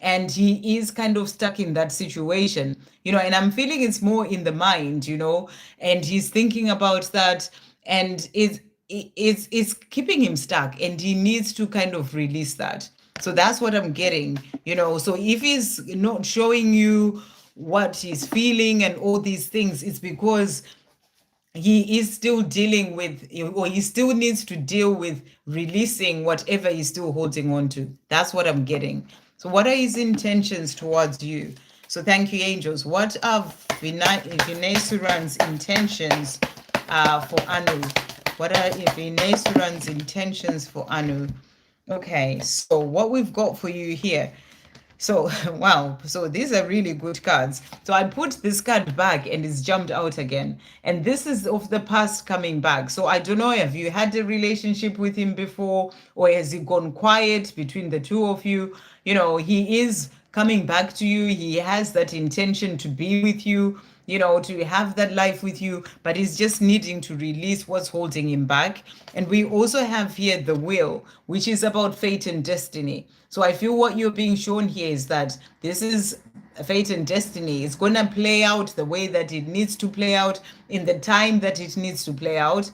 S1: And he is kind of stuck in that situation, and I'm feeling it's more in the mind, and he's thinking about that, and it's keeping him stuck, and he needs to kind of release that. So that's what I'm getting, so if he's not showing you what he's feeling and all these things, it's because he is still dealing with, or he still needs to deal with releasing whatever he's still holding on to. That's what I'm getting. So what are his intentions towards you? So thank you, angels. What are Vinay intentions for Anu? What are Vinay intentions for Anu? Okay, so what we've got for you here. So, wow. So these are really good cards. So I put this card back and it's jumped out again. And this is of the past coming back. So I don't know, have you had a relationship with him before, or has it gone quiet between the two of you? He is coming back to you. He has that intention to be with you, to have that life with you, but he's just needing to release what's holding him back. And we also have here the Wheel, which is about fate and destiny. So I feel what you're being shown here is that this is fate and destiny is going to play out the way that it needs to play out in the time that it needs to play out.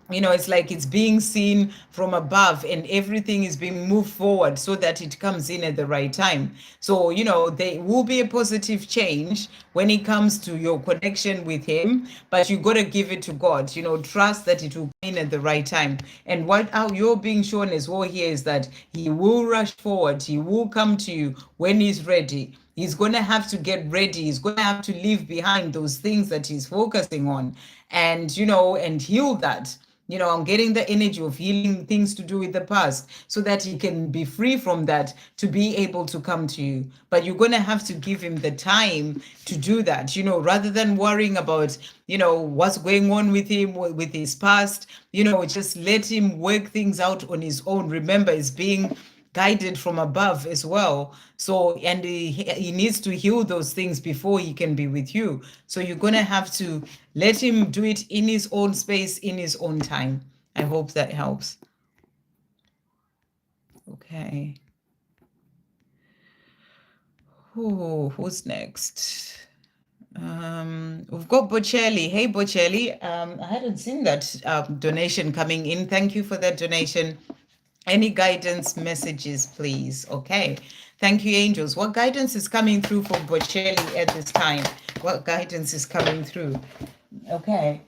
S1: It's like it's being seen from above and everything is being moved forward so that it comes in at the right time. So, there will be a positive change when it comes to your connection with him, but you got to give it to God. Trust that it will come in at the right time. And how you're being shown as well here is that he will rush forward, he will come to you when he's ready. He's going to have to get ready. He's going to have to leave behind those things that he's focusing on and heal that. I'm getting the energy of healing things to do with the past so that he can be free from that to be able to come to you. But you're going to have to give him the time to do that, rather than worrying about, what's going on with him, with his past, just let him work things out on his own. Remember, it's being guided from above as well. So, and he needs to heal those things before he can be with you. So you're going to have to let him do it in his own space, in his own time. I hope that helps. Okay. Who's next? We've got Bocelli. Hey, Bocelli. I hadn't seen that donation coming in. Thank you for that donation. Any guidance messages, please? Okay. Thank you, angels. What guidance is coming through for Bocelli at this time? What guidance is coming through? Okay.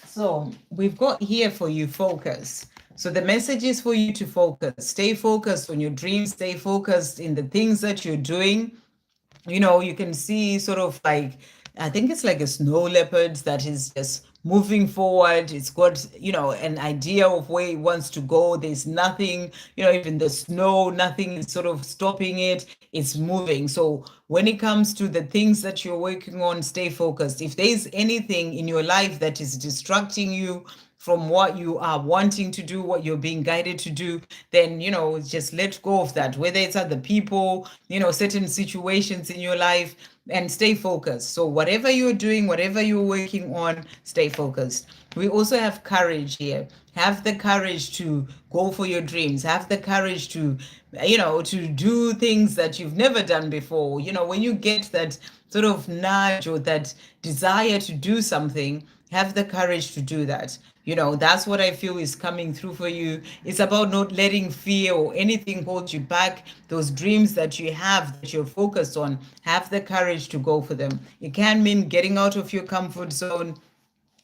S1: So we've got here for you focus. So the message is for you to focus. Stay focused on your dreams. Stay focused in the things that you're doing. You can see sort of like, I think it's like a snow leopard that is just moving forward. It's got, an idea of where it wants to go. There's nothing, even the snow, nothing is sort of stopping it. It's moving. So when it comes to the things that you're working on, stay focused. If there's anything in your life that is distracting you from what you are wanting to do, what you're being guided to do, then, just let go of that, whether it's other people, certain situations in your life, and stay focused. So whatever you're doing, whatever you're working on, stay focused. We also have courage here. Have the courage to go for your dreams. Have the courage to, to do things that you've never done before. When you get that sort of nudge or that desire to do something, have the courage to do that. That's what I feel is coming through for you. It's about not letting fear or anything hold you back. Those dreams that you have, that you're focused on, have the courage to go for them. It can mean getting out of your comfort zone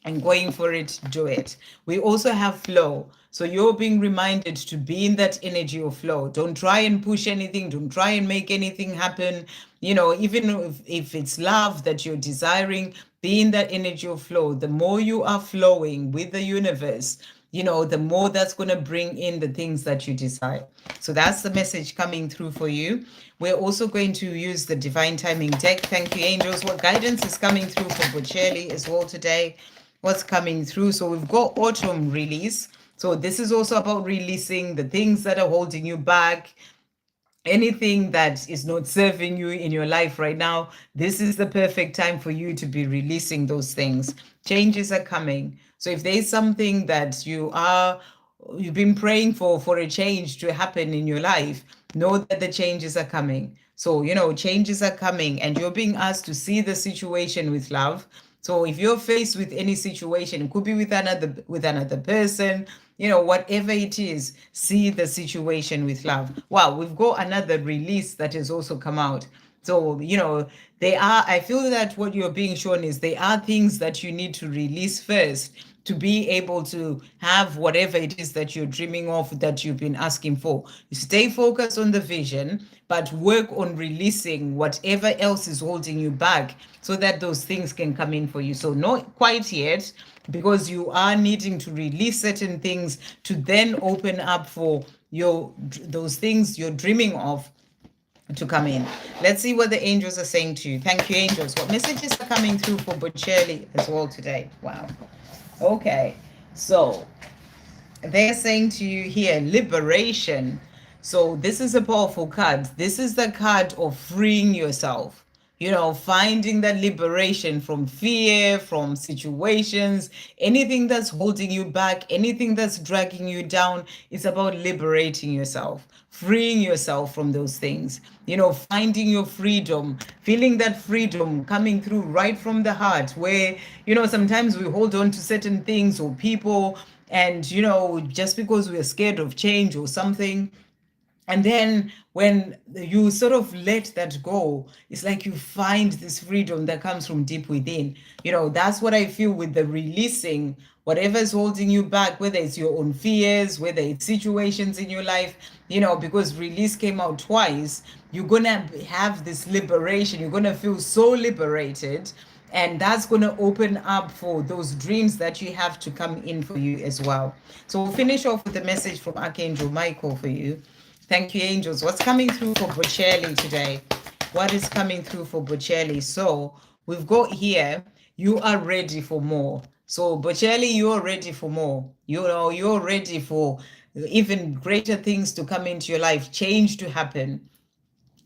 S1: and going for it, do it. We also have flow. So you're being reminded to be in that energy of flow. Don't try and push anything. Don't try and make anything happen. Even if it's love that you're desiring, be in that energy of flow. The more you are flowing with the universe, the more that's going to bring in the things that you desire. So that's the message coming through for you. We're also going to use the Divine Timing deck. Thank you, angels. What guidance is coming through for Bocelli as well today? What's coming through? So we've got autumn release. So this is also about releasing the things that are holding you back, anything that is not serving you in your life right now. This is the perfect time for you to be releasing those things. Changes are coming. So if there's something that you've been praying for a change to happen in your life, know that the changes are coming. So, changes are coming and you're being asked to see the situation with love. So if you're faced with any situation, it could be with another person, whatever it is, see the situation with love. Wow, we've got another release that has also come out. So, I feel that what you're being shown is there are things that you need to release first to be able to have whatever it is that you're dreaming of, that you've been asking for. You stay focused on the vision, but work on releasing whatever else is holding you back so that those things can come in for you. So not quite yet, because you are needing to release certain things to then open up for those things you're dreaming of to come in. Let's see what the angels are saying to you. Thank you, angels. What messages are coming through for Bocelli as well today? Wow. Okay, so they're saying to you here, liberation. So this is a powerful card. This is the card of freeing yourself. finding that liberation from fear, from situations, anything that's holding you back, anything that's dragging you down. It's about liberating yourself, freeing yourself from those things, finding your freedom, feeling that freedom coming through right from the heart, where, sometimes we hold on to certain things or people, and, just because we're scared of change or something. And then when you sort of let that go, it's like you find this freedom that comes from deep within. That's what I feel with the releasing whatever is holding you back, whether it's your own fears, whether it's situations in your life, because release came out twice. You're gonna have this liberation, you're gonna feel so liberated, and that's going to open up for those dreams that you have to come in for you as well. So we'll finish off with a message from Archangel Michael for you. Thank you, angels. What's coming through for Bocelli today? What is coming through for Bocelli? So we've got here, you are ready for more. So Bocelli, you're ready for more. You're ready for even greater things to come into your life, change to happen.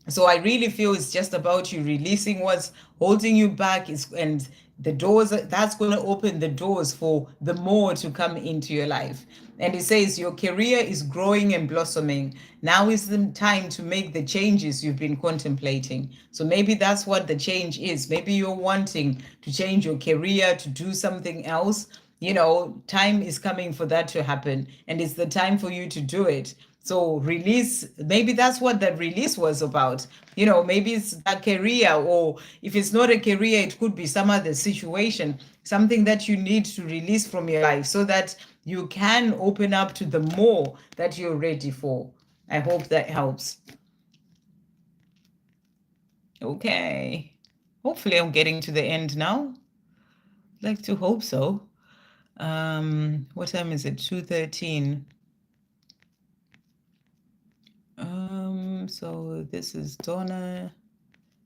S1: So I really feel it's just about you releasing what's holding you back, and the doors that's going to open the doors for the more to come into your life. And it says your career is growing and blossoming. Now is the time to make the changes you've been contemplating. So maybe that's what the change is. Maybe you're wanting to change your career, to do something else. Time is coming for that to happen, and it's the time for you to do it. So release, maybe that's what that release was about. Maybe it's a career, or if it's not a career, it could be some other situation, something that you need to release from your life so that you can open up to the more that you're ready for. I hope that helps. Okay. Hopefully I'm getting to the end now. I'd like to hope so. What time is it? 2:13. So this is Donna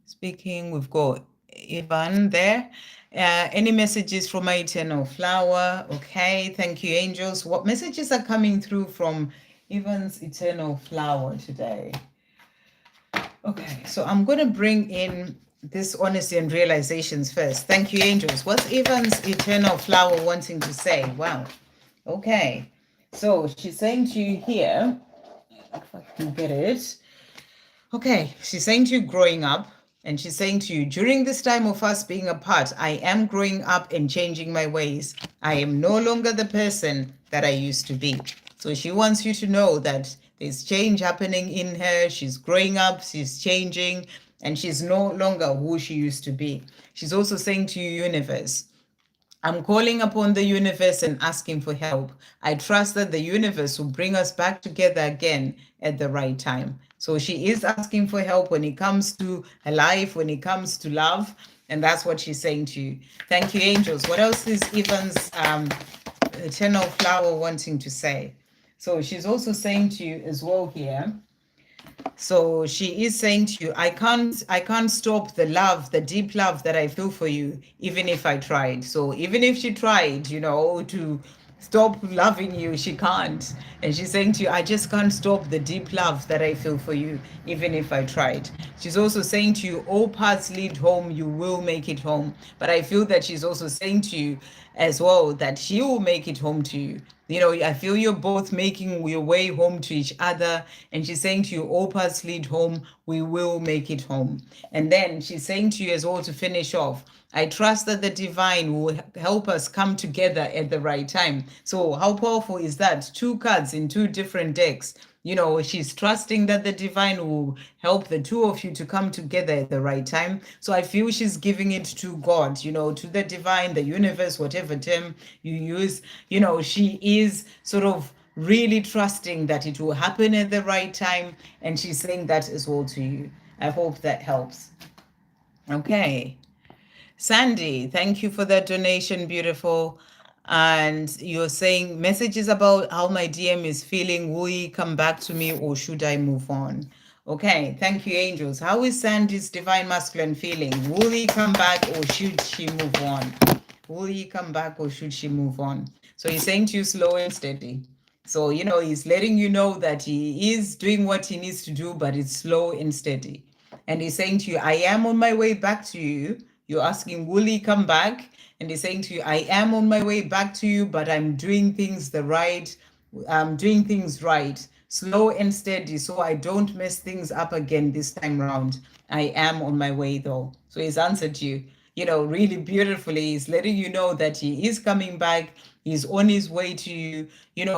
S1: speaking. We've got Ivan there. Any messages from my eternal flower? Okay, thank you, angels. What messages are coming through from Ivan's eternal flower today? Okay, so I'm going to bring in this honesty and realizations first. Thank you, angels. What's Ivan's eternal flower wanting to say? Wow. Okay, so she's saying to you here, if I can get it. Okay, she's saying to you growing up, and she's saying to you, during this time of us being apart, I am growing up and changing my ways. I am no longer the person that I used to be. So she wants you to know that there's change happening in her. She's growing up, she's changing, and she's no longer who she used to be. She's also saying to you, universe, I'm calling upon the universe and asking for help. I trust that the universe will bring us back together again at the right time. So she is asking for help when it comes to her life, when it comes to love. And that's what she's saying to you. Thank you, angels. What else is Ivan's eternal flower wanting to say? So she's also saying to you as well here. So she is saying to you, I can't stop the love, the deep love that I feel for you, even if I tried. So even if she tried, to stop loving you, she can't. And she's saying to you, I just can't stop the deep love that I feel for you, even if I tried. She's also saying to you, all paths lead home, you will make it home. But I feel that she's also saying to you as well that she will make it home to you. I feel you're both making your way home to each other. And she's saying to you, all paths lead home, we will make it home. And then she's saying to you as well, to finish off, I trust that the divine will help us come together at the right time. So how powerful is that? Two cards in two different decks. She's trusting that the divine will help the two of you to come together at the right time. So I feel she's giving it to God, to the divine, the universe, whatever term you use. She is sort of really trusting that it will happen at the right time. And she's saying that as well to you. I hope that helps. Okay. Sandy, thank you for that donation, beautiful. And you're saying messages about how my DM is feeling. Will he come back to me or should I move on? Okay, thank you, angels. How is Sandy's divine masculine feeling? Will he come back or should she move on? Will he come back or should she move on? So he's saying to you slow and steady. So, he's letting you know that he is doing what he needs to do, but it's slow and steady. And he's saying to you, I am on my way back to you. You're asking, will he come back? And he's saying to you, I am on my way back to you, but I'm doing things doing things right, slow and steady, so I don't mess things up again this time round. I am on my way though. So he's answered you, really beautifully. He's letting you know that he is coming back. He's on his way to you,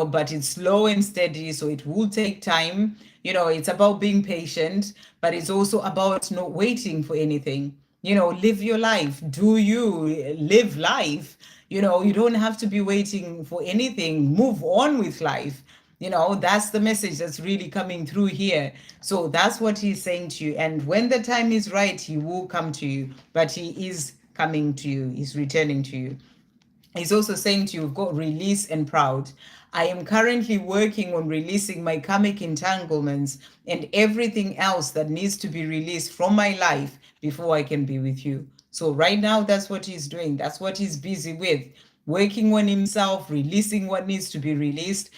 S1: but it's slow and steady, so it will take time. It's about being patient, but it's also about not waiting for anything. Live your life. Do you live life? You don't have to be waiting for anything. Move on with life. That's the message that's really coming through here. So that's what he's saying to you. And when the time is right, he will come to you. But he is coming to you. He's returning to you. He's also saying to you, you've got release and proud. I am currently working on releasing my karmic entanglements and everything else that needs to be released from my life before I can be with you. So right now, that's what he's doing. That's what he's busy with. Working on himself, releasing what needs to be released,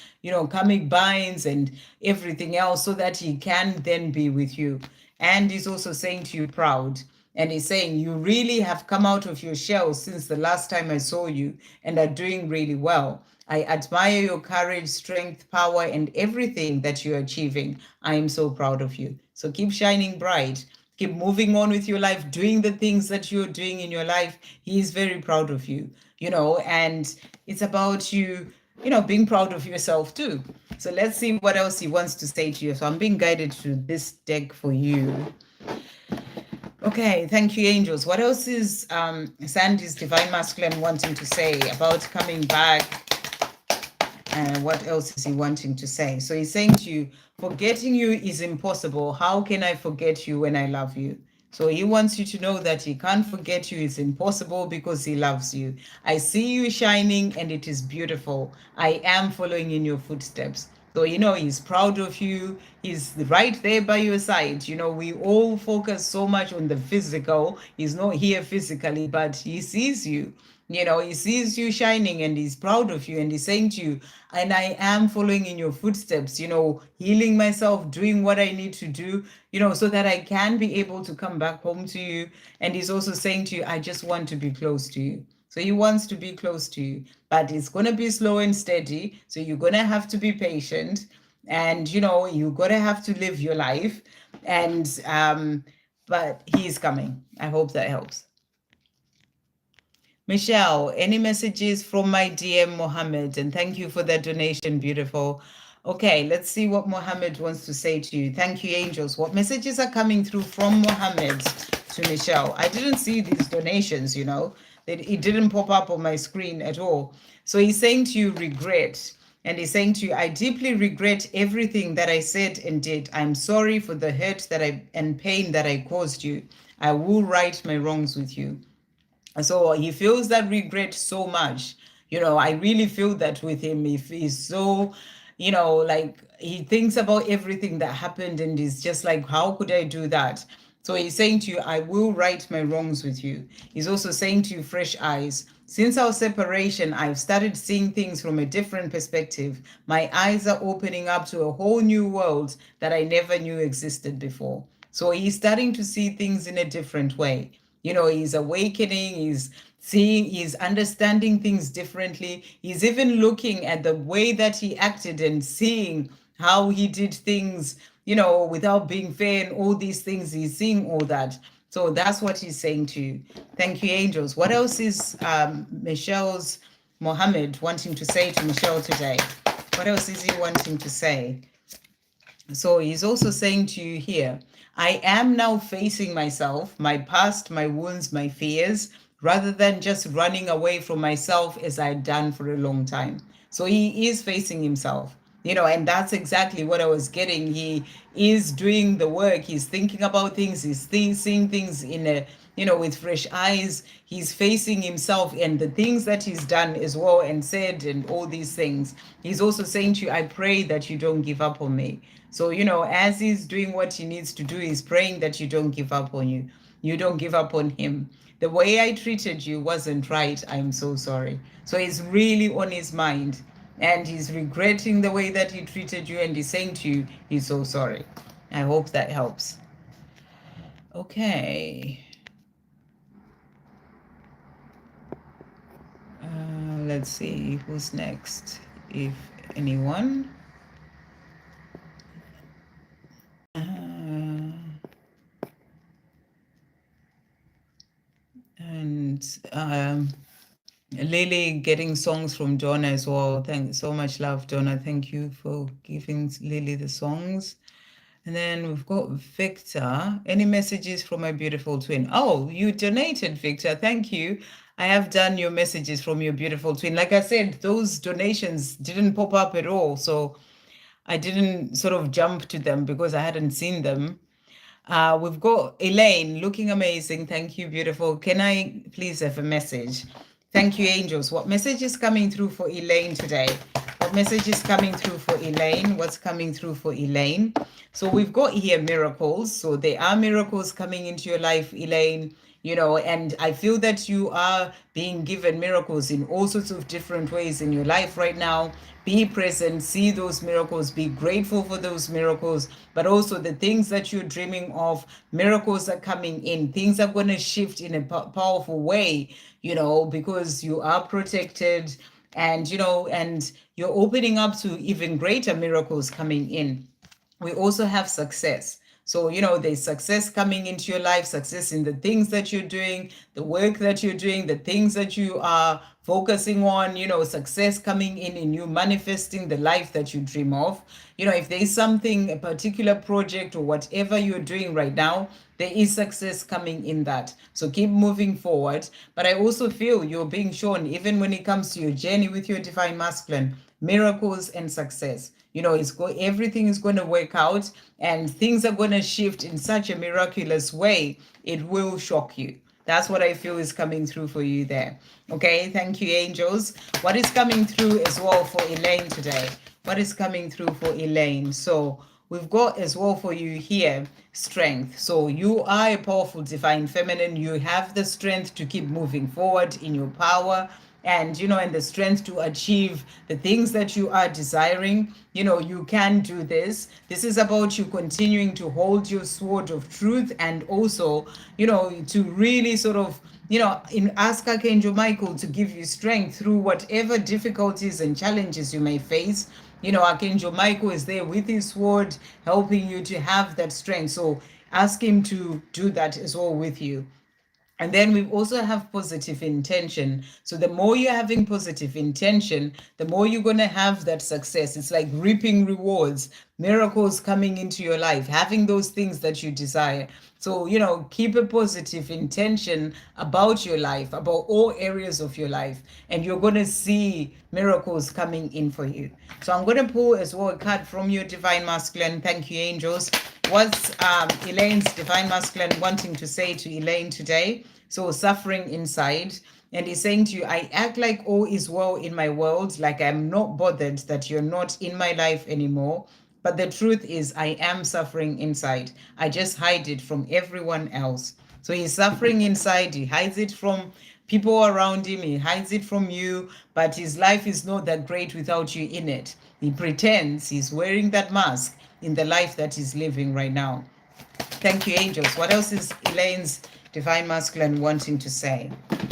S1: karmic binds and everything else, so that he can then be with you. And he's also saying to you, proud. And he's saying, you really have come out of your shell since the last time I saw you and are doing really well. I admire your courage, strength, power, and everything that you're achieving. I am so proud of you. So keep shining bright. Keep moving on with your life, doing the things that you're doing in your life. He is very proud of you, and it's about you, being proud of yourself too. So let's see what else he wants to say to you. So I'm being guided to this deck for you. Okay, thank you, angels. What else is Sandy's Divine Masculine wanting to say about coming back? And what else is he wanting to say? So he's saying to you, forgetting you is impossible. How can I forget you when I love you? So he wants you to know that he can't forget you. It's impossible because he loves you. I see you shining and it is beautiful. I am following in your footsteps. So, he's proud of you. He's right there by your side. We all focus so much on the physical. He's not here physically, but he sees you. He sees you shining and he's proud of you. And he's saying to you, and I am following in your footsteps, healing myself, doing what I need to do, so that I can be able to come back home to you. And he's also saying to you, I just want to be close to you. So he wants to be close to you, but it's going to be slow and steady. So you're going to have to be patient and, you're going to have to live your life. And, but he's coming. I hope that helps. Michelle, any messages from my DM Mohammed? And thank you for that donation, beautiful. Okay, let's see what Mohammed wants to say to you. Thank you, angels. What messages are coming through from Mohammed to Michelle? I didn't see these donations, it didn't pop up on my screen at all. So he's saying to you, regret. And he's saying to you, I deeply regret everything that I said and did. I'm sorry for the hurt and pain that I caused you. I will right my wrongs with you. So he feels that regret so much. I really feel that with him. If he's so, like he thinks about everything that happened and he's just like, how could I do that? So he's saying to you, I will right my wrongs with you. He's also saying to you, fresh eyes. Since our separation, I've started seeing things from a different perspective. My eyes are opening up to a whole new world that I never knew existed before. So he's starting to see things in a different way. He's awakening, he's seeing, he's understanding things differently. He's even looking at the way that he acted and seeing how he did things, without being fair and all these things. He's seeing all that. So that's what he's saying to you. Thank you, angels. What else is Michelle's Mohammed wanting to say to Michelle today? What else is he wanting to say? So he's also saying to you here, I am now facing myself, my past, my wounds, my fears, rather than just running away from myself as I'd done for a long time. So he is facing himself, and that's exactly what I was getting. He is doing the work. He's thinking about things. He's seeing things in a, with fresh eyes. He's facing himself and the things that he's done as well and said and all these things. He's also saying to you, I pray that you don't give up on me. So, as he's doing what he needs to do, he's praying that you don't give up on you. You don't give up on him. The way I treated you wasn't right. I'm so sorry. So it's really on his mind. And he's regretting the way that he treated you. And he's saying to you, he's so sorry. I hope that helps. Okay. Let's see who's next, if anyone. And Lily getting songs from Donna as well. Thanks so much, love, Donna. Thank you for giving Lily the songs. And then we've got Victor. Any messages from my beautiful twin? Oh, you donated, Victor. Thank you. I have done your messages from your beautiful twin. Like I said, those donations didn't pop up at all. So I didn't sort of jump to them because I hadn't seen them. We've got Elaine looking amazing. Thank you, beautiful. Can I please have a message? Thank you, angels. What message is coming through for Elaine today? What message is coming through for Elaine? What's coming through for Elaine? So we've got here miracles. So there are miracles coming into your life, Elaine. You know, and I feel that you are being given miracles in all sorts of different ways in your life right now. Be present, see those miracles, be grateful for those miracles, but also the things that you're dreaming of, miracles are coming in, things are going to shift in a powerful way, you know, because you are protected, and you know, and you're opening up to even greater miracles coming in. We also have success. So, you know, there's success coming into your life, success in the things that you're doing, the work that you're doing, the things that you are focusing on, you know, success coming in you manifesting the life that you dream of. You know, if there's something, a particular project or whatever you're doing right now, there is success coming in that. So keep moving forward. But I also feel you're being shown, even when it comes to your journey with your divine masculine, miracles and success. You know, everything is going to work out, and things are going to shift in such a miraculous way, it will shock you. That's what I feel is coming through for you there. Okay, thank you, angels. What is coming through as well for Elaine today? What is coming through for Elaine? So we've got as well for you here strength. So you are a powerful divine feminine. You have the strength to keep moving forward in your power, and you know, and the strength to achieve the things that you are desiring. You know, you can do this. This is about you continuing to hold your sword of truth, and also, you know, to really sort of, you know, ask Archangel Michael to give you strength through whatever difficulties and challenges you may face. You know, Archangel Michael is there with his sword, helping you to have that strength. So ask him to do that as well with you. And then we also have positive intention. So the more you're having positive intention, the more you're going to have that success. It's like reaping rewards, miracles coming into your life, having those things that you desire. So, you know, keep a positive intention about your life, about all areas of your life, and you're going to see miracles coming in for you. So I'm going to pull as well a card from your divine masculine. Thank you, angels. What's Elaine's divine masculine wanting to say to Elaine today? So suffering inside. And he's saying to you, I act like all is well in my world, like I'm not bothered that you're not in my life anymore. But the truth is, I am suffering inside. I just hide it from everyone else. So he's suffering inside. He hides it from people around him. He hides it from you. But his life is not that great without you in it. He pretends he's wearing that mask in the life that he's living right now. Thank you, angels. What else is Elaine's divine masculine wanting to say?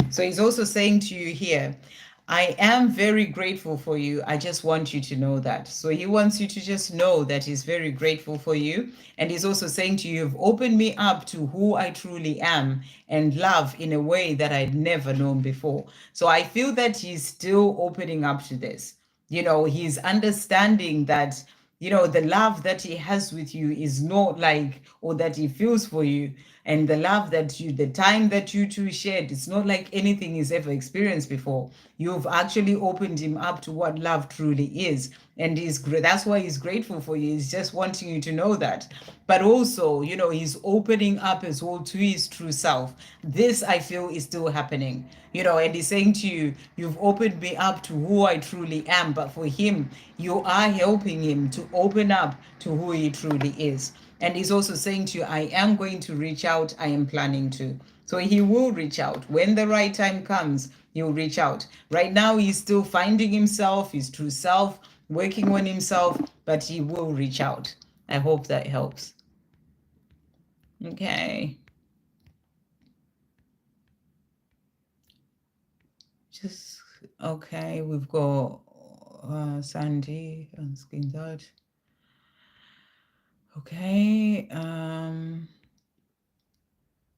S1: So he's also saying to you here, I am very grateful for you. I just want you to know that. So he wants you to just know that he's very grateful for you. And he's also saying to you, you've opened me up to who I truly am and love in a way that I'd never known before. So I feel that he's still opening up to this. You know, he's understanding that, you know, the love that he has with you is not like, or that he feels for you, and the love that you, the time that you two shared, it's not like anything he's ever experienced before. You've actually opened him up to what love truly is, and that's why he's grateful for you. He's just wanting you to know that. But also, you know, he's opening up as well to his true self. This, I feel, is still happening. You know, and he's saying to you, you've opened me up to who I truly am. But for him, you are helping him to open up to who he truly is. And he's also saying to you, I am going to reach out. I am planning to. So he will reach out. When the right time comes, he'll reach out. Right now, he's still finding himself, his true self, working on himself, but he will reach out. I hope that helps. Okay. Just okay. We've got Sandy asking that. Okay.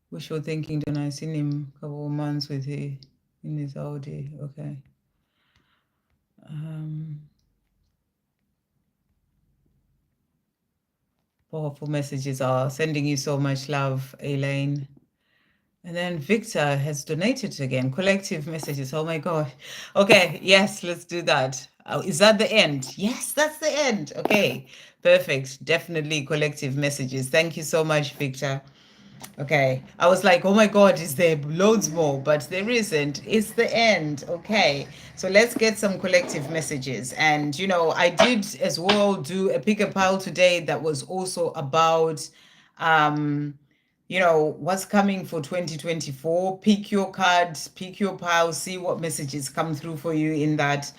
S1: Wishful thinking. Donna, I seen him a couple of months with he in his Audi. Okay. Powerful messages are sending you so much love, Elaine. And then Victor has donated again. Collective messages. Oh my God. Okay. Yes, let's do that. Is that the end? Yes, that's the end. Okay. Perfect. Definitely collective messages. Thank you so much, Victor. Okay. I was like, oh my God, is there loads more? But there isn't. It's the end. Okay. So let's get some collective messages. And, I did as well do a pick a pile today that was also about um what's coming for 2024. Pick your cards, pick your pile, see what messages come through for you in that.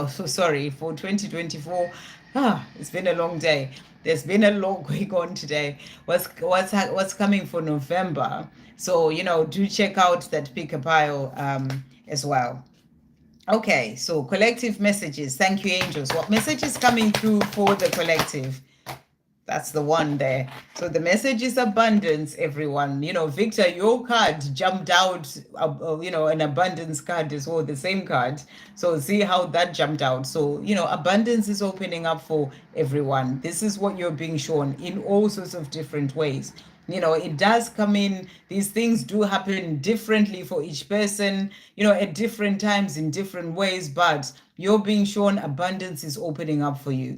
S1: So sorry for 2024. It's been a long day. There's been a lot going on today. What's coming for November? So do check out that pick a pile as well. Okay, so collective messages. Thank you, angels. What message is coming through for the collective? That's the one there. So the message is abundance, everyone. Victor, your card jumped out, an abundance card as well, the same card. So see how that jumped out. So, abundance is opening up for everyone. This is what you're being shown in all sorts of different ways. It does come in, these things do happen differently for each person, at different times in different ways, but you're being shown abundance is opening up for you.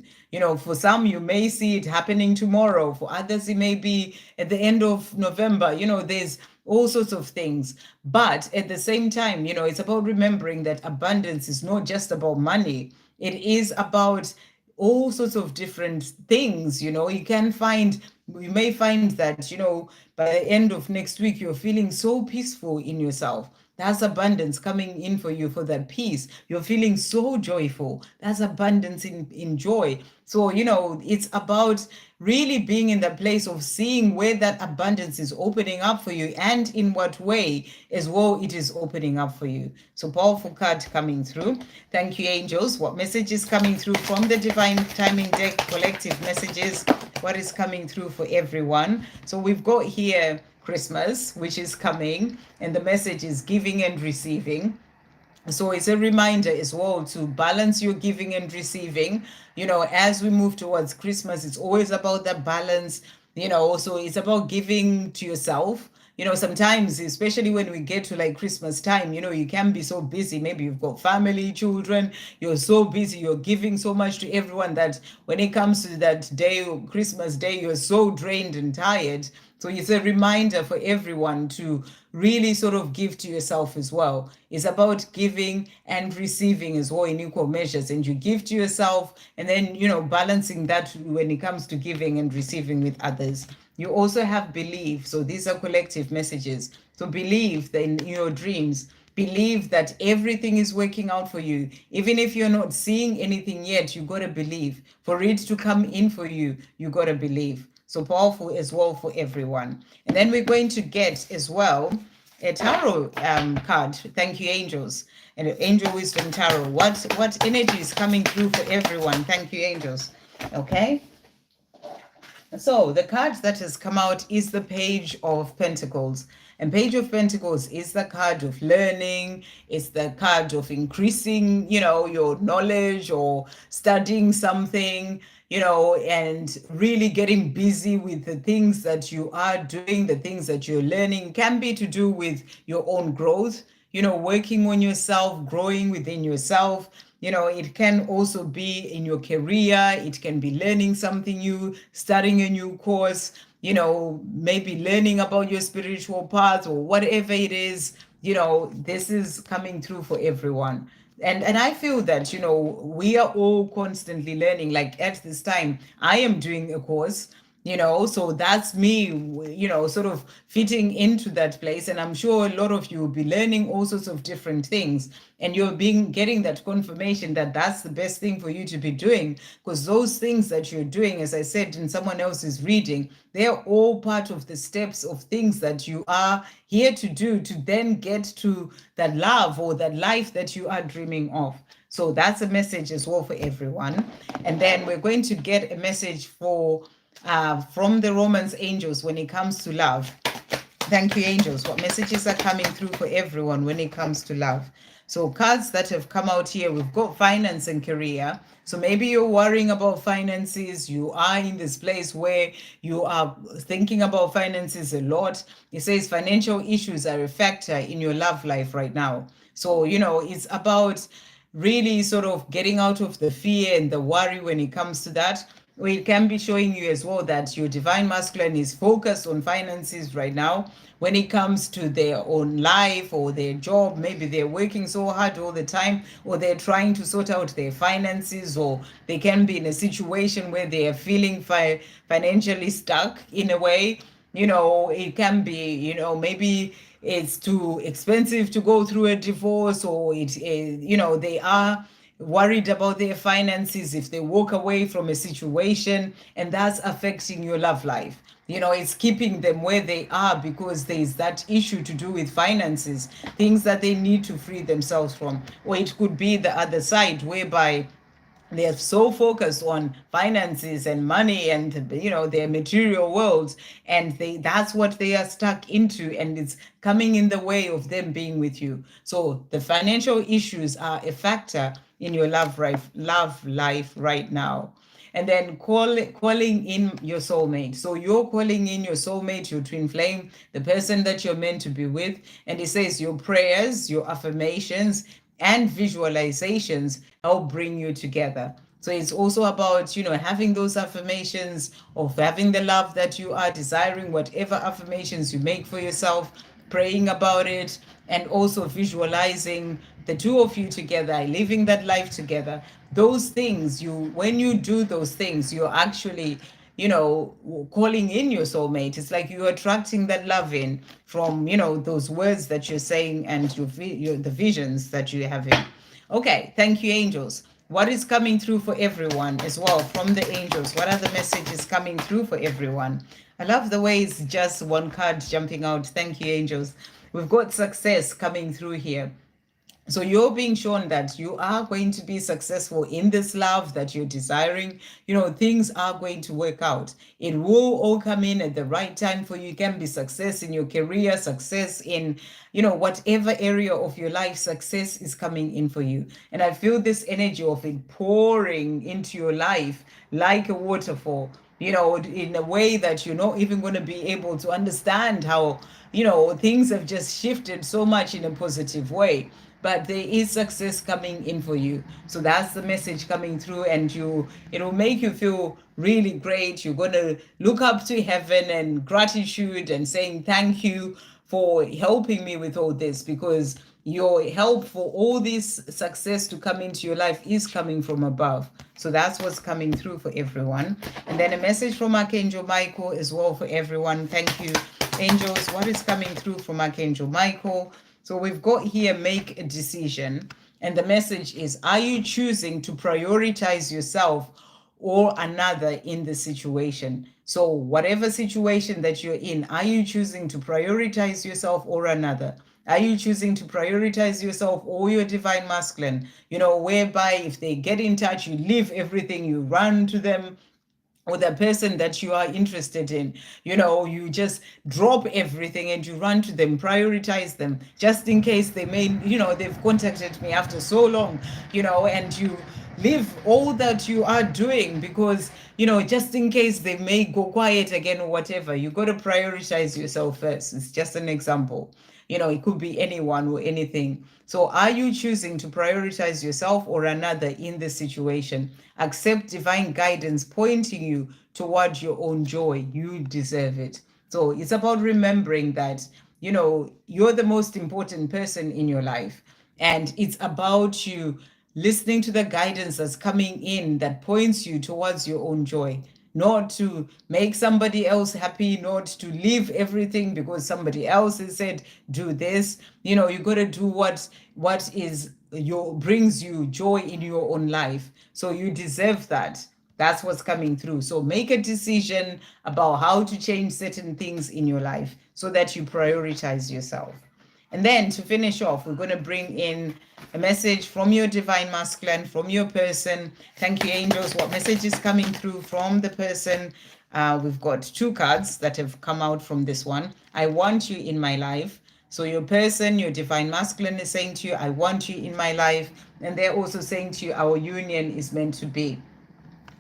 S1: For some, you may see it happening tomorrow. For others, it may be at the end of November. There's all sorts of things. But at the same time, it's about remembering that abundance is not just about money. It is about all sorts of different things. You may find that by the end of next week you're feeling so peaceful in yourself. That's abundance coming in for you, for that peace. You're feeling so joyful. That's abundance in joy. So it's about really being in the place of seeing where that abundance is opening up for you, and in what way as well it is opening up for you. So powerful card coming through. Thank you, angels. What message is coming through from the divine timing deck? Collective messages. What is coming through for everyone? So we've got here Christmas, which is coming, and the message is giving and receiving. So it's a reminder as well to balance your giving and receiving. As we move towards Christmas, it's always about that balance. So it's about giving to yourself. Sometimes, especially when we get to like Christmas time, you can be so busy. Maybe you've got family, children, you're so busy, you're giving so much to everyone that when it comes to that day, Christmas day, you're so drained and tired. So it's a reminder for everyone to really sort of give to yourself as well. It's about giving and receiving as well in equal measures. And you give to yourself, and then, balancing that when it comes to giving and receiving with others. You also have belief. So these are collective messages. So believe that in your dreams, believe that everything is working out for you. Even if you're not seeing anything yet, you got to believe. For it to come in for you, you got to believe. So powerful as well for everyone. And then we're going to get as well a tarot card. Thank you, angels. And angel wisdom tarot. What energy is coming through for everyone? Thank you, angels. Okay. So the card that has come out is the Page of Pentacles. And Page of Pentacles is the card of learning. It's the card of increasing, your knowledge or studying something, and really getting busy with the things that you are doing, the things that you're learning. It can be to do with your own growth, working on yourself, growing within yourself. It can also be in your career. It can be learning something new, starting a new course, maybe learning about your spiritual path or whatever it is. This is coming through for everyone. And I feel that, we are all constantly learning. Like at this time, I am doing a course. So that's me, sort of fitting into that place. And I'm sure a lot of you will be learning all sorts of different things, and you're getting that confirmation that that's the best thing for you to be doing, because those things that you're doing, as I said in someone else's reading, they're all part of the steps of things that you are here to do to then get to that love or that life that you are dreaming of. So that's a message as well for everyone. And then we're going to get a message from the Romance angels when it comes to love. Thank you, angels. What messages are coming through for everyone when it comes to love? So, cards that have come out here, we've got finance and career. So, maybe you're worrying about finances. You are in this place where you are thinking about finances a lot. It says financial issues are a factor in your love life right now. So, it's about really sort of getting out of the fear and the worry when it comes to that. It can be showing you as well that your divine masculine is focused on finances right now when it comes to their own life or their job. Maybe they're working so hard all the time, or they're trying to sort out their finances, or they can be in a situation where they are feeling financially stuck in a way. It can be, maybe it's too expensive to go through a divorce, or they are worried about their finances if they walk away from a situation, and that's affecting your love life. It's keeping them where they are because there's that issue to do with finances, things that they need to free themselves from. Or it could be the other side, whereby they're so focused on finances and money and their material worlds, and that's what they are stuck into, and it's coming in the way of them being with you. So the financial issues are a factor in your love life right now. And then calling in your soulmate. So you're calling in your soulmate, your twin flame, the person that you're meant to be with. And it says your prayers, your affirmations, and visualizations help bring you together. So it's also about, having those affirmations of having the love that you are desiring, whatever affirmations you make for yourself, praying about it, and also visualizing the two of you together, living that life together. Those things, when you do those things, you're actually, calling in your soulmate. It's like you're attracting that love in from, those words that you're saying, and the visions that you're having. Okay, thank you, angels. What is coming through for everyone as well from the angels? What are the messages coming through for everyone? I love the way it's just one card jumping out. Thank you, angels. We've got success coming through here. So you're being shown that you are going to be successful in this love that you're desiring. Things are going to work out. It will all come in at the right time for you. You can be success in your career, success in, whatever area of your life, success is coming in for you. And I feel this energy of it pouring into your life like a waterfall, in a way that you're not even going to be able to understand how, things have just shifted so much in a positive way. But there is success coming in for you. So that's the message coming through, and it'll make you feel really great. You're going to look up to heaven and gratitude and saying thank you for helping me with all this, because your help for all this success to come into your life is coming from above. So that's what's coming through for everyone. And then a message from Archangel Michael as well for everyone. Thank you, angels. What is coming through from Archangel Michael? So we've got here, make a decision. And the message is, are you choosing to prioritize yourself or another in the situation? So whatever situation that you're in, are you choosing to prioritize yourself or another? Are you choosing to prioritize yourself or your divine masculine? Whereby if they get in touch, you leave everything, you run to them, or the person that you are interested in, you just drop everything and you run to them, prioritize them, just in case they may, they've contacted me after so long, and you leave all that you are doing because, just in case they may go quiet again or whatever. You got to prioritize yourself first. It's just an example. It could be anyone or anything. So are you choosing to prioritize yourself or another in this situation? Accept divine guidance pointing you towards your own joy. You deserve it. So it's about remembering that, you're the most important person in your life. And it's about you listening to the guidance that's coming in that points you towards your own joy. not to make somebody else happy, not to leave everything because somebody else has said do this. You got to do what is your brings you joy in your own life. So you deserve that. That's what's coming through. So make a decision about how to change certain things in your life so that you prioritize yourself. And then to finish off, we're going to bring in a message from your divine masculine, from your person. Thank you, angels. What message is coming through from the person? We've got two cards that have come out from this one. I want you in my life. So your person, your divine masculine is saying to you, I want you in my life. And they're also saying to you, our union is meant to be.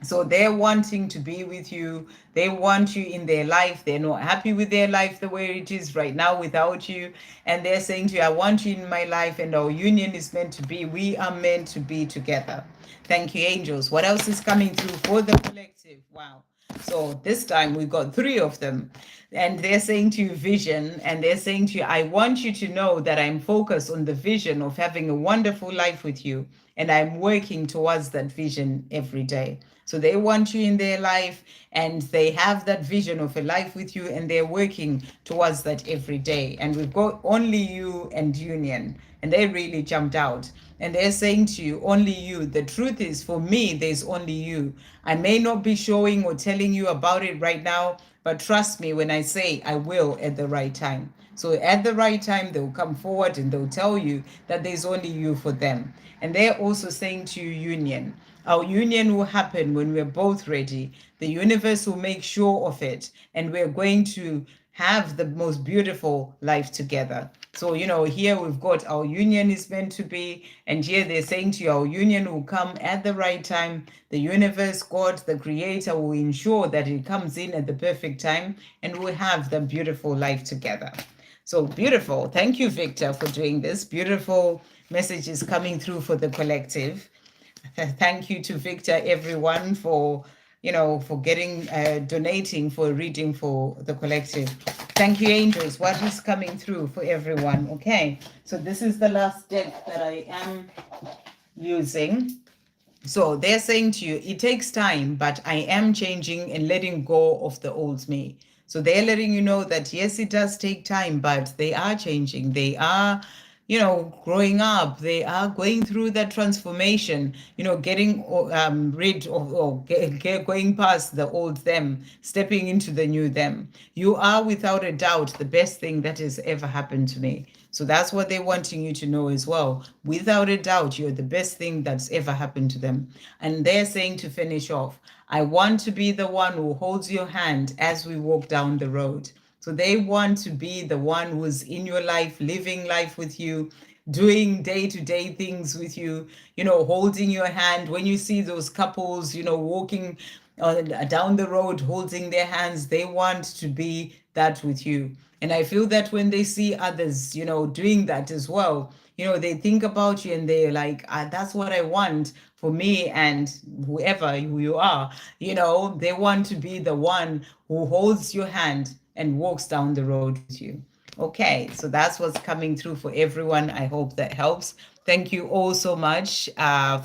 S1: So they're wanting to be with you. They want you in their life. They're not happy with their life the way it is right now without you. And they're saying to you, I want you in my life, and our union is meant to be. We are meant to be together. Thank you, angels. What else is coming through for the collective? Wow. So this time we got three of them. And they're saying to you vision, and they're saying to you, I want you to know that I'm focused on the vision of having a wonderful life with you. And I'm working towards that vision every day. So they want you in their life, and they have that vision of a life with you, and they're working towards that every day. And we've got only you and union. And they really jumped out. And they're saying to you, only you. The truth is, for me, there's only you. I may not be showing or telling you about it right now, but trust me when I say I will at the right time. So at the right time, they'll come forward and they'll tell you that there's only you for them. And they're also saying to you, union. Our union will happen when we're both ready. The universe will make sure of it, and we're going to have the most beautiful life together. So, here we've got our union is meant to be, and here they're saying to you, our union will come at the right time. The universe, God, the creator, will ensure that it comes in at the perfect time, and we'll have the beautiful life together. So beautiful. Thank you, Victor, for doing this. Beautiful messages coming through for the collective. Thank you to Victor, everyone, for getting donating for reading for the collective. Thank you, angels. What is coming through for everyone? Okay, so this is the last deck that I am using. So they're saying to you, it takes time, but I am changing and letting go of the old me. So they're letting you know that yes, it does take time, but they are changing. They are growing up. They are going through that transformation, getting rid of or going past the old them, stepping into the new them. You are without a doubt the best thing that has ever happened to me. So that's what they're wanting you to know as well. Without a doubt, you're the best thing that's ever happened to them. And they're saying to finish off, I want to be the one who holds your hand as we walk down the road. So they want to be the one who's in your life, living life with you, doing day-to-day things with you, holding your hand. When you see those couples, walking down the road, holding their hands, they want to be that with you. And I feel that when they see others, doing that as well, they think about you and they're like, that's what I want for me and who you are. They want to be the one who holds your hand and walks down the road with you. Okay, so that's what's coming through for everyone. I hope that helps. Thank you all so much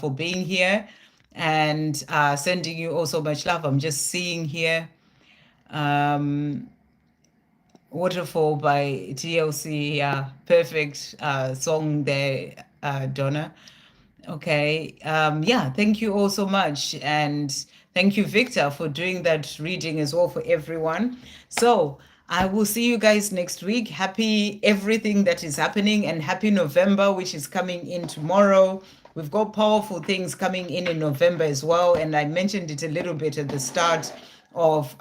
S1: for being here and sending you all so much love. I'm just seeing here Waterfall by TLC. Yeah, perfect song there, Donna. Okay. Yeah, thank you all so much. And thank you, Victor, for doing that reading as well for everyone. So I will see you guys next week. Happy everything that is happening, and happy November, which is coming in tomorrow. We've got powerful things coming in November as well. And I mentioned it a little bit at the start of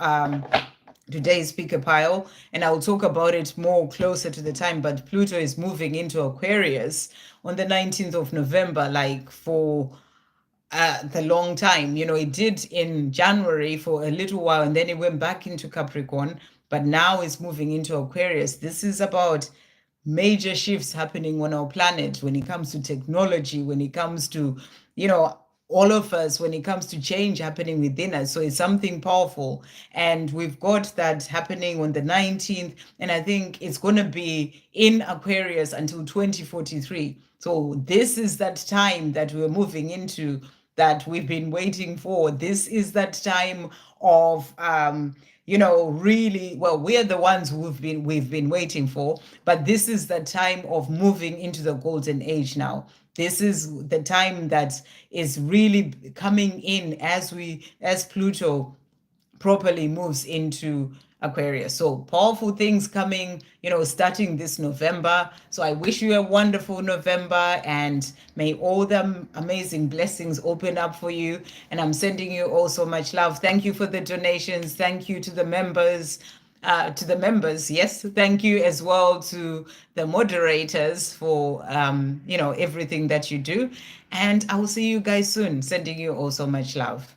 S1: today's speaker pile, and I'll talk about it more closer to the time. But Pluto is moving into Aquarius on the 19th of November, like for the long time. It did in January for a little while, and then it went back into Capricorn, but now it's moving into Aquarius. This is about major shifts happening on our planet when it comes to technology, when it comes to, all of us, when it comes to change happening within us. So it's something powerful. And we've got that happening on the 19th. And I think it's going to be in Aquarius until 2043. So this is that time that we're moving into that we've been waiting for. This is that time of really, well, we're the ones we've been waiting for, but this is the time of moving into the golden age now. This is the time that is really coming in as Pluto properly moves into Aquarius. So powerful things coming, starting this November. So I wish you a wonderful November, and may all the amazing blessings open up for you. And I'm sending you all so much love. Thank you for the donations. Thank you to the members. Yes, thank you as well to the moderators for everything that you do. And I will see you guys soon. Sending you all so much love.